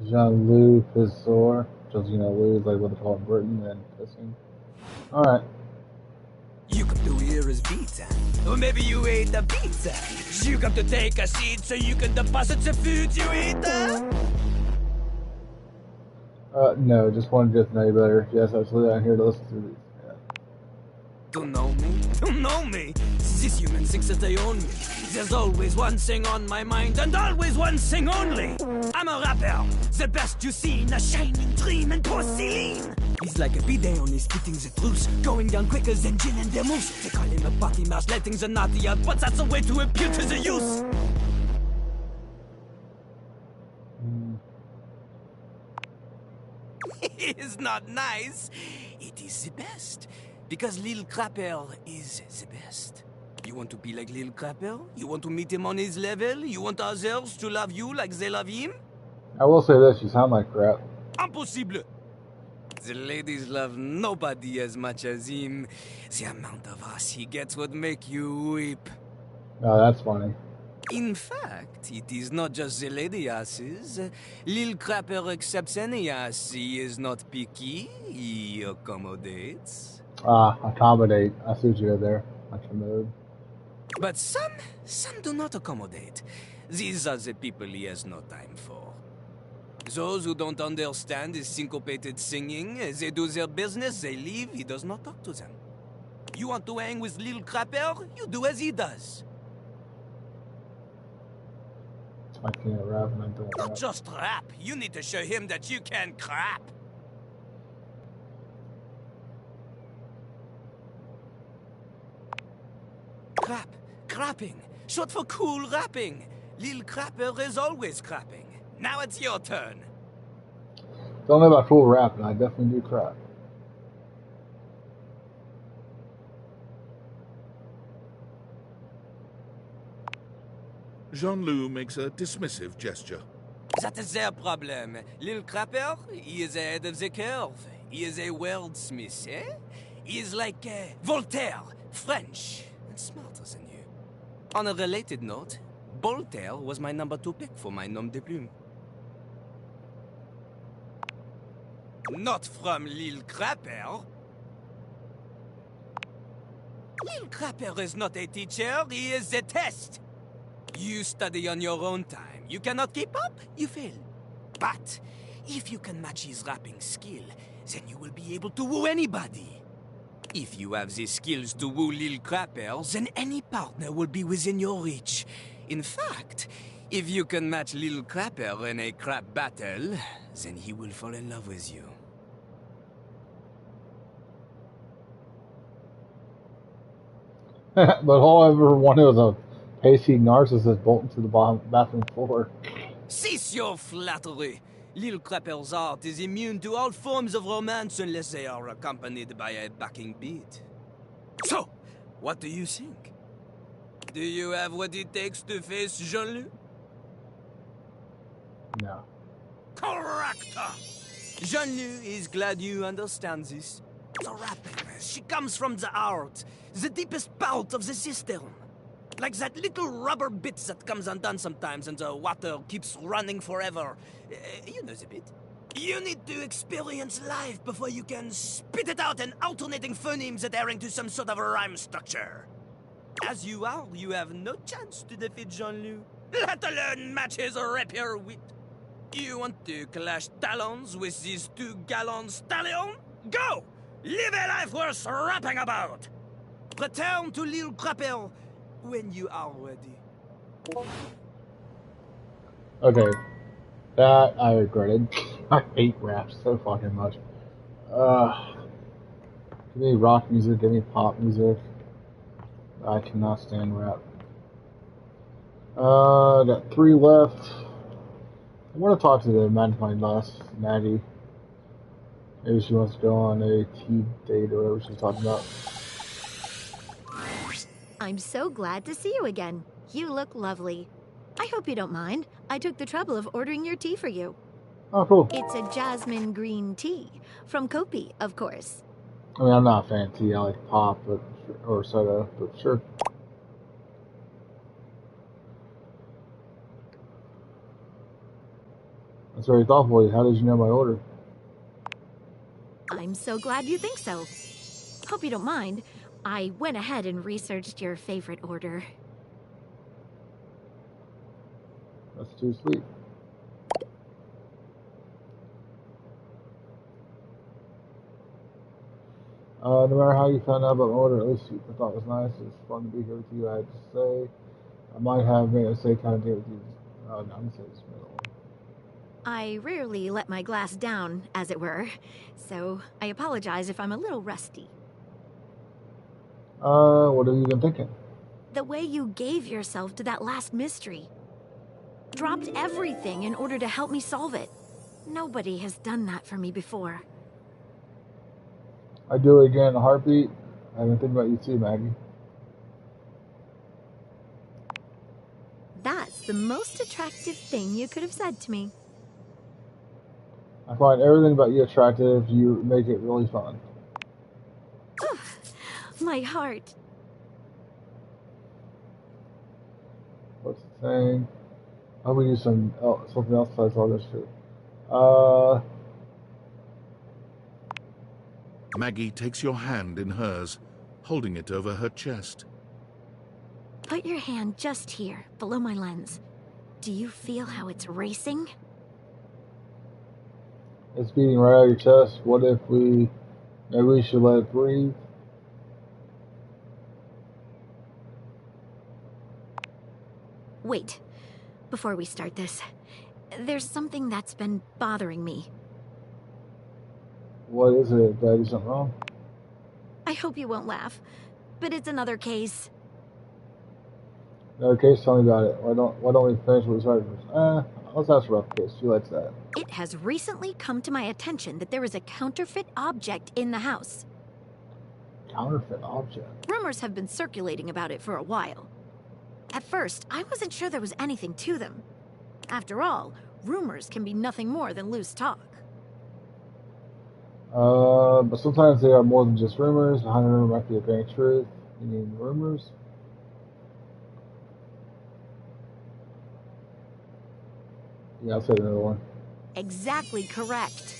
Jean-Loup Pissor. Just, Lou is like what they call in Britain, and pissing. Alright. You come to here as pizza. Or maybe you ate the pizza. You come to take a seat so you can deposit the food you eat. No, just wanted to get to know you better. Yes, absolutely. I'm here to listen to these. Yeah. Don't know me? Don't know me? These humans think that they own me. There's always one thing on my mind, and always one thing only. I'm a rapper, the best you seen, a shining dream in porcelain. He's like a bidet, only spitting the truth, going down quicker than gin and vermouth. They call him a party mouse, letting the naughty out, but that's a way to impute to the youth. It is not nice. It is the best. Because Lil Crapper is the best. You want to be like Lil Crapper? You want to meet him on his level? You want others to love you like they love him? I will say this, you sound like crap. Impossible! The ladies love nobody as much as him. The amount of ass he gets would make you weep. Oh, that's funny. In fact, it is not just the lady asses. Lil Crapper accepts any ass. He is not picky. He accommodates. Accommodate. I see what you did there. That's your move. But some do not accommodate. These are the people he has no time for. Those who don't understand his syncopated singing, they do their business, they leave, he does not talk to them. You want to hang with Lil Crapper? You do as he does. I can't rap and I don't Not rap. just rap, you need to show him that you can crap. Crap, crapping, short for cool rapping. Lil Crapper is always crapping. Now it's your turn. Don't know about cool rap, and I definitely do crap. Jean-Loup makes a dismissive gesture. That is their problem. Lil Crapper, he is ahead of the curve. He is a wordsmith, eh? He is like Voltaire, French, and smarter than you. On a related note, Voltaire was my number 2 pick for my nom de plume. Not from Lil Crapper. Lil Crapper is not a teacher, he is a test. You study on your own time. You cannot keep up, you fail. But if you can match his rapping skill, then you will be able to woo anybody. If you have the skills to woo Lil Crapper, then any partner will be within your reach. In fact, if you can match Lil Crapper in a crap battle, then he will fall in love with you. But all I ever wanted was a pasty narcissist bolting to the bathroom floor. Cease your flattery. Lil Crapper's art is immune to all forms of romance unless they are accompanied by a backing beat. So, what do you think? Do you have what it takes to face Jean-Loup? No. Correct! Jean-Loup is glad you understand this. The rapping, she comes from the heart, the deepest part of the system. Like that little rubber bit that comes undone sometimes and the water keeps running forever. You know the bit. You need to experience life before you can spit it out in alternating phonemes adhering to some sort of a rhyme structure. As you are, you have no chance to defeat Jean-Loup, let alone match his rapier wit. You want to clash talons with these 2-gallon stallion? Go! Live a life worth rapping about! Return to Lil Crapper when you are ready. Okay. That I regretted. I hate rap so fucking much. Give me rock music, give me pop music. I cannot stand rap. Got 3 left. I want to talk to the my last Maggie. Maybe she wants to go on a tea date or whatever she's talking about. I'm so glad to see you again. You look lovely. I hope you don't mind. I took the trouble of ordering your tea for you. Oh, cool. It's a jasmine green tea. From Kopi, of course. I mean, I'm not a fan of tea. I like pop or soda, but sure. That's very thoughtful of you. How did you know my order? I'm so glad you think so. Hope you don't mind. I went ahead and researched your favorite order. That's too sweet. No matter how you found out about my order, at least I thought it was nice. It's fun to be here with you, I had to say. I might have made a mistake kind of deal with you. No, I'm going to say this middle. I rarely let my glass down, as it were, so I apologize if I'm a little rusty. What have you been thinking? The way you gave yourself to that last mystery. Dropped everything in order to help me solve it. Nobody has done that for me before. I'd do it again in a heartbeat. I've been thinking about you too, Maggie. That's the most attractive thing you could have said to me. I find everything about you attractive. You make it really fun. My heart. What's the saying? I hope we do something else besides all this shit. Maggie takes your hand in hers, holding it over her chest. Put your hand just here, below my lens. Do you feel how it's racing? It's beating right out of your chest. What if maybe we should let it breathe? Wait, before we start this, there's something that's been bothering me. What is it? Did I do something wrong? I hope you won't laugh, but it's another case. Another case? Tell me about it. Why don't we finish what we started first? Let's ask her about the case. She likes that. It has recently come to my attention that there is a counterfeit object in the house. Counterfeit object? Rumors have been circulating about it for a while. At first, I wasn't sure there was anything to them. After all, rumors can be nothing more than loose talk. But sometimes they are more than just rumors. Behind a rumor might be a grain of truth. You mean rumors? Yeah, I'll say another one. Exactly correct.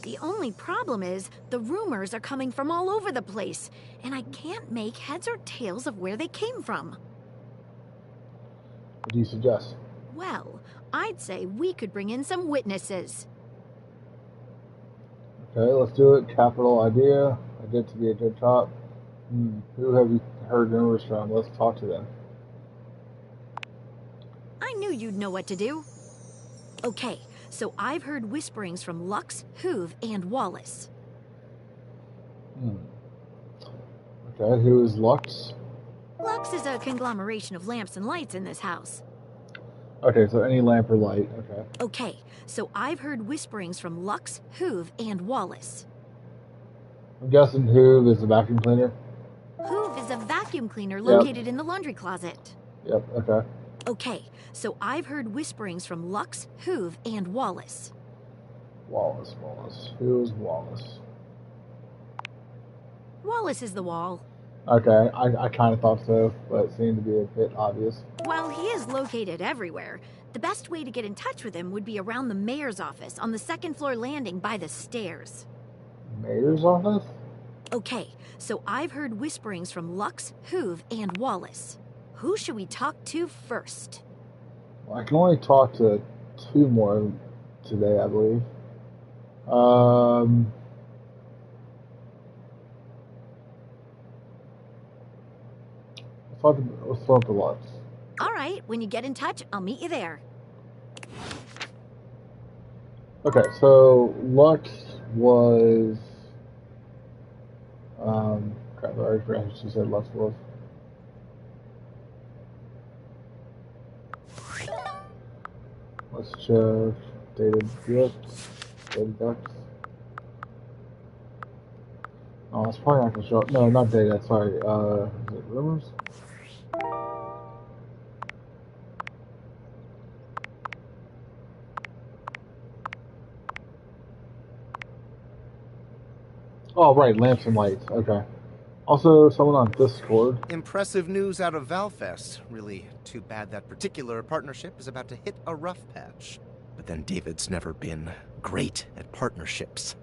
The only problem is, the rumors are coming from all over the place, and I can't make heads or tails of where they came from. What do you suggest? Well, I'd say we could bring in some witnesses. Okay, let's do it. Capital idea. I get to be a good cop. Who have you heard rumors from? Let's talk to them. I knew you'd know what to do. Okay, so I've heard whisperings from Lux, Hoove, and Wallace. Okay, who is Lux? Lux is a conglomeration of lamps and lights in this house. Okay, so any lamp or light, okay. Okay, so I've heard whisperings from Lux, Hoove, and Wallace. I'm guessing Hoove is a vacuum cleaner? Hoove is a vacuum cleaner located in the laundry closet. Yep, okay. Okay, so I've heard whisperings from Lux, Hoove, and Wallace. Wallace. Who is Wallace? Wallace is the wall. Okay, I kind of thought so, but it seemed to be a bit obvious. While he is located everywhere, the best way to get in touch with him would be around the mayor's office on the second floor landing by the stairs. Mayor's office? Okay, so I've heard whisperings from Lux, Hoove, and Wallace. Who should we talk to first? Well, I can only talk to two more today, I believe. Let's talk to Lux. All right, when you get in touch, I'll meet you there. Okay, so Lux was... crap, I already forgot who she said Lux was. Let's check dated gifts, dated ducks. Oh, it's probably not gonna show up. No, not data, sorry. Is it rumors? Oh, right, lamps and lights. Okay. Also, someone on Discord. Impressive news out of Valfest. Really too bad that particular partnership is about to hit a rough patch. But then David's never been great at partnerships.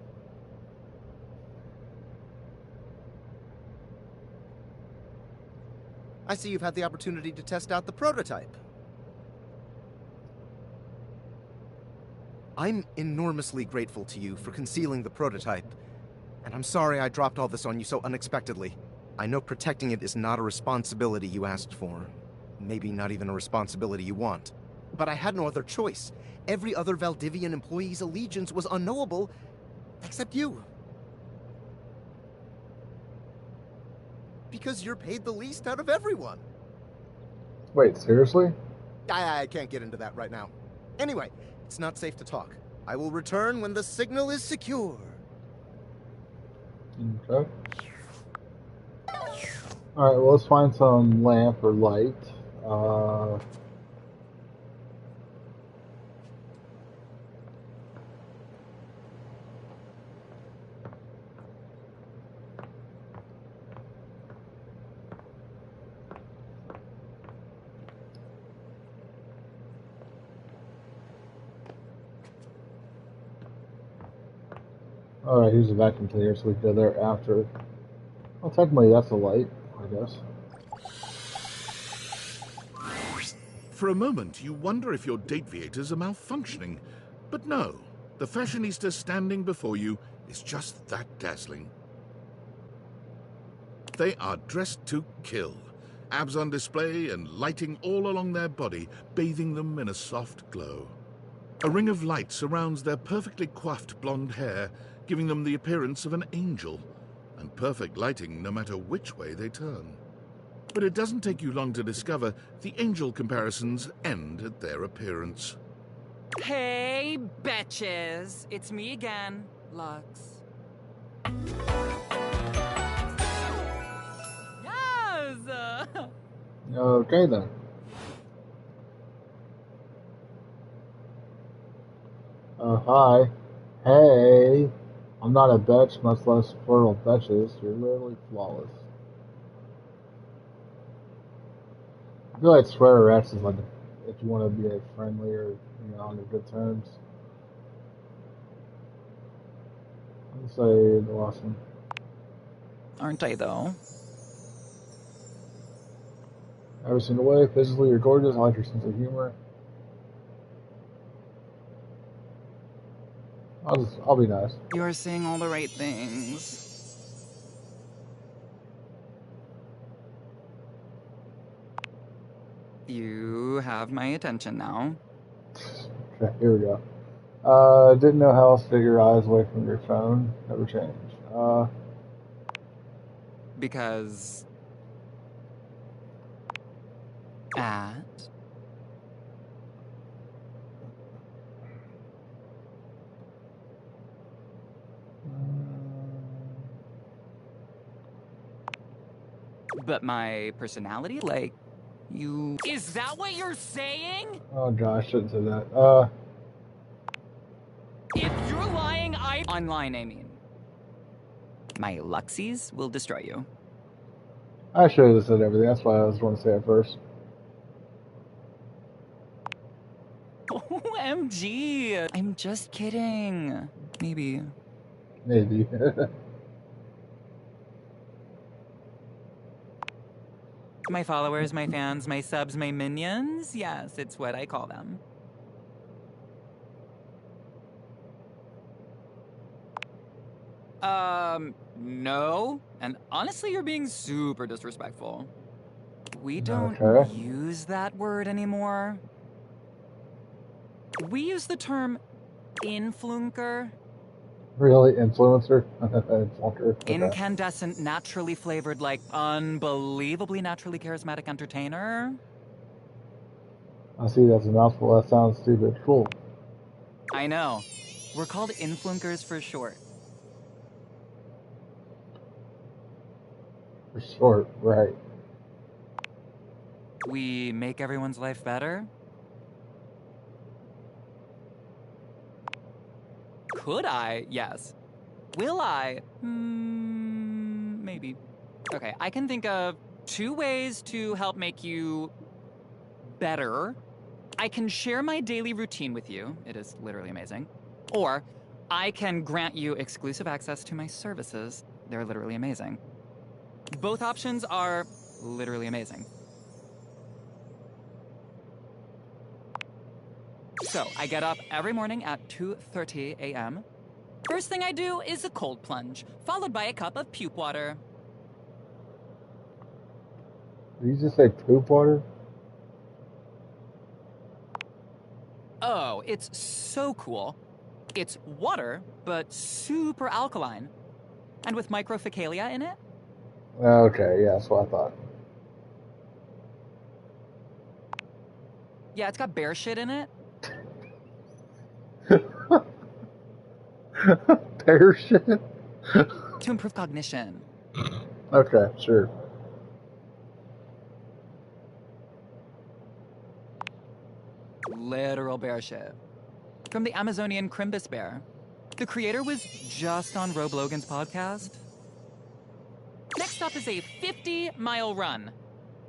I see you've had the opportunity to test out the prototype. I'm enormously grateful to you for concealing the prototype, and I'm sorry I dropped all this on you so unexpectedly. I know protecting it is not a responsibility you asked for. Maybe not even a responsibility you want. But I had no other choice. Every other Valdivian employee's allegiance was unknowable, except you. Because you're paid the least out of everyone. Wait, seriously? I can't get into that right now. Anyway, it's not safe to talk. I will return when the signal is secure. Okay. Alright, well, let's find some lamp or light. Alright, here's a vacuum cleaner, so we can go there after. Well, technically that's a light, I guess. For a moment, you wonder if your dateviators are malfunctioning. But no, the fashionista standing before you is just that dazzling. They are dressed to kill. Abs on display and lighting all along their body, bathing them in a soft glow. A ring of light surrounds their perfectly coiffed blonde hair, giving them the appearance of an angel, and perfect lighting no matter which way they turn. But it doesn't take you long to discover the angel comparisons end at their appearance. Hey, betches! It's me again, Lux. Yes! Okay then. Hi. Hey. I'm not a betch, much less plural betches. You're literally flawless. I feel like swearerettes is like if you want to be a friendly or on good terms. I'll say the last one. Aren't I, though? Every single way. Physically, you're gorgeous. I like your sense of humor. I'll be nice. You're saying all the right things. You have my attention now. Okay, here we go. Didn't know how else to get your eyes away from your phone. Never change. Because... At... But my personality, like, you... Is that what you're saying? Oh god, I shouldn't say that. If you're lying, Online, I mean. My Luxies will destroy you. I should have said everything. That's why I was going to say it first. OMG! I'm just kidding. Maybe. Maybe. My followers, my fans, my subs, my minions? Yes, it's what I call them. No. And honestly, you're being super disrespectful. We don't use that word anymore. We use the term influencer. Really? Influencer? Influencer. Okay. Incandescent, naturally flavored, like unbelievably naturally charismatic entertainer. I see that's a mouthful. That sounds stupid. Cool. I know. We're called influencers for short. For short, right. We make everyone's life better. Could I? Yes. Will I? Maybe. Okay, I can think of 2 ways to help make you better. I can share my daily routine with you. It is literally amazing. Or I can grant you exclusive access to my services. They're literally amazing. Both options are literally amazing. So, I get up every morning at 2:30 a.m. First thing I do is a cold plunge, followed by a cup of puke water. Did you just say poop water? Oh, it's so cool. It's water, but super alkaline. And with microfecalia in it? Okay, yeah, that's what I thought. Yeah, it's got bear shit in it. Bear shit? To improve cognition. Okay, sure. Literal bear shit. From the Amazonian Crimbus bear. The creator was just on Rob Logan's podcast. Next up is a 50-mile run.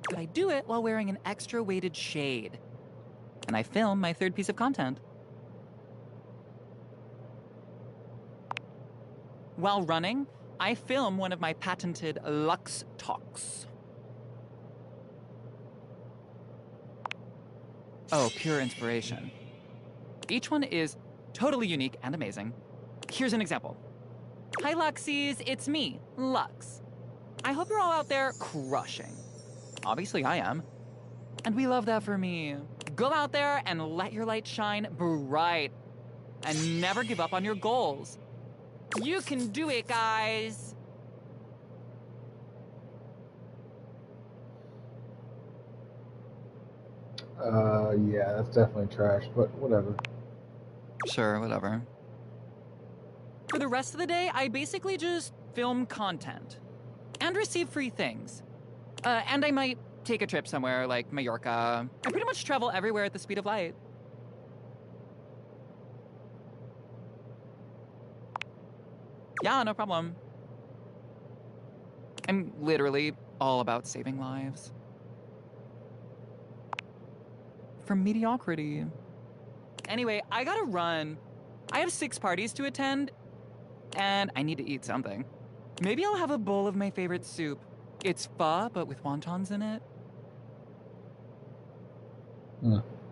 But I do it while wearing an extra weighted shade. And I film my third piece of content. While running, I film one of my patented Lux Talks. Oh, pure inspiration. Each one is totally unique and amazing. Here's an example. Hi Luxies, it's me, Lux. I hope you're all out there crushing. Obviously I am. And we love that for me. Go out there and let your light shine bright. And never give up on your goals. You can do it, guys. Yeah, that's definitely trash, but whatever. Sure, whatever. For the rest of the day, I basically just film content. And receive free things. And I might take a trip somewhere like Mallorca. I pretty much travel everywhere at the speed of light. Yeah, no problem. I'm literally all about saving lives. From mediocrity. Anyway, I gotta run. I have 6 parties to attend, and I need to eat something. Maybe I'll have a bowl of my favorite soup. It's pho, but with wontons in it.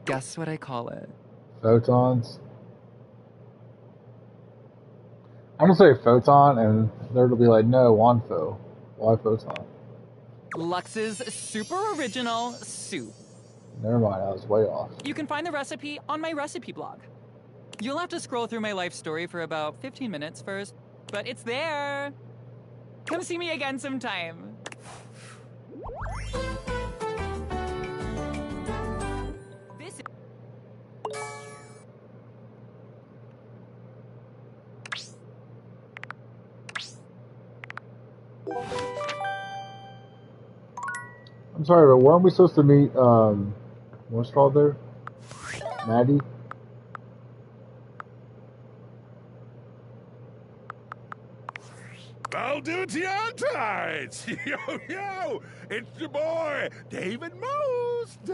Guess what I call it? Photons? I'm gonna say photon, and they'll be like, no, Wanfo. Why photon? Lux's super original soup. Never mind, I was way off. You can find the recipe on my recipe blog. You'll have to scroll through my life story for about 15 minutes first, but it's there. Come see me again sometime. This is... I'm sorry, but weren't we supposed to meet, what's called there? Maddie? Valdivian Tides! Yo! It's your boy, David Most!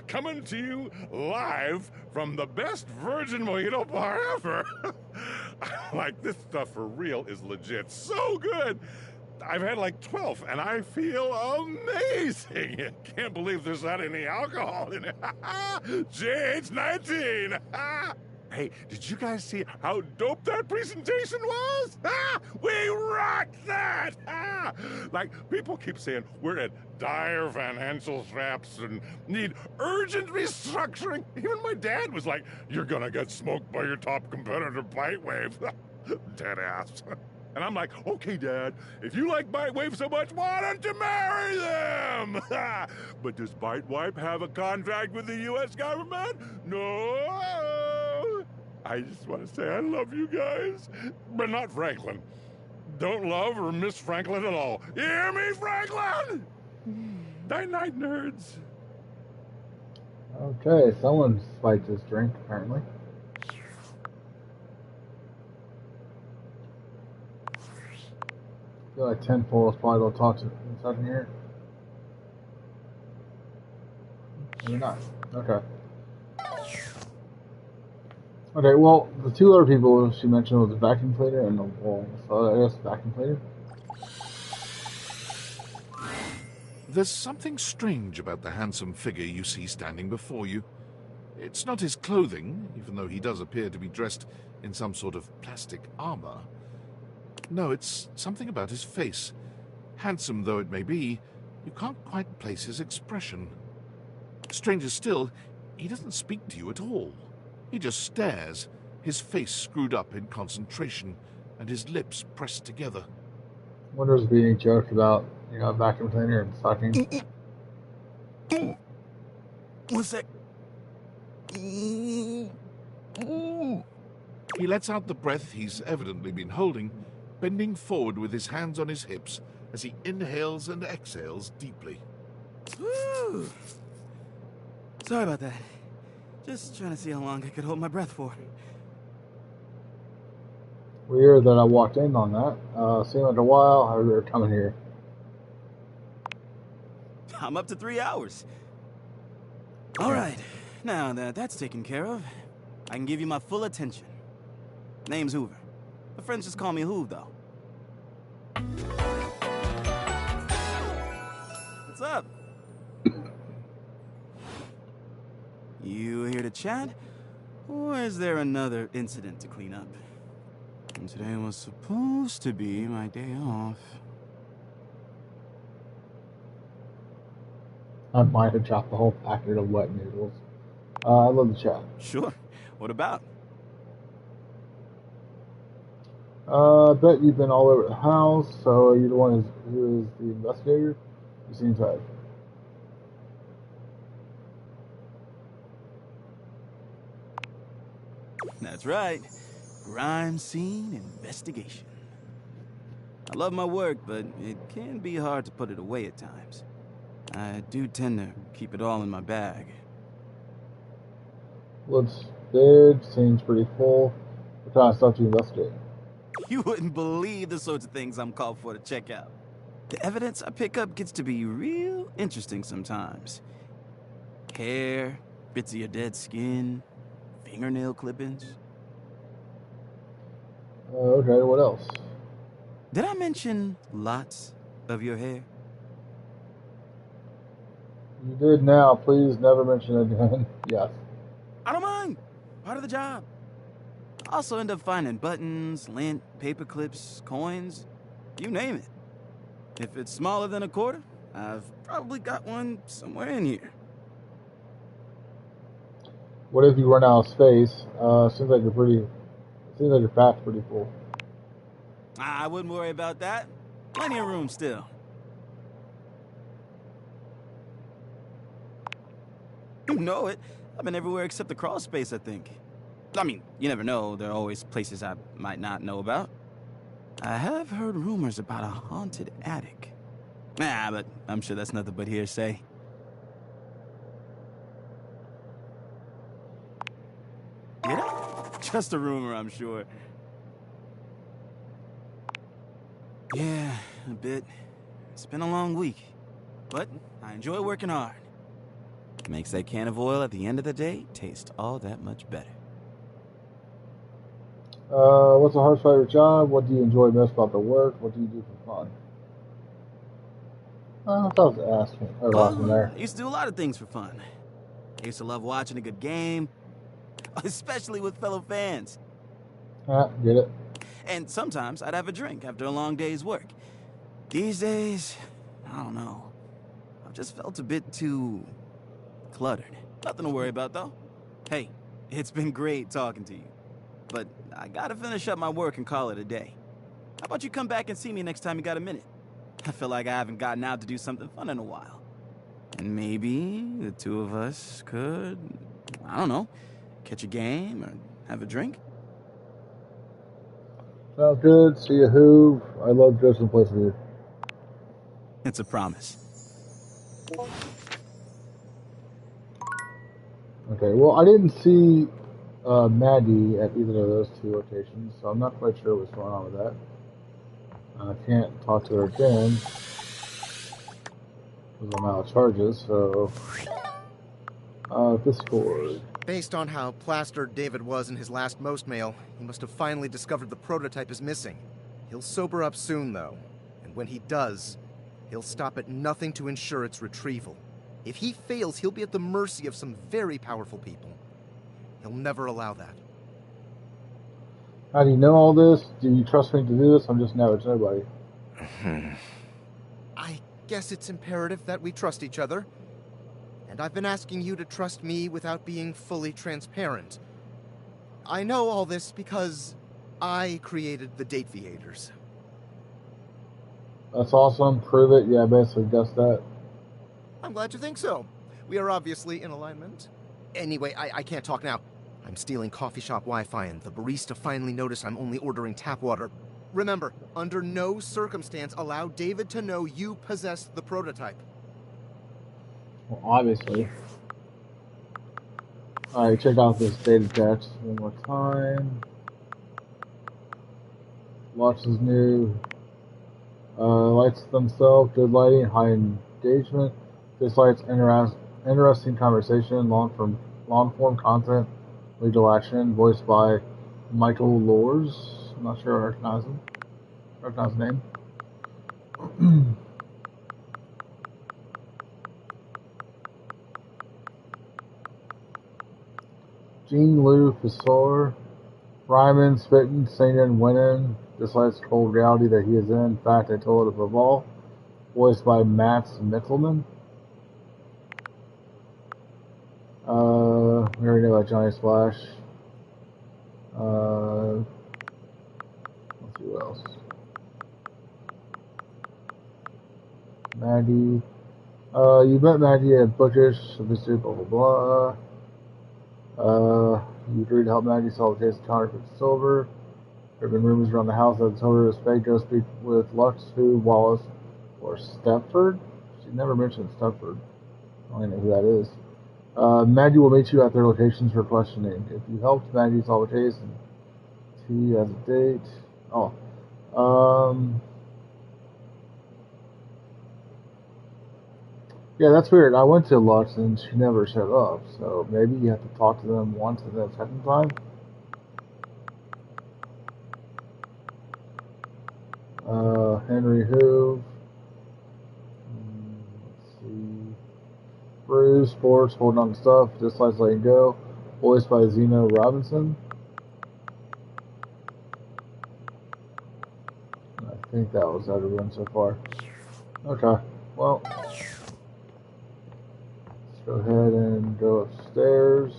Coming to you live from the best virgin mojito bar ever! Like, this stuff for real is legit so good! I've had like 12, and I feel amazing! Can't believe there's not any alcohol in it! JH19! Hey, did you guys see how dope that presentation was? We rocked that! Like, people keep saying we're at dire financial straps and need urgent restructuring. Even my dad was like, you're gonna get smoked by your top competitor, Bitewave. Dead ass. And I'm like, okay, Dad, if you like Bitewave so much, why don't you marry them? But does Bitewave have a contract with the U.S. government? No. I just want to say I love you guys, but not Franklin. Don't love or miss Franklin at all. You hear me, Franklin? Night-night, nerds. Okay, someone spiked his drink, apparently. I feel like 10-4 is probably going to talk to inside in here. Maybe not. Okay. Okay, well, the two other people she mentioned was the vacuum cleaner and the wall. So I guess vacuum cleaner. There's something strange about the handsome figure you see standing before you. It's not his clothing, even though he does appear to be dressed in some sort of plastic armor. No, it's something about his face. Handsome though it may be, you can't quite place his expression. Stranger still, he doesn't speak to you at all. He just stares, his face screwed up in concentration, and his lips pressed together. Wonders being joked about, you know, vacuum cleaner and sucking. What's that? He lets out the breath he's evidently been holding, bending forward with his hands on his hips as he inhales and exhales deeply. Woo. Sorry about that. Just trying to see how long I could hold my breath for. Weird that I walked in on that. Seemed like a while. How we were coming here. I'm up to 3 hours. All right. Now that that's taken care of, I can give you my full attention. Name's Hoover. My friends just call me Hoove, though. What's up? You here to chat? Or is there another incident to clean up? And today was supposed to be my day off. I might have dropped the whole packet of wet noodles. I love the chat. Sure. What about? I bet you've been all over the house, so are you the one who is the investigator? You seem to have. That's right. Crime scene investigation. I love my work, but it can be hard to put it away at times. I do tend to keep it all in my bag. Looks big, seems pretty full. What kind of stuff do you investigate? You wouldn't believe the sorts of things I'm called for to check out. The evidence I pick up gets to be real interesting sometimes. Hair, bits of your dead skin, fingernail clippings. Okay, what else? Did I mention lots of your hair? You did now. Please never mention it again. Yes. I don't mind. Part of the job. I also end up finding buttons, lint, paper clips, coins, you name it. If it's smaller than a quarter, I've probably got one somewhere in here. What if you run out of space? Seems like your pack's pretty full. I wouldn't worry about that. Plenty of room still. You know it. I've been everywhere except the crawl space, I think. I mean, you never know. There are always places I might not know about. I have heard rumors about a haunted attic. But I'm sure that's nothing but hearsay. Get it? Just a rumor, I'm sure. Yeah, a bit. It's been a long week. But I enjoy working hard. Makes that can of oil at the end of the day taste all that much better. What's a hard fighter job? What do you enjoy most about the work? What do you do for fun? I thought I was asking. There. I used to do a lot of things for fun. I used to love watching a good game, especially with fellow fans. Get it. And sometimes I'd have a drink after a long day's work. These days, I don't know. I've just felt a bit too cluttered. Nothing to worry about, though. Hey, it's been great talking to you. But I gotta finish up my work and call it a day. How about you come back and see me next time you got a minute? I feel like I haven't gotten out to do something fun in a while. And maybe the two of us could, I don't know, catch a game or have a drink? Sounds good. See you, Hoove. I love dressing place with you. It's a promise. Okay, well, I didn't see Maggie at either of those two locations, so I'm not quite sure what's going on with that. I can't talk to her again because I'm out of charges, so Discord. Based on how plastered David was in his last most mail, he must have finally discovered the prototype is missing. He'll sober up soon, though. And when he does, he'll stop at nothing to ensure its retrieval. If he fails, he'll be at the mercy of some very powerful people. He'll never allow that. How do you know all this? Do you trust me to do this? I'm just an average nobody. I guess it's imperative that we trust each other. And I've been asking you to trust me without being fully transparent. I know all this because I created the Date Viators. That's awesome. Prove it. Yeah, basically just that. I'm glad you think so. We are obviously in alignment. Anyway, I can't talk now. I'm stealing coffee shop Wi-Fi, and the barista finally noticed I'm only ordering tap water. Remember, under no circumstance allow David to know you possessed the prototype. Well, obviously. Alright, check out this data text one more time. Watch is new. Lights themselves, good lighting, high engagement. Dislikes interesting conversation, long form content, legal action, voiced by Michael Lors. I'm not sure I recognize him. Recognize the name. Jean-Lou Fissor, Ryman, spitting, singing, winning, dislikes cold reality that he is in. In fact, I told it above all. Voiced by Max Mickelman. We already know about Johnny Splash. Let's see what else. Maggie. You met Maggie at Butchers, blah blah blah. You agreed to help Maggie solve the case of counterfeit silver. There have been rumors around the house that the silver is fake. Go speak with Lux, who, Wallace, or Stepford. She never mentioned Stepford. I don't even know who that is. Maggie will meet you at their locations for questioning. If you helped Maggie solve a case, and T as a date. Yeah, that's weird. I went to Lux and she never showed up, so maybe you have to talk to them once and then a second time. Henry Hoove. Let's see. Bruce, sports, holding on to stuff, dislikes letting go. Voiced by Zeno Robinson. I think that was everyone so far. Okay, well, let's go ahead and go upstairs.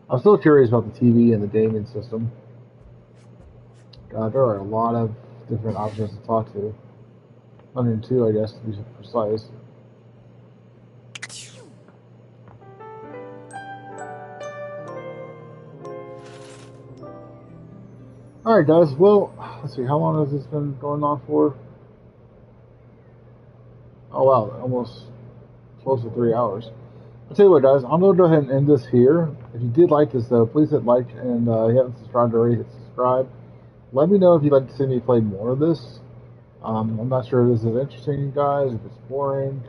I'm still curious about the TV and the gaming system. God, there are a lot of different options to talk to. 102, I guess, to be precise. Alright guys, well, let's see, how long has this been going on for? Oh wow, almost close to 3 hours. I'll tell you what guys, I'm going to go ahead and end this here. If you did like this though, please hit like, and if you haven't subscribed already, hit subscribe. Let me know if you'd like to see me play more of this. I'm not sure if this is interesting to you guys, if it's boring,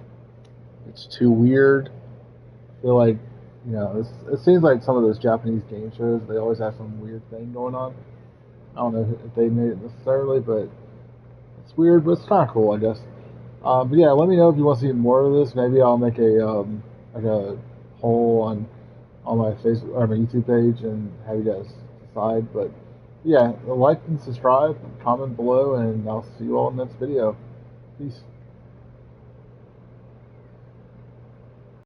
if it's too weird. I feel like, you know, it seems like some of those Japanese game shows, they always have some weird thing going on. I don't know if they made it necessarily, but it's weird, but it's kind of cool, I guess. But yeah, let me know if you want to see more of this. Maybe I'll make a like a poll on my Facebook or my YouTube page and have you guys decide. But yeah, like and subscribe, comment below, and I'll see you all in the next video. Peace.